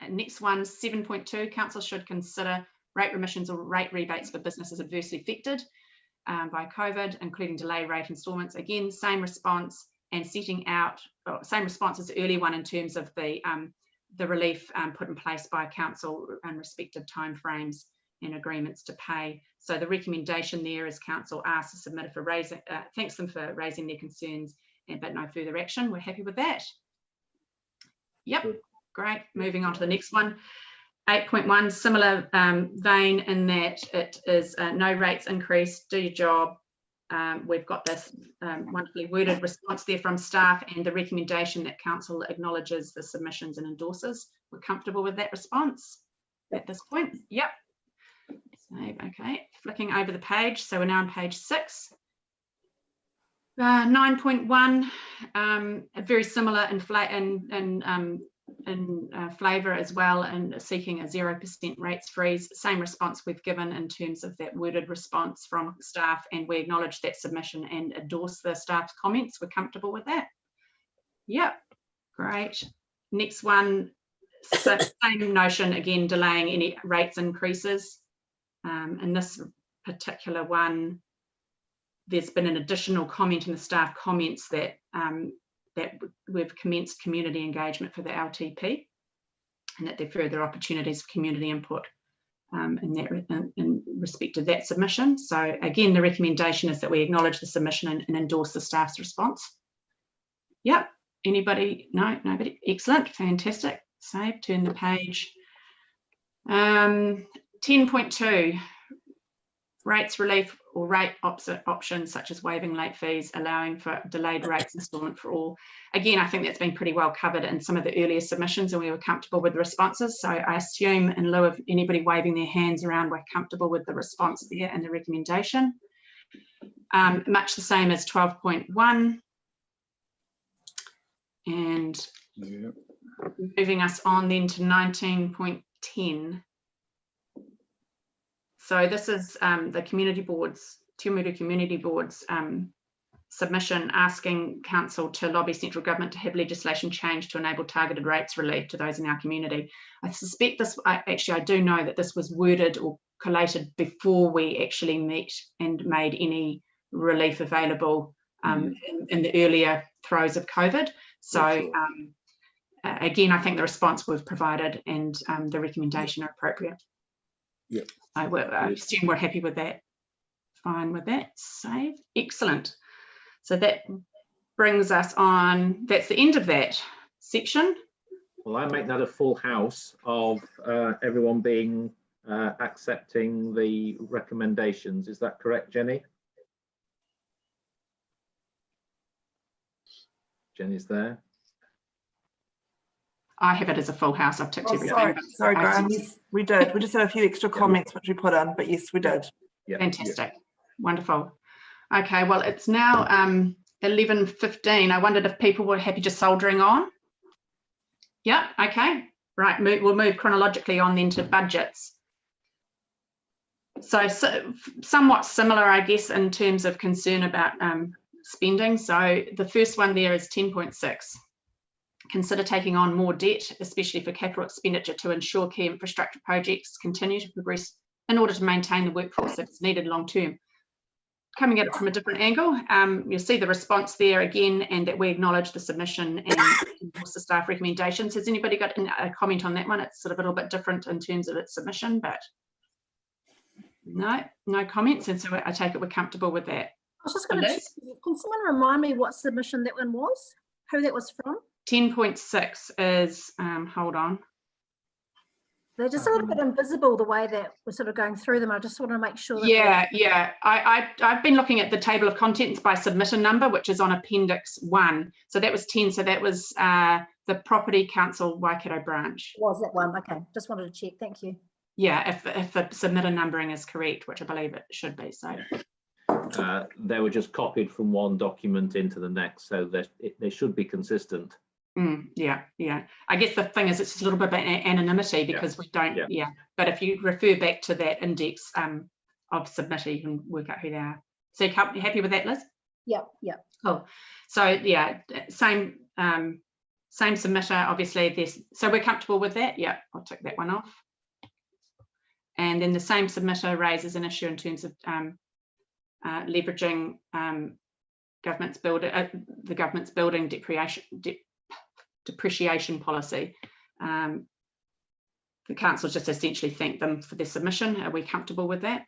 Next one, 7.2, council should consider rate remissions or rate rebates for businesses adversely affected by COVID, including delay rate instalments. Again, same response and setting out, same response as the early one in terms of the relief put in place by council and respective timeframes and agreements to pay. So the recommendation there is council asks the submitter for raising, thanks them for raising their concerns, but no further action. We're happy with that. Yep, great. Moving on to the next one. 8.1, similar vein in that it is no rates increase, do your job. We've got this wonderfully worded response there from staff and the recommendation that council acknowledges the submissions and endorses. We're comfortable with that response at this point. Yep. Save. Okay, flicking over the page. So we're now on page 6. 9.1, very similar in flavour as well, and seeking a 0% rates freeze. Same response we've given in terms of that worded response from staff, and we acknowledge that submission and endorse the staff's comments. We're comfortable with that. Yep, great. Next one, same notion again, delaying any rates increases. In this particular one, there's been an additional comment in the staff comments that that we've commenced community engagement for the LTP, and that there are further opportunities for community input in respect to that submission. So again, the recommendation is that we acknowledge the submission and endorse the staff's response. Yep. Anybody? No, nobody. Excellent. Fantastic. Save. Turn the page. 10.2. Rates relief or rate options such as waiving late fees, allowing for delayed rates instalment for all. Again, I think that's been pretty well covered in some of the earlier submissions, and we were comfortable with the responses. So I assume, in lieu of anybody waving their hands around, we're comfortable with the response there and the recommendation. Much the same as 12.1. And moving us on then to 19.10. So this is the community boards, Te Awamutu Community Board's submission asking council to lobby central government to have legislation change to enable targeted rates relief to those in our community. I suspect this, I do know that this was worded or collated before we actually met and made any relief available in the earlier throes of COVID. So again, I think the response we've provided and the recommendation are appropriate. Yeah. I assume we're happy with that. Fine with that. Save. Excellent. So that brings us on. That's the end of that section. Well, I make that a full house of everyone being accepting the recommendations. Is that correct, Jenny? Jenny's there. I have it as a full house. I've ticked everything. Sorry, Graham. Yes, we did. We just had a few extra comments which we put in, but yes, we did. Yeah. Fantastic. Wonderful. Okay, well, it's now 11:15. I wondered if people were happy just soldering on. Yeah, okay. Right, we'll move chronologically on then to budgets. So somewhat similar, I guess, in terms of concern about spending. So the first one there is 10.6. Consider taking on more debt, especially for capital expenditure, to ensure key infrastructure projects continue to progress in order to maintain the workforce that is needed long term. Coming at it from a different angle, you'll see the response there again, and that we acknowledge the submission and endorse the staff recommendations. Has anybody got a comment on that one? It's sort of a little bit different in terms of its submission, but no comments, and so I take it we're comfortable with that. I was just going to check. Can someone remind me what submission that one was? Who that was from? 10.6 is, hold on. They're just a little bit invisible the way that we're sort of going through them. I just want to make sure that yeah. I've been looking at the table of contents by submission number, which is on Appendix 1. So that was 10. So that was the Property Council Waikato branch. Was that one? Okay, just wanted to check. Thank you. Yeah, if the submitter numbering is correct, which I believe it should be. So they were just copied from one document into the next, so they should be consistent. Yeah. I guess the thing is, it's just a little bit about anonymity because we don't. Yeah. But if you refer back to that index of submitter, you can work out who they are. So you happy with that, Liz? Yeah. Cool. So yeah, same submitter. Obviously, so we're comfortable with that. Yeah, I'll tick that one off. And then the same submitter raises an issue in terms of leveraging the government's building depreciation policy. The council just essentially thanked them for their submission. Are we comfortable with that?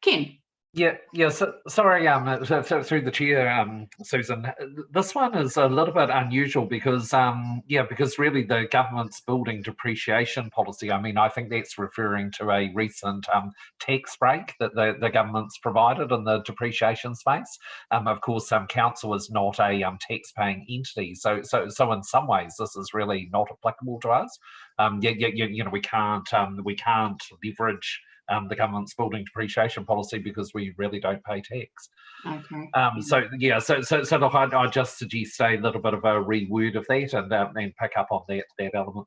Ken? Yeah. So, sorry, through the chair, Susan. This one is a little bit unusual because, because really the government's building depreciation policy. I mean, I think that's referring to a recent tax break that the government's provided in the depreciation space. Of course, council is not a tax-paying entity, so in some ways this is really not applicable to us. We can't leverage the government's building depreciation policy because we really don't pay tax. Okay. So look, I just suggest a little bit of a reword of that and pick up on that element.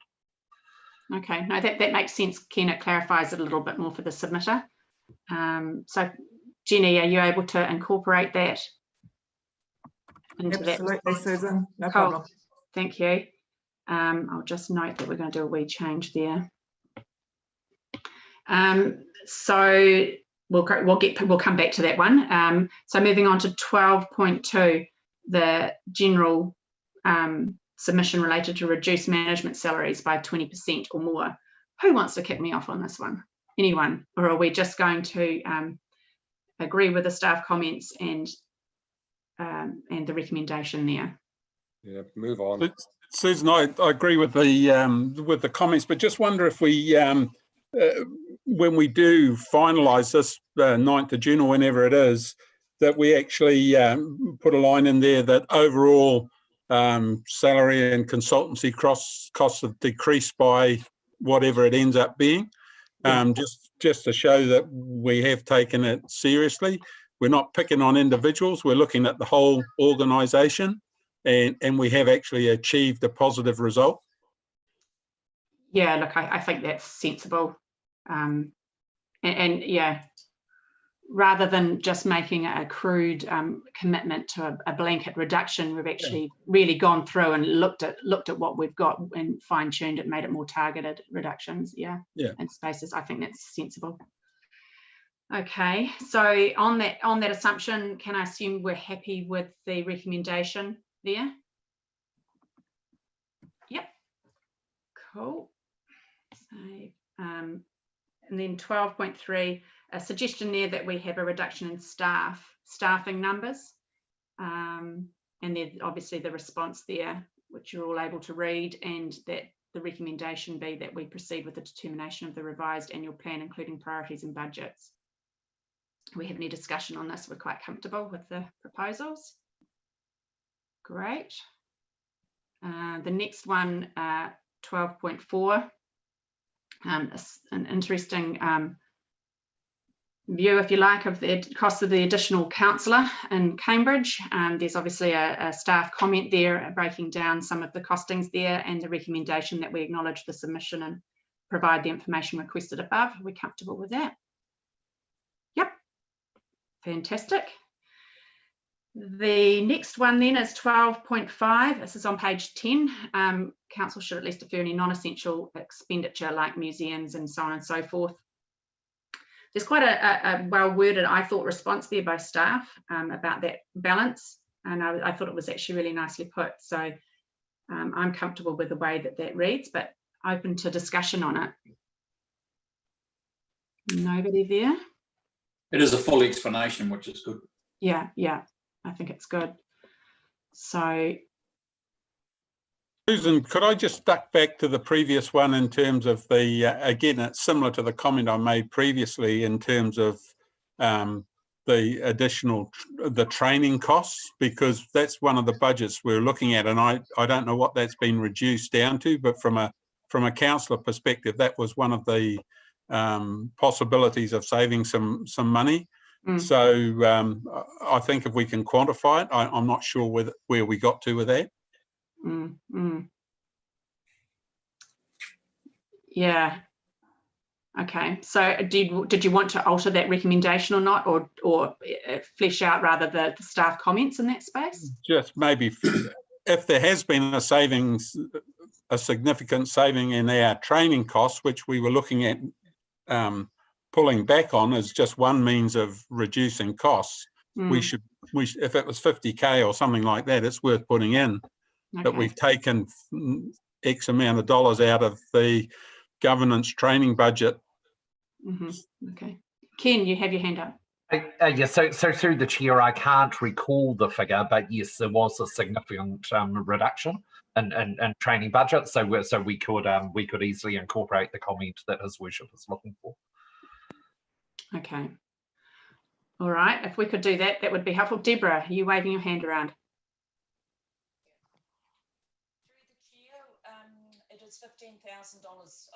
Okay, no, that makes sense, Ken. It clarifies it a little bit more for the submitter. So Jenny, are you able to incorporate that into Absolutely, that? Susan, no cool. problem. Thank you. I'll just note that we're going to do a wee change there. So we'll come back to that one. So moving on to 12.2, the general submission related to reduce management salaries by 20% or more Who wants to kick me off on this one? Anyone? Or are we just going to agree with the staff comments and the recommendation there? Yeah, move on. Susan, I agree with the comments, but just wonder if we, when we do finalise this 9th of June or whenever it is, that we actually put a line in there that overall salary and consultancy costs have decreased by whatever it ends up being, just to show that we have taken it seriously. We're not picking on individuals, we're looking at the whole organisation, and we have actually achieved a positive result. Yeah, look, I think that's sensible. And yeah, rather than just making a crude commitment to a blanket reduction, we've actually really gone through and looked at what we've got and fine-tuned it, made it more targeted reductions. Yeah. And spaces. I think that's sensible. Okay, so on that assumption, can I assume we're happy with the recommendation there? Yep. Cool. Save. And then 12.3, a suggestion there that we have a reduction in staffing numbers. And then obviously the response there, which you're all able to read, and that the recommendation be that we proceed with the determination of the revised annual plan, including priorities and budgets. Do we have any discussion on this? We're quite comfortable with the proposals. Great. The next one, 12.4, an interesting view, if you like, of the cost of the additional counsellor in Cambridge. There's obviously a staff comment there breaking down some of the costings there, and the recommendation that we acknowledge the submission and provide the information requested above. Are we comfortable with that? Yep. Fantastic. The next one then is 12.5. This is on page 10. Council should at least defer any non-essential expenditure like museums and so on and so forth. There's quite a well-worded, I thought, response there by staff about that balance, and I thought it was actually really nicely put. So I'm comfortable with the way that that reads, but open to discussion on it. Nobody there? It is a full explanation, which is good. Yeah, I think it's good. So, Susan, could I just duck back to the previous one in terms of the, again, it's similar to the comment I made previously in terms of the additional, the training costs, because that's one of the budgets we're looking at, and I don't know what that's been reduced down to, but from a councillor perspective, that was one of the possibilities of saving some money. So I think if we can quantify it, I'm not sure where we got to with that. Yeah. Okay. So did you want to alter that recommendation or not, or flesh out rather the staff comments in that space? Just maybe if there has been a significant saving in our training costs, which we were looking at pulling back on as just one means of reducing costs. We should, if it was 50k or something like that, it's worth putting in. But we've taken X amount of dollars out of the governance training budget. Okay. Ken, you have your hand up. Yes, so through the chair, I can't recall the figure, but yes, there was a significant reduction in training budget. So we could easily incorporate the comment that His Worship is looking for. Okay. All right. If we could do that, that would be helpful. Deborah, are you waving your hand around? It is $15,000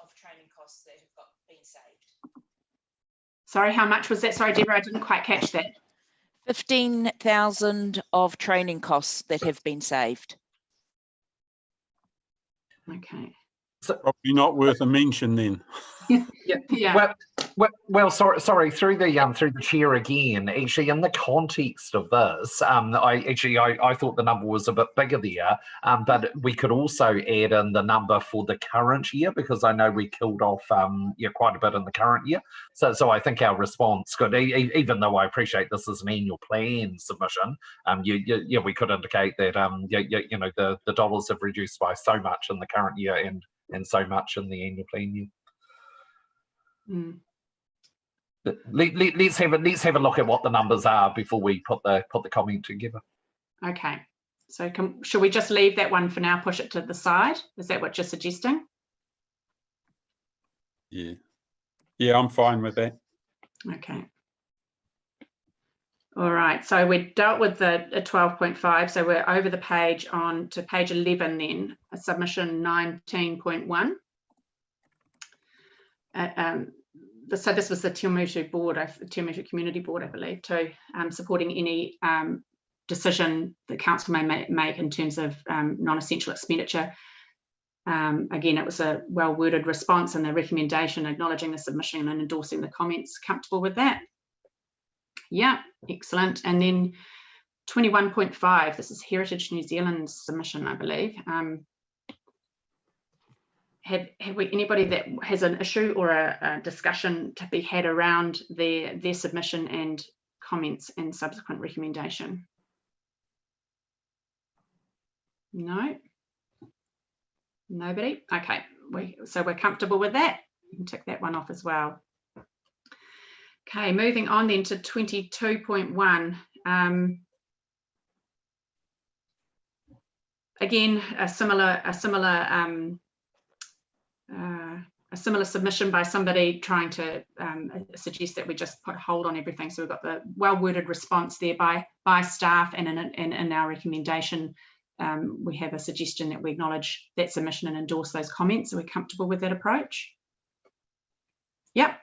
of training costs that have been saved. Sorry, how much was that? Sorry, Deborah, I didn't quite catch that. 15,000 of training costs that have been saved. Okay. Probably not worth a mention then. Yeah. Well, sorry. Through the chair again. Actually, in the context of this, I thought the number was a bit bigger there, but we could also add in the number for the current year, because I know we killed off quite a bit in the current year. So I think our response could, even though I appreciate this is an annual plan submission, we could indicate that the dollars have reduced by so much in the current year and so much in the annual plan year. Let's have a look at what the numbers are before we put the comment together. Okay, so should we just leave that one for now, push it to the side? Is that what you're suggesting? Yeah, I'm fine with that. Okay. All right, so we dealt with the 12.5, so we're over the page on to page 11 then, submission 19.1. So this was the Tiamutu board, Tiamutu Community Board, I believe, too, supporting any decision the council may make in terms of non-essential expenditure. Again, it was a well-worded response and the recommendation acknowledging the submission and endorsing the comments. Comfortable with that? Yeah, excellent. And then 21.5, this is Heritage New Zealand's submission, I believe. Have we anybody that has an issue or a discussion to be had around their submission and comments and subsequent recommendation? No? Nobody? Okay, so we're comfortable with that. You can tick that one off as well. Okay, moving on then to 22.1. Again, a similar submission by somebody trying to suggest that we just put a hold on everything. So we've got the well-worded response there by staff, and in our recommendation, we have a suggestion that we acknowledge that submission and endorse those comments. Are we comfortable with that approach? Yep.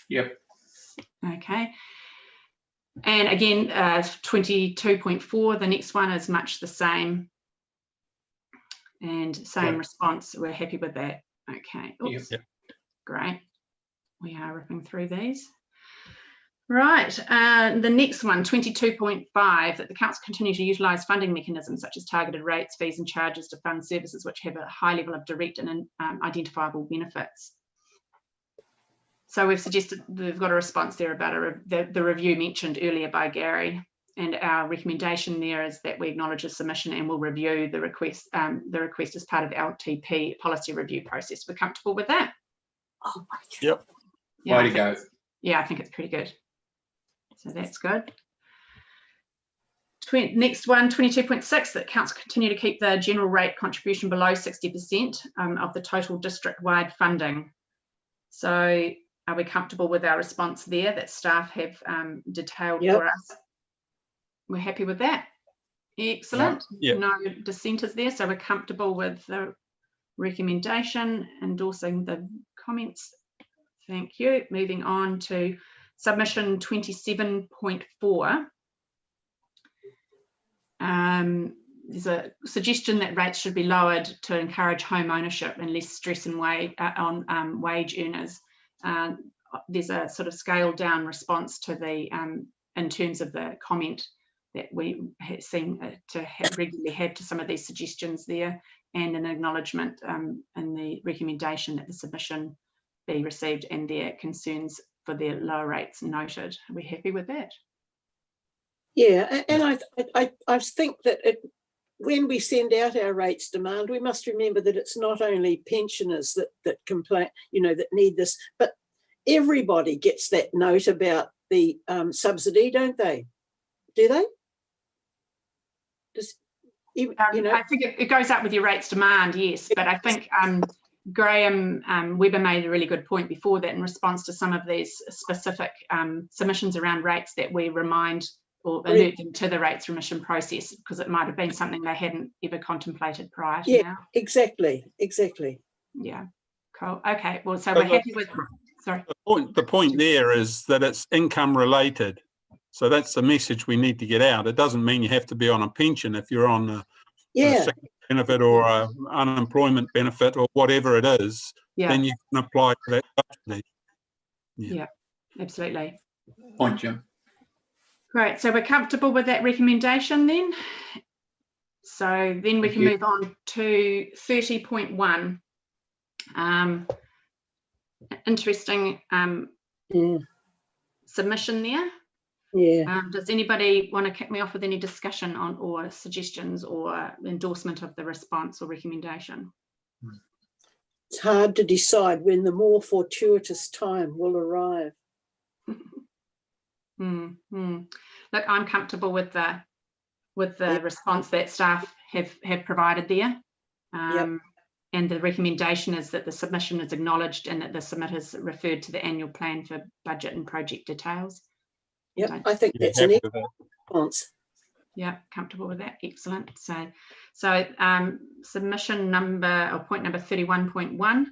Yep. Okay. And again, 22.4, the next one is much the same. And same response, we're happy with that. Okay. Oops. Yep. Great. We are ripping through these. Right, the next one, 22.5, that the council continue to utilise funding mechanisms such as targeted rates, fees and charges to fund services which have a high level of direct and identifiable benefits. So we've suggested, we've got a response there about the review mentioned earlier by Gary, and our recommendation there is that we acknowledge the submission and we'll review the request as part of the LTP policy review process. We're comfortable with that? Oh my God. Yep. Yeah, Way to go. Yeah, I think it's pretty good. So that's good. Next one, 22.6, that council continue to keep the general rate contribution below 60% of the total district-wide funding. So are we comfortable with our response there that staff have detailed for us? We're happy with that. Excellent. Yep. No dissenters there, so we're comfortable with the recommendation, endorsing the comments. Thank you. Moving on to submission 27.4. There's a suggestion that rates should be lowered to encourage home ownership and less stress and on wage earners. There's a sort of scaled down response to the in terms of the comment that we seem to regularly have to some of these suggestions there, and an acknowledgement in the recommendation that the submission be received and their concerns for their lower rates noted. Are we happy with that? Yeah, and I think that when we send out our rates demand, we must remember that it's not only pensioners that complain, that need this, but everybody gets that note about the subsidy, don't they? Do they? I think it goes up with your rates demand, yes, but I think Graham Webber made a really good point before that in response to some of these specific submissions around rates, that we remind or alert them to the rates remission process, because it might have been something they hadn't ever contemplated prior to now. Exactly. Yeah, cool. Okay, well, so we're happy with, sorry. The point there is that it's income related. So that's the message we need to get out. It doesn't mean you have to be on a pension if you're on a sick benefit or an unemployment benefit or whatever it is, then you can apply for that subsidy. Yeah, absolutely. Point, Jim. Great, so we're comfortable with that recommendation then. So then we can move on to 30.1. Interesting submission there. Yeah. Does anybody want to kick me off with any discussion on or suggestions or endorsement of the response or recommendation? It's hard to decide when the more fortuitous time will arrive. Look, I'm comfortable with the response that staff have provided there. And the recommendation is that the submission is acknowledged and that the submitters referred to the annual plan for budget and project details. Yep, I think that's an excellent response. Yeah, comfortable with that. Excellent. So submission number, or point number 31.1.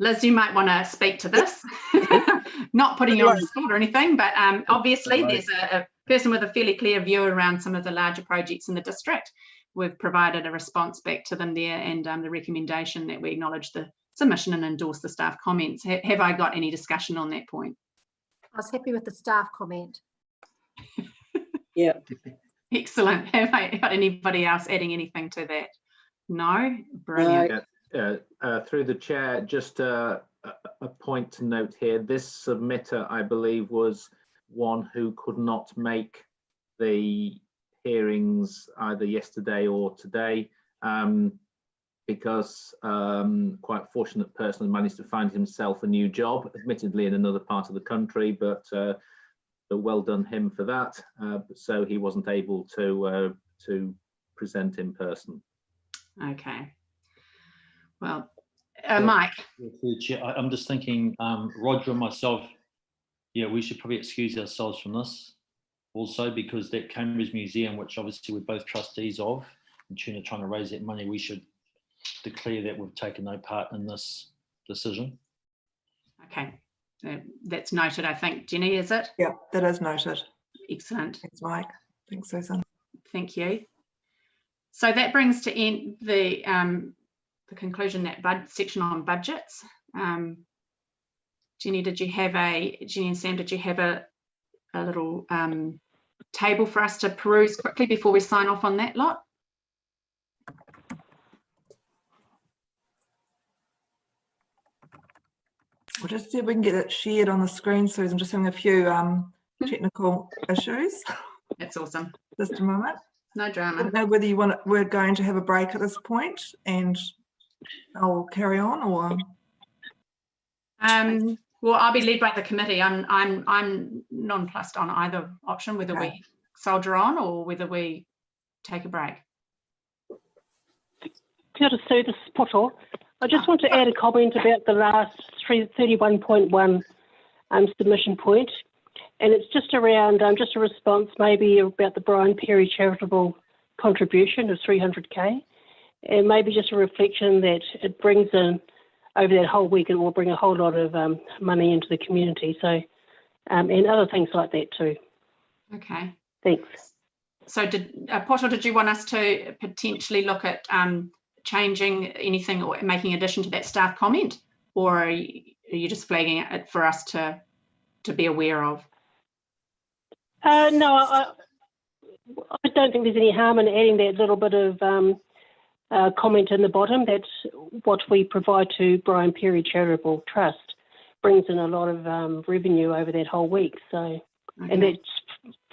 Liz, you might want to speak to this. Not putting you on the spot or anything, but obviously there's a person with a fairly clear view around some of the larger projects in the district. We've provided a response back to them there, and the recommendation that we acknowledge the submission and endorse the staff comments. Have I got any discussion on that point? I was happy with the staff comment. Yeah. Excellent. Have I got anybody else adding anything to that? No? Brilliant. Through the chair, just a point to note here. This submitter, I believe, was one who could not make the hearings either yesterday or today, because quite a fortunate person managed to find himself a new job, admittedly in another part of the country, but well done him for that. So he wasn't able to present in person. Okay. Well, Mike. I'm just thinking, Roger and myself, yeah, we should probably excuse ourselves from this also, because that Cambridge Museum, which obviously we're both trustees of, and tune of trying to raise that money, we should declare that we've taken no part in this decision. Okay, that's noted, I think. Jenny, is it? Yeah, that is noted. Excellent. Thanks, Mike. Thanks, Susan. Thank you. So that brings to end the conclusion, that section on budgets. Jenny and Sam, did you have a little table for us to peruse quickly before we sign off on that lot? We'll just see if we can get it shared on the screen, Susan. Just having a few technical issues. That's awesome. Just a moment. No drama. I don't know whether we're going to have a break at this point and I'll carry on, or well, I'll be led by the committee. I'm nonplussed on either option, whether we soldier on or whether we take a break. Kia ora, Sue, this is Poto. I just want to add a comment about the last 31.1 submission point, and it's just around just a response maybe about the Brian Perry charitable contribution of 300k, and maybe just a reflection that it brings in over that whole week, it will bring a whole lot of money into the community. So, and other things like that too. Okay. Thanks. So, Poto, did you want us to potentially look at changing anything or making addition to that staff comment, or are you just flagging it for us to be aware of? No, I don't think there's any harm in adding that little bit of comment in the bottom. That's what we provide to Brian Perry Charitable Trust. Brings in a lot of revenue over that whole week. So, okay. And that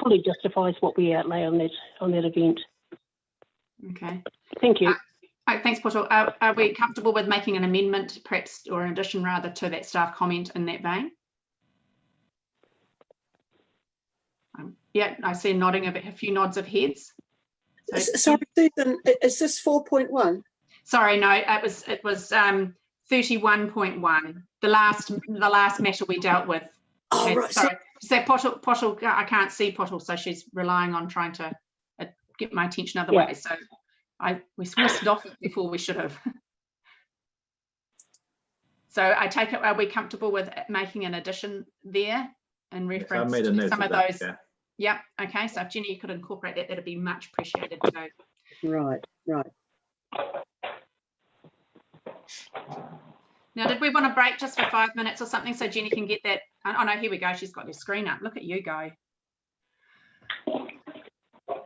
fully justifies what we outlay on that event. Okay. Thank you. Thanks, Poto. Are we comfortable with making an amendment, perhaps, or an addition rather, to that staff comment in that vein? Yeah, I see nodding a few nods of heads. So, sorry, Susan, is this 4.1? Sorry, no, it was 31.1. The last matter we dealt with. Oh, okay, right. Sorry. So Poto, I can't see Poto, so she's relying on trying to get my attention other ways. So we whisked off it before we should have. So I take it, are we comfortable with making an addition there in reference to some of those? Yeah. Okay. So if Jenny could incorporate that, that'd be much appreciated. So. Right. Now, did we want to break just for 5 minutes or something so Jenny can get that? Oh no, here we go. She's got her screen up. Look at you go.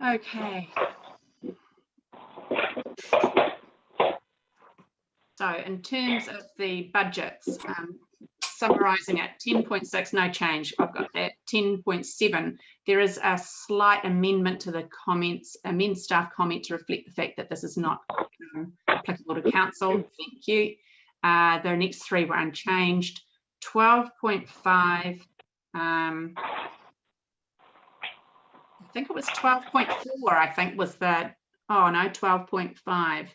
Okay. So in terms of the budgets, summarising it, 10.6, no change. I've got that. 10.7, there is a slight amendment to the comments, amend staff comment to reflect the fact that this is not applicable to council. Thank you. The next three were unchanged. 12.5. I think it was 12.4. I think was the. Oh no, 12.5.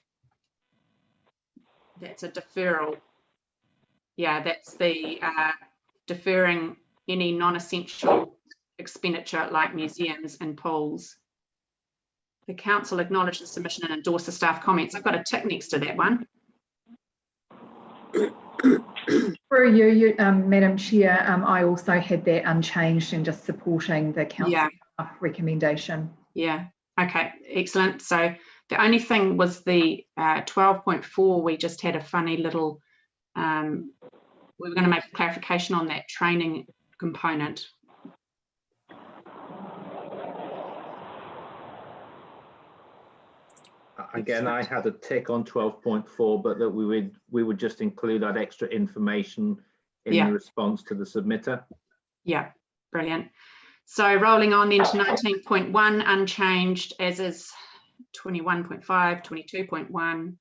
That's a deferral. Yeah, that's the deferring any non-essential expenditure like museums and pools. The council acknowledges the submission and endorse the staff comments. I've got a tick next to that one. Through you, Madam Chair, I also had that unchanged and just supporting the council staff recommendation. Yeah, okay, excellent. So the only thing was the 12.4, we just had a funny little, we were going to make a clarification on that training component. Again, I had a tick on 12.4, but that we would just include that extra information in the response to the submitter. Yeah, brilliant. So rolling on then to 19.1, unchanged, as is 21.5, 22.1,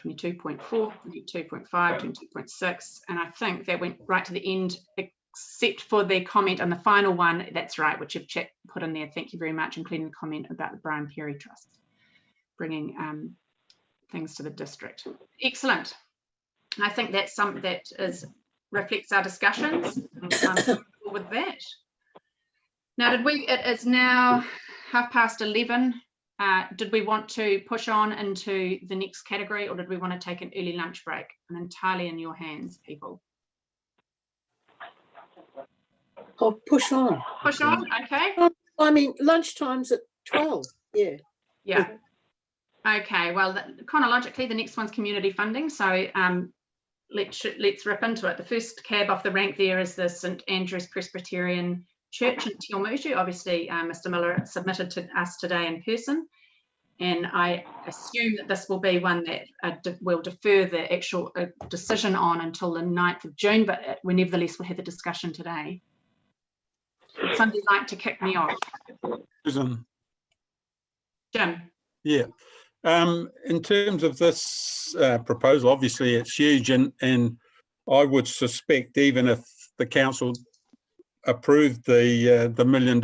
22.4, 22.5, 22.6, and I think that went right to the end, except for the comment on the final one. That's right, which you've put in there. Thank you very much, including the comment about the Brian Perry Trust bringing things to the district. Excellent. I think that's something that reflects our discussions. With that. Now, it is now 11:30. Did we want to push on into the next category, or did we want to take an early lunch break? I'm entirely in your hands, people. I'll push on. Push on, okay. I mean, lunchtime's at 12, yeah. Yeah. Okay, well, chronologically, the next one's community funding. So let's rip into it. The first cab off the rank there is the St Andrew's Presbyterian Church in Te Awamutu. Obviously, Mr Miller submitted to us today in person, and I assume that this will be one that we'll defer the actual decision on until the 9th of June, but we nevertheless will have the discussion today. Would somebody like to kick me off? Susan. Jim. Yeah. In terms of this proposal, obviously it's huge, and I would suspect even if the council approved the $1 million,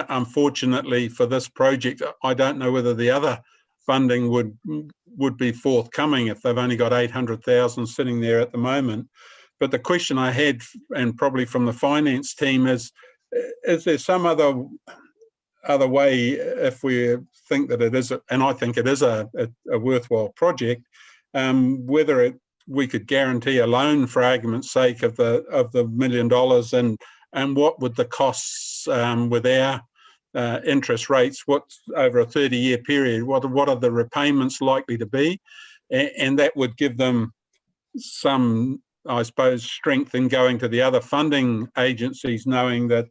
unfortunately for this project, I don't know whether the other funding would be forthcoming if they've only got 800,000 sitting there at the moment. But the question I had, and probably from the finance team, is there some other way, if we think that it is, and I think it is a worthwhile project, whether we could guarantee a loan, for argument's sake, of the $1 million, and what would the costs with our interest rates, what's over a 30-year period, what are the repayments likely to be, and that would give them some, I suppose, strength in going to the other funding agencies, knowing that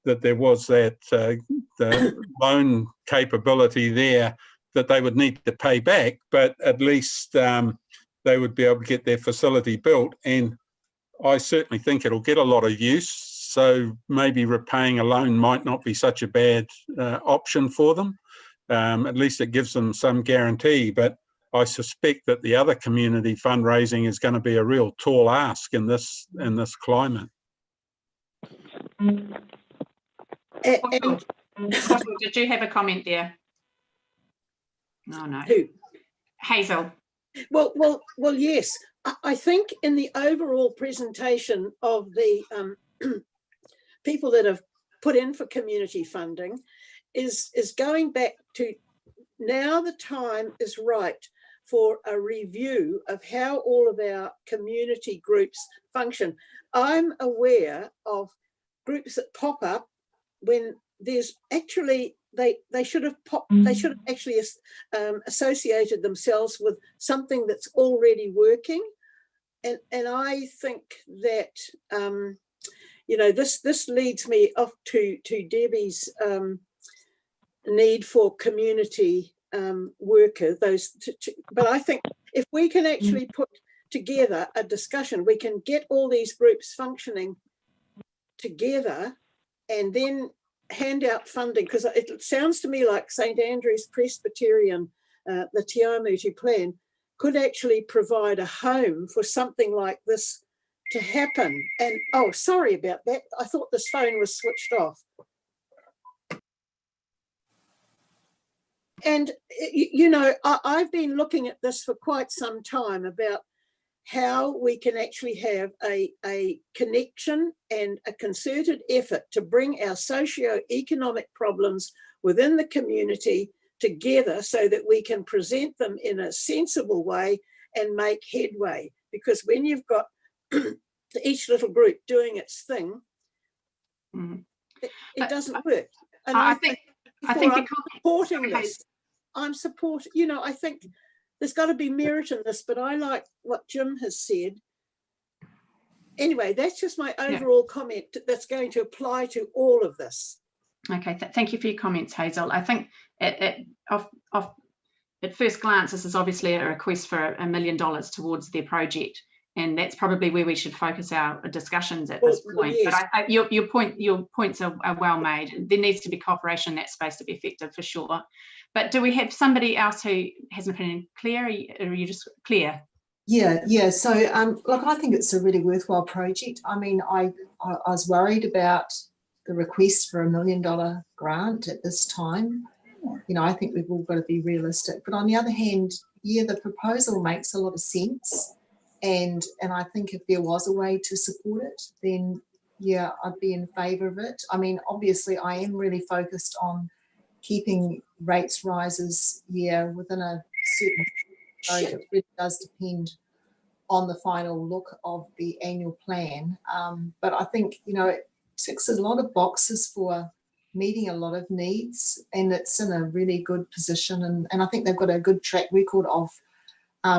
that there was that the loan capability there that they would need to pay back, but at least they would be able to get their facility built. And I certainly think it'll get a lot of use, so maybe repaying a loan might not be such a bad option for them. At least it gives them some guarantee, but I suspect that the other community fundraising is going to be a real tall ask in this climate. Did you have a comment there? Oh no. Who? Hazel. Well, yes. I think in the overall presentation of the people that have put in for community funding is going back to now the time is right for a review of how all of our community groups function. I'm aware of groups that pop up when there's actually they should have actually associated themselves with something that's already working, and I think that you know, this leads me off to Debbie's need for community workers. But I think if we can actually put together a discussion, we can get all these groups functioning together and then hand out funding, because it sounds to me like St Andrew's Presbyterian the Te Awamutu plan, could actually provide a home for something like this to happen. And, oh, sorry about that. I thought this phone was switched off. And, you know, I've been looking at this for quite some time about how we can actually have a connection and a concerted effort to bring our socio-economic problems within the community together so that we can present them in a sensible way and make headway. Because when you've got each little group doing its thing, it doesn't work. And I think I'm supporting this. I'm supporting, you know, I think there's got to be merit in this, but I like what Jim has said. Anyway, that's just my overall comment that's going to apply to all of this. Okay, thank you for your comments, Hazel. I think at first glance, this is obviously a request for $1 million towards their project, and that's probably where we should focus our discussions at this point. Yes. But your points are well made. There needs to be cooperation in that space to be effective, for sure. But do we have somebody else who has an opinion? Claire, or are you just Claire? Yeah. So, look, I think it's a really worthwhile project. I mean, I was worried about the request for $1 million grant at this time. You know, I think we've all got to be realistic. But on the other hand, yeah, the proposal makes a lot of sense. And I think if there was a way to support it, then, yeah, I'd be in favour of it. I mean, obviously, I am really focused on keeping rates rises, within a certain scope. It really does depend on the final look of the annual plan. But I think, you know, it ticks a lot of boxes for meeting a lot of needs, and it's in a really good position. And I think they've got a good track record of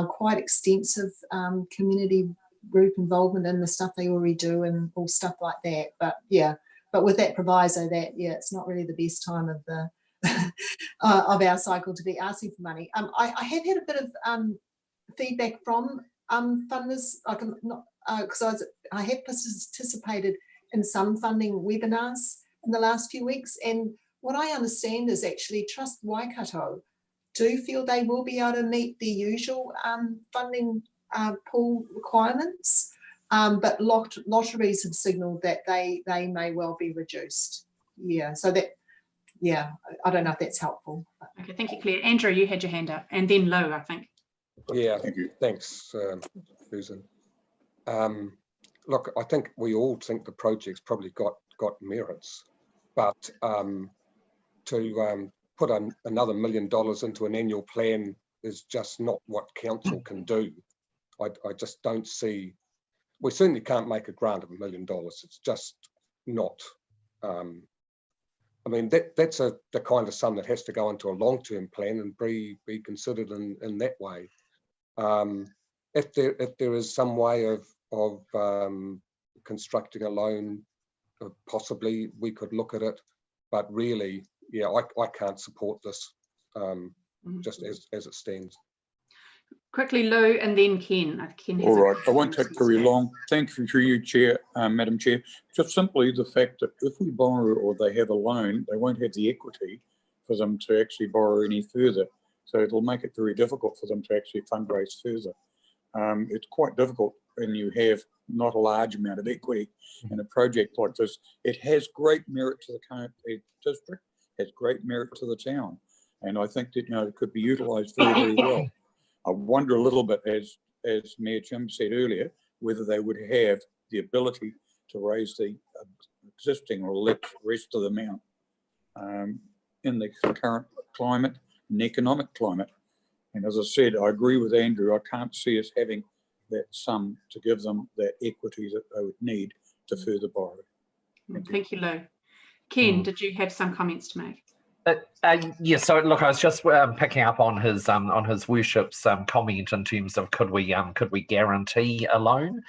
quite extensive community group involvement in the stuff they already do and all stuff like that. But with that proviso that, it's not really the best time of the of our cycle to be asking for money. I have had a bit of feedback from funders, like because I have participated in some funding webinars in the last few weeks, and what I understand is actually Trust Waikato do feel they will be able to meet the usual funding pool requirements, but lotteries have signalled that they may well be reduced. So that, I don't know if that's helpful. Okay, thank you, Claire. Andrew, you had your hand up, and then Lou, I think. Yeah, thank you. Thanks, Susan. Look, I think we all think the project's probably got merits, but to put another $1 million into an annual plan is just not what council can do. I just don't see. We certainly can't make a grant of $1 million. It's just not. I mean, that's the kind of sum that has to go into a long-term plan and be considered in that way. If there is some way of constructing a loan, possibly we could look at it, but really, I can't support this just as it stands. Quickly, Lou, and then Ken. All right, I won't take very long. Thank you for you, Chair, Madam Chair. Just simply the fact that if we borrow or they have a loan, they won't have the equity for them to actually borrow any further. So it'll make it very difficult for them to actually fundraise further. It's quite difficult when you have not a large amount of equity in a project like this. It has great merit to the current district, has great merit to the town. And I think that, it could be utilised very, very well. I wonder a little bit, as Mayor Jim said earlier, whether they would have the ability to raise the existing or the rest of the amount in the current climate and economic climate. And as I said, I agree with Andrew. I can't see us having that sum to give them that equity that they would need to further borrow. Thank you, Lou. Ken, did you have some comments to make? Yeah, so look, I was just picking up on his worship's comment in terms of could we guarantee a loan?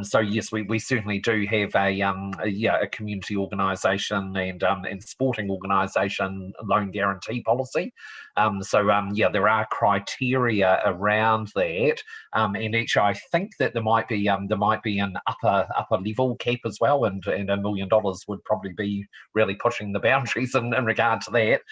So yes, we certainly do have a community organisation and sporting organisation loan guarantee policy. There are criteria around that, and actually I think that there might be an upper level cap as well, and $1 million would probably be really pushing the boundaries in regard to that.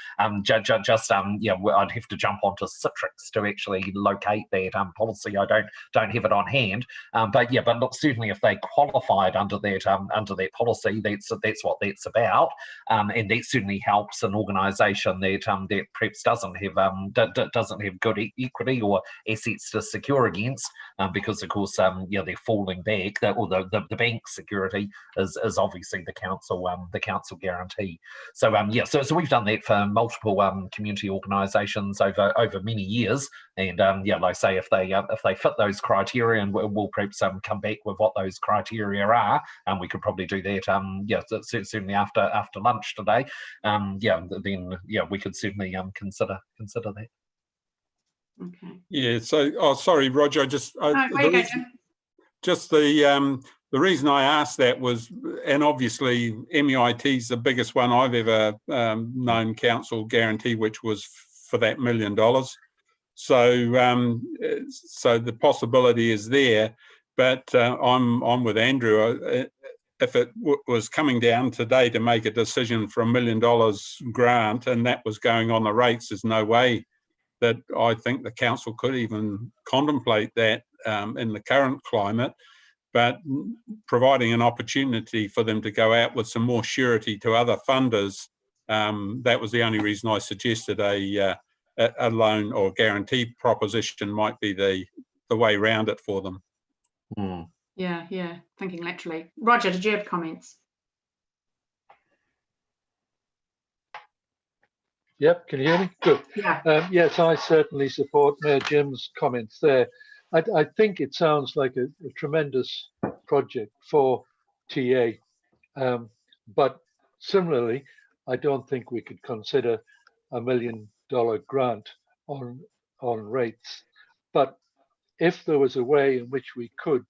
yeah, I'd have to jump onto Citrix to actually locate that policy. I don't have it on hand, but yeah, but look, certainly if they qualified under that policy, that's what that's about, and that certainly helps an organisation that perhaps doesn't have good equity or assets to secure against, because of course yeah, they're falling back. Or the bank security is obviously the council guarantee. So yeah, so we've done that for multiple community organisations over many years, and yeah, like I say, if they fit those criteria, and we'll perhaps come back with what those criteria are, and we could probably do that. Yeah, certainly after lunch today. Yeah, then yeah, we could certainly consider that. Okay. Yeah. So, sorry, Roger. The reason I asked that was, and obviously MEIT is the biggest one I've ever known council guarantee, which was for that $1 million. So, so the possibility is there, but I'm with Andrew. If it was coming down today to make a decision for $1 million grant, and that was going on the rates, there's no way that I think the council could even contemplate that in the current climate. But providing an opportunity for them to go out with some more surety to other funders, that was the only reason I suggested a loan or guarantee proposition might be the way around it for them. Yeah, thinking laterally. Roger, did you have comments? Yep, can you hear me? Good. Yeah. Yes, I certainly support Mayor Jim's comments there. I think it sounds like a tremendous project for TA, but similarly, I don't think we could consider $1 million grant on rates. But if there was a way in which we could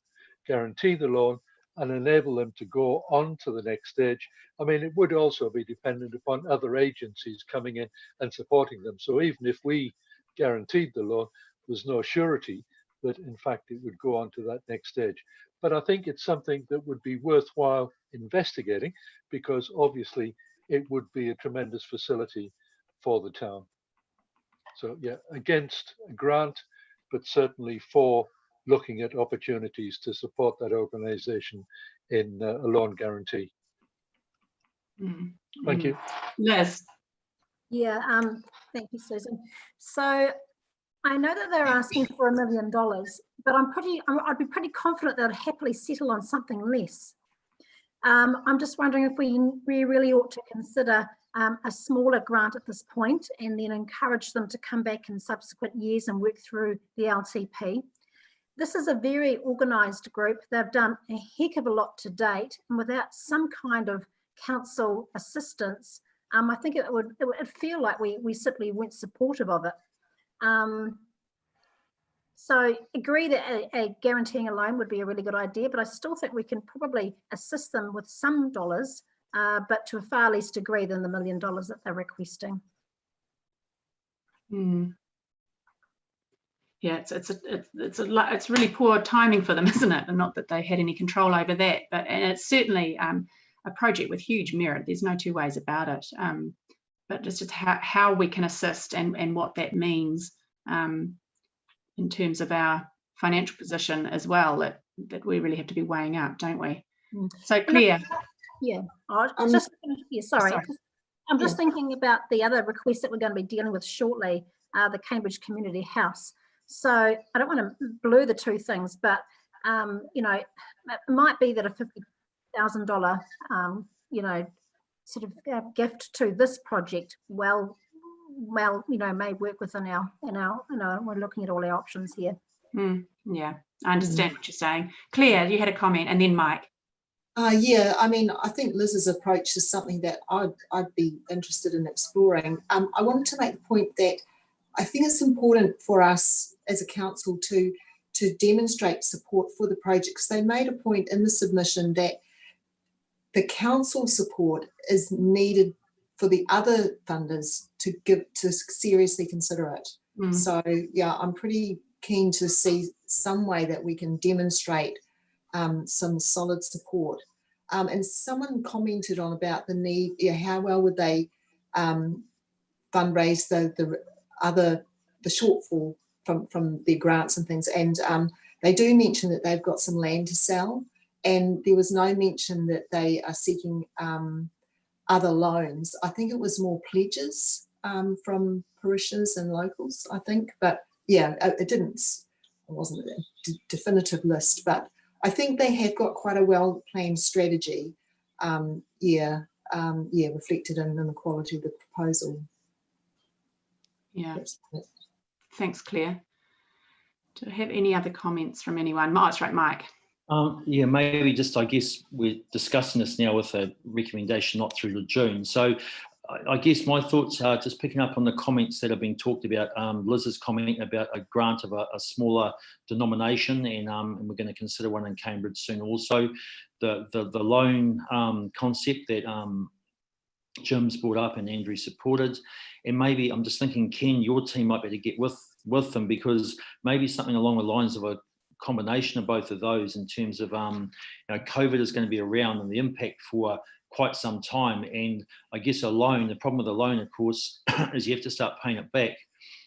guarantee the loan and enable them to go on to the next stage, I mean, it would also be dependent upon other agencies coming in and supporting them. So even if we guaranteed the loan, there's no surety that in fact it would go on to that next stage. But I think it's something that would be worthwhile investigating, because obviously it would be a tremendous facility for the town. So yeah, against a grant, but certainly for looking at opportunities to support that organisation in a loan guarantee. Thank you. Liz. Yeah, thank you, Susan. So I know that they're asking for $1 million, but I'd be pretty confident they'd happily settle on something less. I'm just wondering if we really ought to consider a smaller grant at this point, and then encourage them to come back in subsequent years and work through the LTP. This is a very organised group. They've done a heck of a lot to date, and without some kind of council assistance, I think it would feel like we simply weren't supportive of it. So agree that a guaranteeing a loan would be a really good idea, but I still think we can probably assist them with some dollars, but to a far less degree than the $1 million that they're requesting. Yeah, it's really poor timing for them, isn't it? And not that they had any control over that, and it's certainly a project with huge merit. There's no two ways about it. But just how we can assist and what that means in terms of our financial position as well, that we really have to be weighing up, don't we? So Claire. Yeah, sorry. I'm just thinking about the other request that we're going to be dealing with shortly, the Cambridge Community House. So I don't want to blur the two things, but you know, it might be that a $50,000 you know, sort of gift to this project well, you know, may work within our, you know, we're looking at all our options here. Yeah, I understand what you're saying. Claire, you had a comment, and then Mike. Yeah, I mean, I think Liz's approach is something that I'd be interested in exploring. I wanted to make the point that I think it's important for us as a council to demonstrate support for the project, because they made a point in the submission that the council support is needed for the other funders to seriously consider it. So yeah, I'm pretty keen to see some way that we can demonstrate some solid support. And someone commented on about the need, how well would they fundraise the shortfall from their grants and things. And they do mention that they've got some land to sell, and there was no mention that they are seeking other loans. I think it was more pledges from parishioners and locals, I think. But yeah, it wasn't a definitive list, but I think they have got quite a well-planned strategy, reflected in the quality of the proposal. Yeah. Thanks, Claire. Do I have any other comments from anyone? Oh, that's right, Mike. Yeah, maybe just, I guess we're discussing this now with a recommendation not through to June. So I guess my thoughts are just picking up on the comments that have been talked about. Liz's comment about a grant of a smaller denomination, and we're going to consider one in Cambridge soon also. The loan concept that Jim's brought up and Andrew supported. And maybe I'm just thinking, Ken, your team might be able to get with them, because maybe something along the lines of a combination of both of those in terms of, COVID is going to be around and the impact for quite some time. And I guess the problem with a loan, of course, is you have to start paying it back.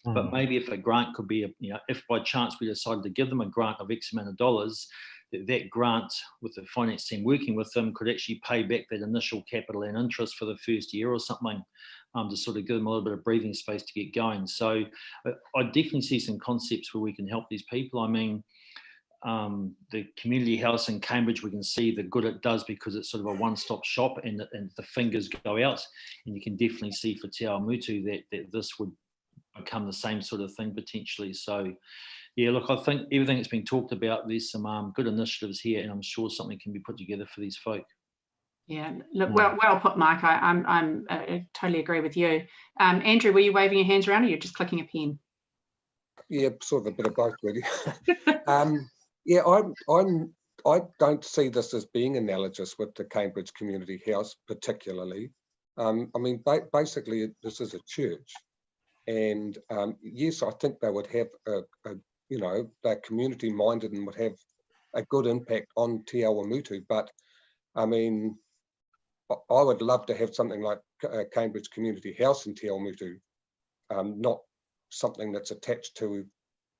But maybe if a grant could be, if by chance we decided to give them a grant of X amount of dollars, that grant with the finance team working with them could actually pay back that initial capital and interest for the first year or something, to sort of give them a little bit of breathing space to get going. So I definitely see some concepts where we can help these people. I mean, the community house in Cambridge, we can see the good it does because it's sort of a one-stop shop, and the fingers go out, and you can definitely see for Te Awamutu that this would become the same sort of thing potentially. So yeah, look, I think everything that's been talked about, there's some good initiatives here, and I'm sure something can be put together for these folk. Yeah, look, well put, Mike. I totally agree with you. Andrew, were you waving your hands around, or you're just clicking a pen? Yeah, sort of a bit of both, really. Yeah, I don't see this as being analogous with the Cambridge Community House particularly. I mean, basically, this is a church, and yes, I think they would have they're community minded and would have a good impact on Te Awamutu. But I mean, I would love to have something like Cambridge Community House in Te Awamutu, not something that's attached to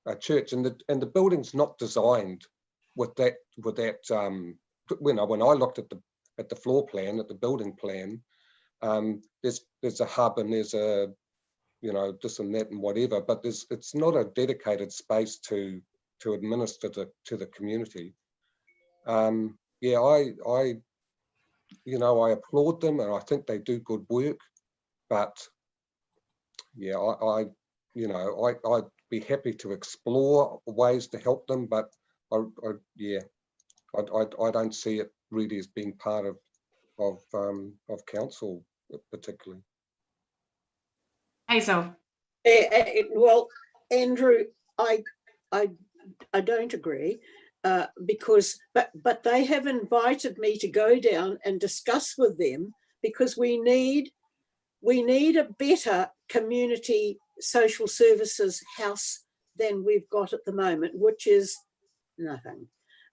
a church. And the building's not designed with that. When I looked at the floor plan, at the building plan, there's a hub and there's a this and that and whatever, but it's not a dedicated space to administer to the community. Yeah, I applaud them, and I think they do good work, but yeah, I'd be happy to explore ways to help them, but I don't see it really as being part of council particularly. Hazel. Well, Andrew, I don't agree, because but they have invited me to go down and discuss with them, because we need a better community social services house than we've got at the moment, which is nothing.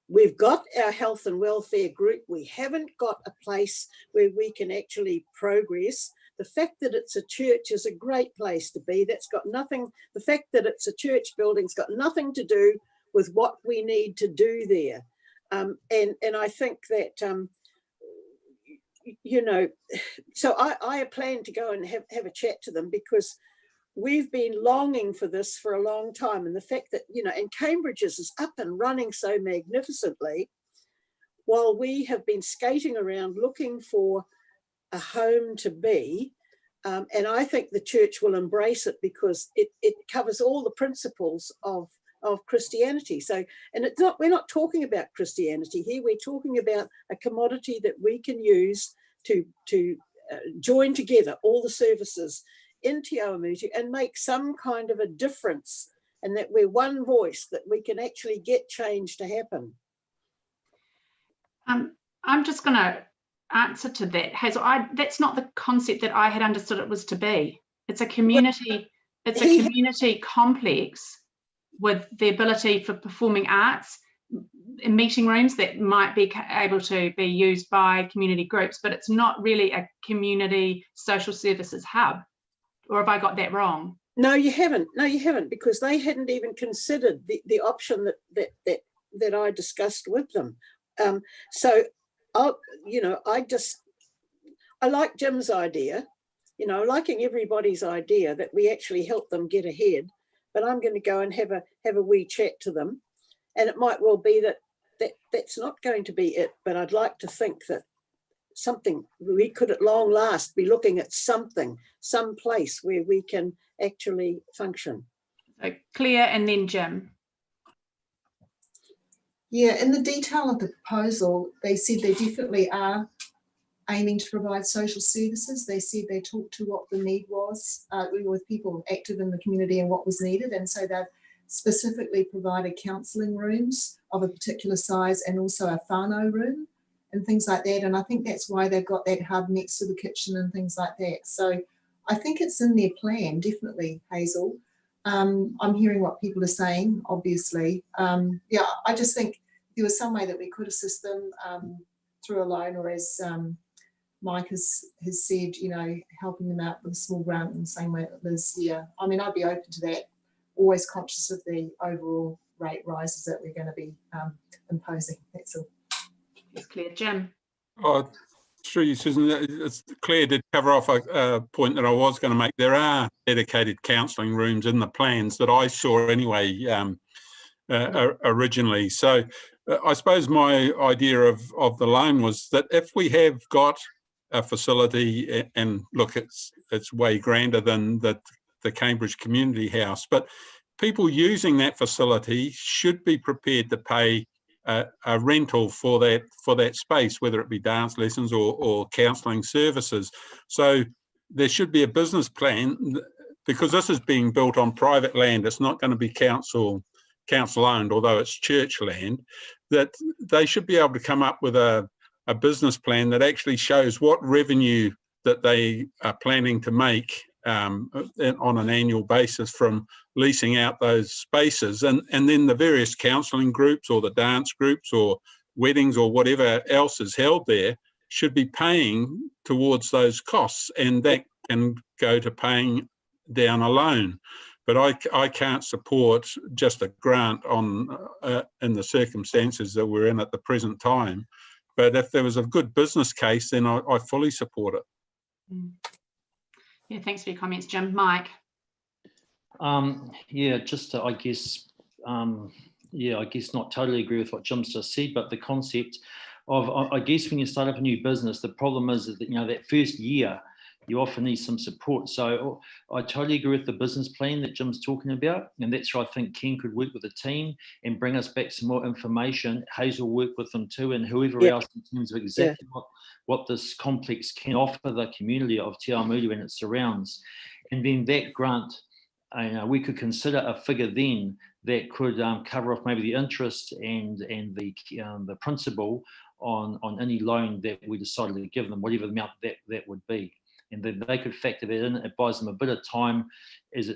We've got our health and welfare group. We haven't got a place where we can actually progress. The fact that it's a church is a great place to be. That's got nothing, the fact that it's a church building's got nothing to do with what we need to do there. And I think that, so I plan to go and have a chat to them, because we've been longing for this for a long time. And the fact that, and Cambridge is up and running so magnificently, while we have been skating around looking for a home to be, and I think the church will embrace it, because it covers all the principles of Christianity. So, and we're not talking about Christianity here. We're talking about a commodity that we can use to join together all the services in Te Awamutu and make some kind of a difference, and that we're one voice, that we can actually get change to happen. I'm just going to answer to that, Hazel. That's not the concept that I had understood it was to be. It's a community. It's a community complex with the ability for performing arts in meeting rooms that might be able to be used by community groups, but it's not really a community social services hub. or have I got that wrong? No, you haven't. No, you haven't, because they hadn't even considered the option that I discussed with them. So, I like Jim's idea, liking everybody's idea that we actually help them get ahead. But I'm going to go and have a wee chat to them, and it might well be that's not going to be it. But I'd like to think that something, we could at long last be looking at something, some place where we can actually function. So Claire and then Jim. Yeah, in the detail of the proposal, they said they definitely are aiming to provide social services. They said they talked to what the need was with people active in the community and what was needed. And so they've specifically provided counselling rooms of a particular size and also a whānau room and things like that. And I think that's why they've got that hub next to the kitchen and things like that. So I think it's in their plan, definitely, Hazel. I'm hearing what people are saying, obviously. Yeah, I just think there was some way that we could assist them through a loan, or as Mike has said, helping them out with a small grant in the same way that Liz, yeah. I mean, I'd be open to that, always conscious of the overall rate rises that we're going to be imposing, that's all. It's clear. Jim. Oh, through you, Susan. Claire did cover off a point that I was going to make. There are dedicated counselling rooms in the plans that I saw anyway originally. So I suppose my idea of the loan was that if we have got a facility, and look, it's way grander than the Cambridge Community House, but people using that facility should be prepared to pay a rental for that space, whether it be dance lessons or counselling services. So there should be a business plan, because this is being built on private land. It's not going to be council owned, although it's church land. That they should be able to come up with a business plan that actually shows what revenue that they are planning to make on an annual basis from leasing out those spaces, and then the various counselling groups or the dance groups or weddings or whatever else is held there should be paying towards those costs, and that can go to paying down a loan. But I can't support just a grant on in the circumstances that we're in at the present time. But if there was a good business case, then I fully support it. Yeah, thanks for your comments, Jim. Mike. Yeah, just to, I guess not totally agree with what Jim's just said, but the concept of, I guess when you start up a new business, the problem is that, that first year, you often need some support. So I totally agree with the business plan that Jim's talking about. And that's where I think Ken could work with the team and bring us back some more information. Hazel work with them too, and whoever else, in terms of exactly what this complex can offer the community of Te Awamutu and its surrounds. And then that grant, we could consider a figure then that could cover off maybe the interest and the principal on any loan that we decided to give them, whatever the amount that would be. And then they could factor that in. It buys them a bit of time, as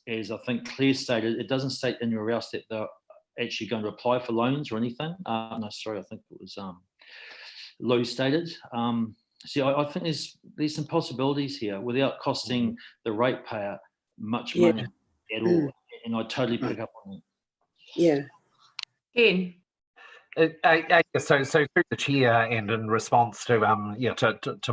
I think Claire stated. It doesn't state anywhere else that they're actually going to apply for loans or anything. No, sorry, I think it was Lou stated. So I think there's some possibilities here without costing the ratepayer much money at all. And I totally pick up on that. Yeah. Ken. So through the chair and in response to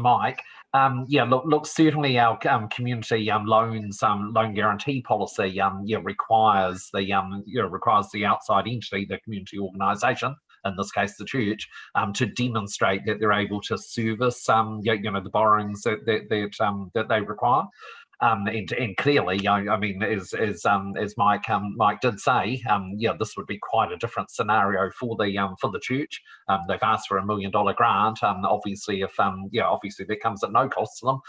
Mike, look, certainly our community loan guarantee policy requires the outside entity, the community organisation, in this case the church, to demonstrate that they're able to service the borrowings that they require. And clearly, I mean, as Mike did say, this would be quite a different scenario for the church. They've asked for $1 million grant. Obviously, if that comes at no cost to them.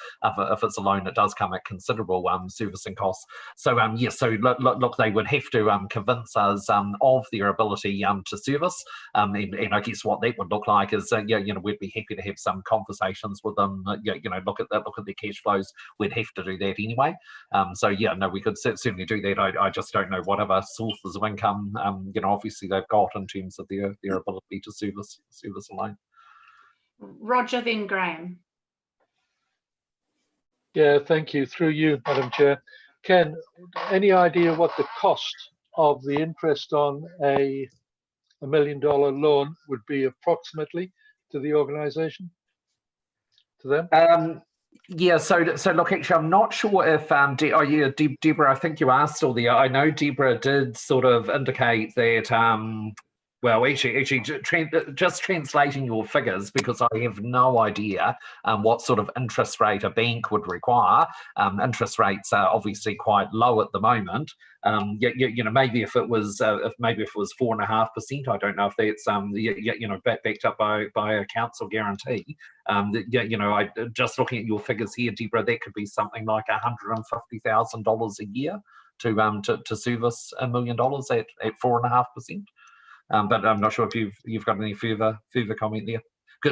If it's a loan, it does come at considerable servicing costs. So so look, they would have to convince us of their ability to service. And I guess what that would look like is we'd be happy to have some conversations with them. Look at their cash flows. We'd have to do that anyway. We could certainly do that. I just don't know what other sources of income obviously they've got in terms of their ability to service a loan. Roger, then Graham. Yeah, thank you. Through you, Madam Chair. Ken, any idea what the cost of the interest on a $1 million loan would be approximately to the organisation, to them? Yeah, so look, actually, I'm not sure if Deborah, I think you are still there. I know Deborah did sort of indicate that well, actually, just translating your figures, because I have no idea what sort of interest rate a bank would require. Interest rates are obviously quite low at the moment. You know, maybe if it was 4.5%, I don't know if that's backed up by a council guarantee. You know, I just looking at your figures here, Deborah, that could be something like $150,000 a year to service $1 million at 4.5%. But I'm not sure if you've got any further comment there,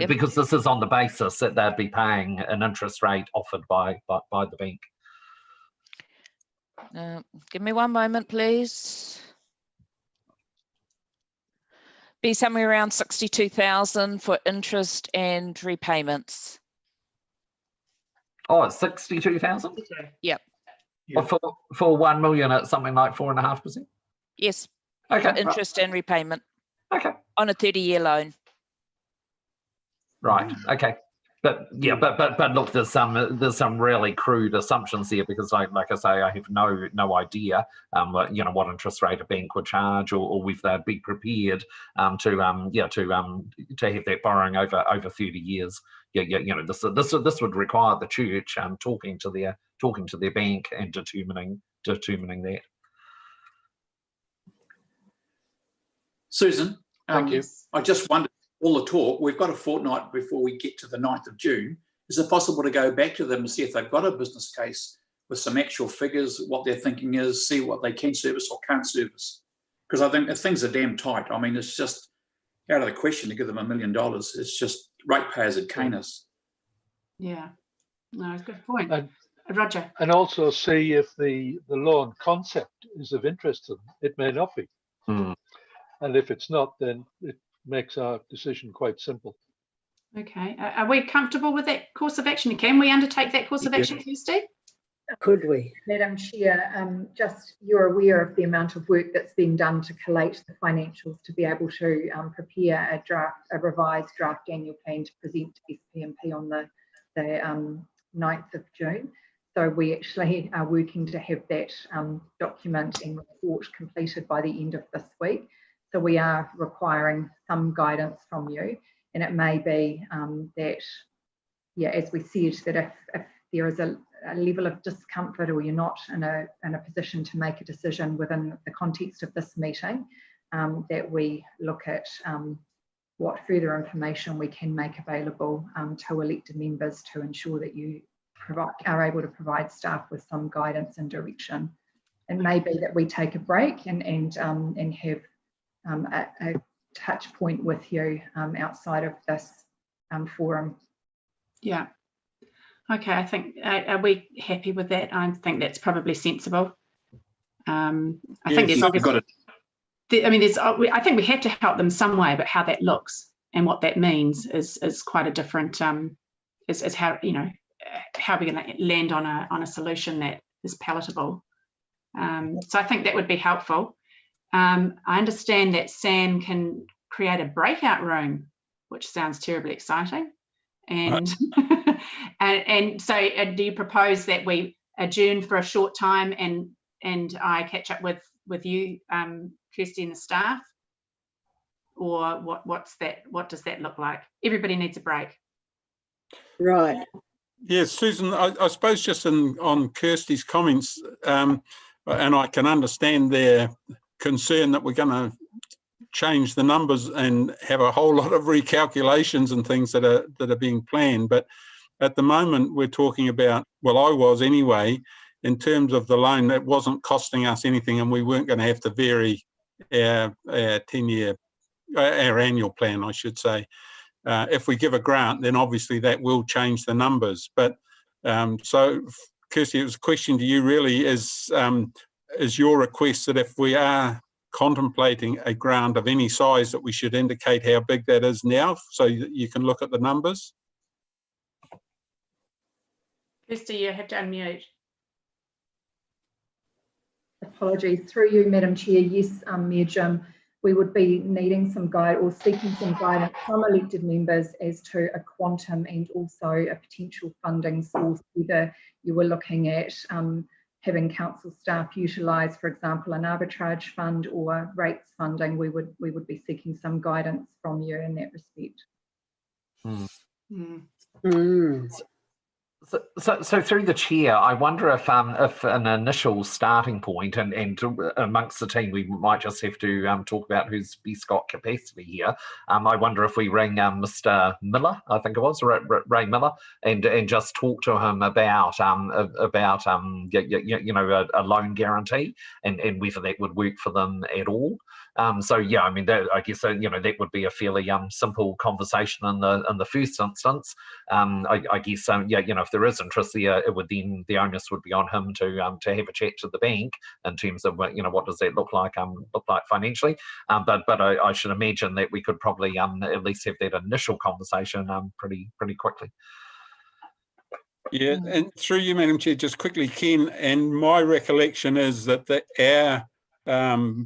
because this is on the basis that they'd be paying an interest rate offered by the bank. Give me one moment, please. Be somewhere around 62,000 for interest and repayments. Oh, it's 62,000. Yep. For 1 million at something like 4.5%. Yes. Okay. For interest and repayment. Okay. On a 30-year loan. Right. Okay. But yeah, but look, there's some really crude assumptions here, because like I say, I have no idea you know, what interest rate a bank would charge, or if they'd be prepared to have that borrowing over 30 years. You know, this would require the church talking to their bank and determining that. Susan, thank you. I just wondered, all the talk, we've got a fortnight before we get to the 9th of June. Is it possible to go back to them and see if they've got a business case with some actual figures, what their thinking is, see what they can service or can't service? Because I think if things are damn tight, I mean, it's just out of the question to give them $1 million. It's just ratepayers at Canis. Yeah, no, it's a good point. Roger. And also see if the loan concept is of interest to them. It may not be. And if it's not, then it makes our decision quite simple. Okay, are we comfortable with that course of action? Can we undertake that course of action, Kirsty? Could we? Madam Chair, just you're aware of the amount of work that's been done to collate the financials to be able to prepare a revised draft annual plan to present to SPMP on the 9th of June. So we actually are working to have that document and report completed by the end of this week. So we are requiring some guidance from you, and it may be that, yeah, as we said, that if there is a level of discomfort, or you're not in a position to make a decision within the context of this meeting, that we look at what further information we can make available to elected members to ensure that you are able to provide staff with some guidance and direction. It may be that we take a break and have a touch point with you outside of this forum. Yeah. Okay, I think, are we happy with that? I think that's probably sensible. I think there's obviously, I think we have to help them some way, but how that looks and what that means is quite a different, is how, you know, how we're going to land on a solution that is palatable. So I think that would be helpful. I understand that Sam can create a breakout room, which sounds terribly exciting. And and so do you propose that we adjourn for a short time and I catch up with you, Kirsty, and the staff? Or what does that look like? Everybody needs a break. Right. Yes, Susan, I suppose just on Kirsty's comments, and I can understand their concern that we're going to change the numbers and have a whole lot of recalculations and things that are being planned. But at the moment, we're talking about, well, I was anyway, in terms of the loan, that wasn't costing us anything, and we weren't going to have to vary our 10-year, our annual plan, I should say. If we give a grant, then obviously that will change the numbers. But so, Kirsty, it was a question to you really, is your request that if we are contemplating a grant of any size, that we should indicate how big that is now so that you can look at the numbers? Esther, you have to unmute. Apologies, through you, Madam Chair. Yes, Mayor Jim, we would be needing some guide or seeking some guidance from elected members as to a quantum and also a potential funding source, whether you were looking at having council staff utilise, for example, an arbitrage fund or rates funding. We would be seeking some guidance from you in that respect. So through the chair, I wonder if an initial starting point, and amongst the team, we might just have to talk about who's best got capacity here. I wonder if we ring Mr. Miller, I think it was Ray Miller, and just talk to him about you know, a loan guarantee and whether that would work for them at all. So yeah, I mean, I guess you know, that would be a fairly simple conversation in the first instance. I guess yeah, you know, if there is interest there, it would then, the onus would be on him to have a chat to the bank in terms of, you know, what does that look like financially. But I should imagine that we could probably at least have that initial conversation pretty quickly. Yeah, and through you, Madam Chair, just quickly, Ken, and my recollection is that our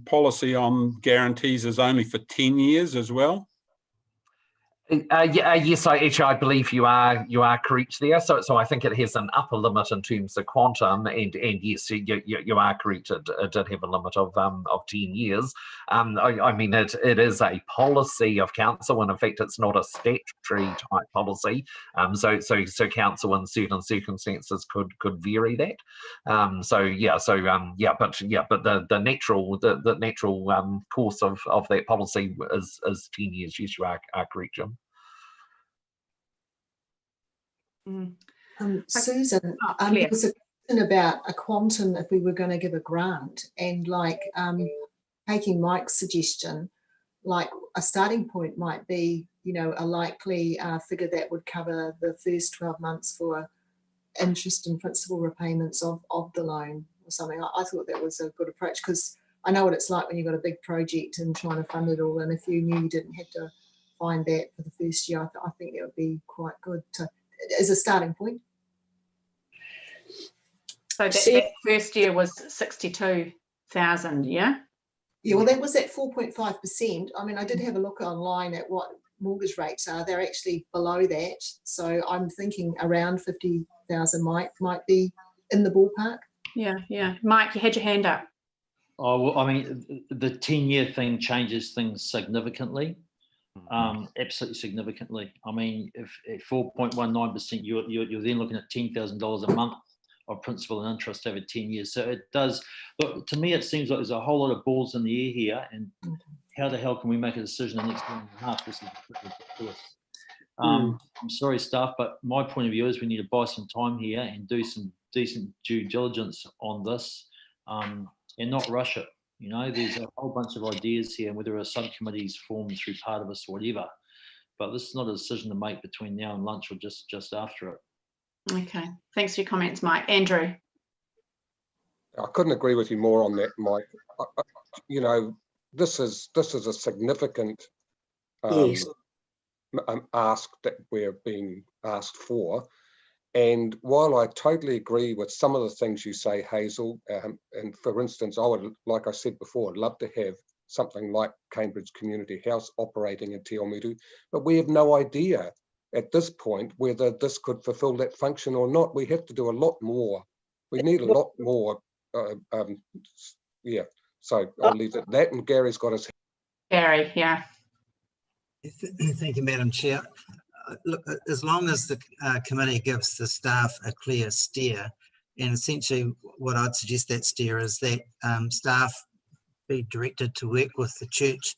policy on guarantees is only for 10 years as well. Yes, I believe you are correct there. So I think it has an upper limit in terms of quantum, and yes, you are correct. It did have a limit of 10 years. I mean, it is a policy of council, and in fact, it's not a statutory type policy. So council in certain circumstances could vary that. But the natural course of that policy is 10 years. Yes, you are correct, Jim. Susan, there was a question about a quantum if we were going to give a grant, and like taking Mike's suggestion, like a starting point might be, you know, a likely figure that would cover the first 12 months for interest and principal repayments of the loan or something. I thought that was a good approach, because I know what it's like when you've got a big project and trying to fund it all, and if you knew you didn't have to find that for the first year, I think that would be quite good to, as a starting point. So that first year was 62,000, yeah? Yeah, well, that was at 4.5%. I mean, I did have a look online at what mortgage rates are. They're actually below that. So I'm thinking around 50,000 might be in the ballpark. Yeah. Mike, you had your hand up. Oh, well, I mean, the 10-year thing changes things significantly. Absolutely significantly. I mean, if at 4.19%, you're then looking at $10,000 a month of principal and interest over 10 years. So it does, look, to me, it seems like there's a whole lot of balls in the air here, and how the hell can we make a decision in the next 1.5? This is ridiculous. I'm sorry, staff, but my point of view is we need to buy some time here and do some decent due diligence on this, and not rush it. You know, there's a whole bunch of ideas here, and whether a subcommittees formed through part of us or whatever, but this is not a decision to make between now and lunch or just after it. Okay, thanks for your comments, Mike. Andrew? I couldn't agree with you more on that, Mike. You know, this is a significant ask that we're being asked for. And while I totally agree with some of the things you say, Hazel, and for instance, I would, like I said before, I'd love to have something like Cambridge Community House operating in Te Awamutu, but we have no idea at this point whether this could fulfill that function or not. We have to do a lot more. We need a lot more. Yeah, so I'll leave it at that. And Gary's got his hand. Gary, yeah. Thank you, Madam Chair. Look, as long as the committee gives the staff a clear steer, and essentially what I'd suggest that steer is that staff be directed to work with the church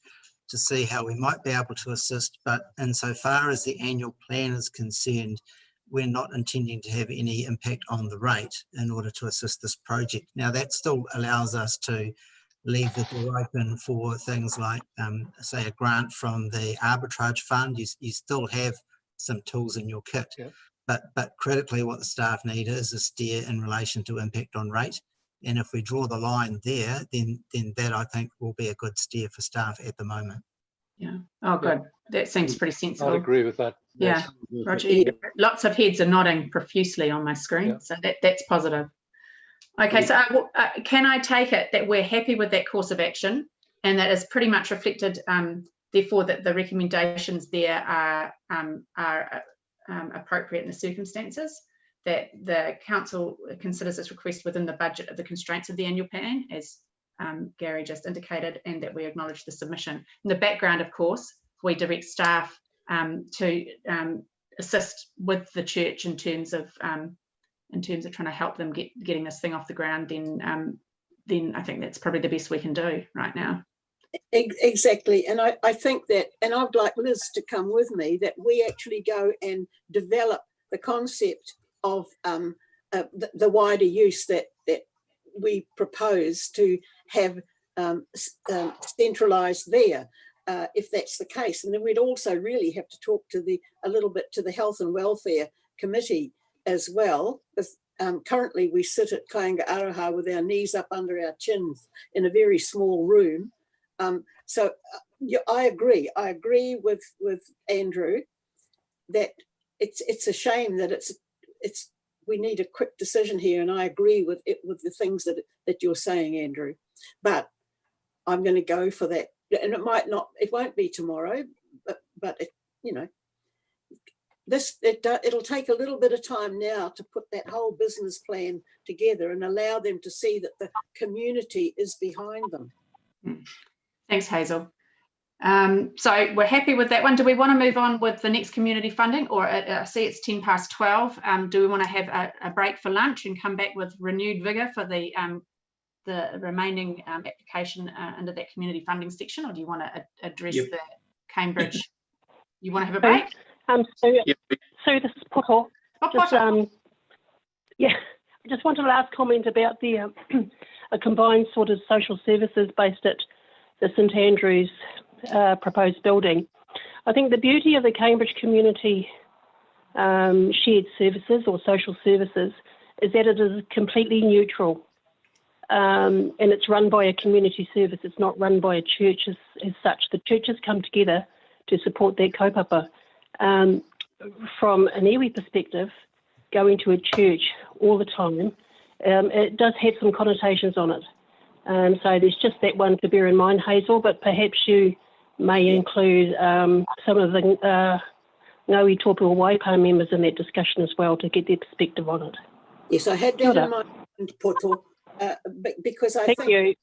to see how we might be able to assist, but insofar as the annual plan is concerned, we're not intending to have any impact on the rate in order to assist this project. Now, that still allows us to leave the door open for things like, say, a grant from the arbitrage fund. You still have some tools in your kit, but critically what the staff need is a steer in relation to impact on rate. And if we draw the line there, then that I think will be a good steer for staff at the moment. Yeah. Oh, good. That seems pretty sensible. I'd agree with that. Yeah. Roger, lots of heads are nodding profusely on my screen, so that's positive. Okay, so can I take it that we're happy with that course of action, and that is pretty much reflected, therefore, that the recommendations there are appropriate in the circumstances, that the council considers this request within the budget of the constraints of the annual plan, as Gary just indicated, and that we acknowledge the submission. In the background, of course, we direct staff to assist with the church in terms of trying to help them getting this thing off the ground. Then I think that's probably the best we can do right now. Exactly, and I think that, and I'd like Liz to come with me, that we actually go and develop the concept of the wider use that we propose to have centralised there, if that's the case. And then we'd also really have to talk to a little bit to the Health and Welfare Committee as well. Currently we sit at Kāinga Araha with our knees up under our chins in a very small room. So yeah, I agree with Andrew that it's a shame that we need a quick decision here, and I agree with the things that you're saying, Andrew. But I'm going to go for that, and it won't be tomorrow, but it, you know, it'll take a little bit of time now to put that whole business plan together and allow them to see that the community is behind them. Thanks, Hazel. So we're happy with that one. Do we want to move on with the next community funding, or I see it's 12:10? Do we want to have a break for lunch and come back with renewed vigour for the remaining application under that community funding section, or do you want to address the Cambridge? You want to have a break? So this is Poto. Yeah, I just wanted to last comment about the a combined sort of social services based at the St Andrews proposed building. I think the beauty of the Cambridge community shared services or social services is that it is completely neutral, and it's run by a community service. It's not run by a church as such. The churches come together to support their kaupapa. From an iwi perspective, going to a church all the time, it does have some connotations on it. So there's just that one to bear in mind, Hazel, but perhaps you may include some of the Ngāi Tōpū Waipa members in that discussion as well to get their perspective on it. Yes, I had that in mind, Poto, because I think you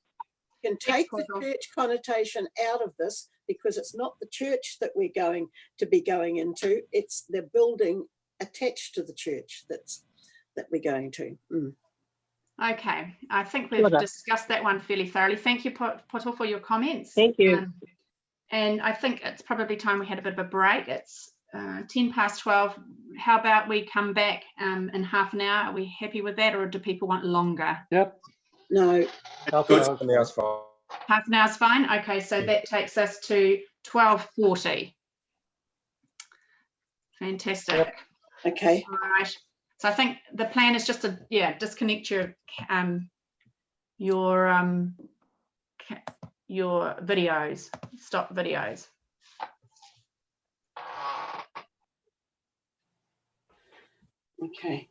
can take the church connotation out of this, because it's not the church that we're going to be going into, it's the building attached to the church that we're going to. Okay, I think we've discussed that one fairly thoroughly. Thank you, Poto, for your comments. Thank you. And I think it's probably time we had a bit of a break. It's 12:10. How about we come back in half an hour? Are we happy with that, or do people want longer? Yep. No. Half an hour's fine. Half an hour's fine. Okay, so that takes us to 12:40. Fantastic. Yep. Okay. All right. So I think the plan is just to disconnect your videos, stop videos. Okay.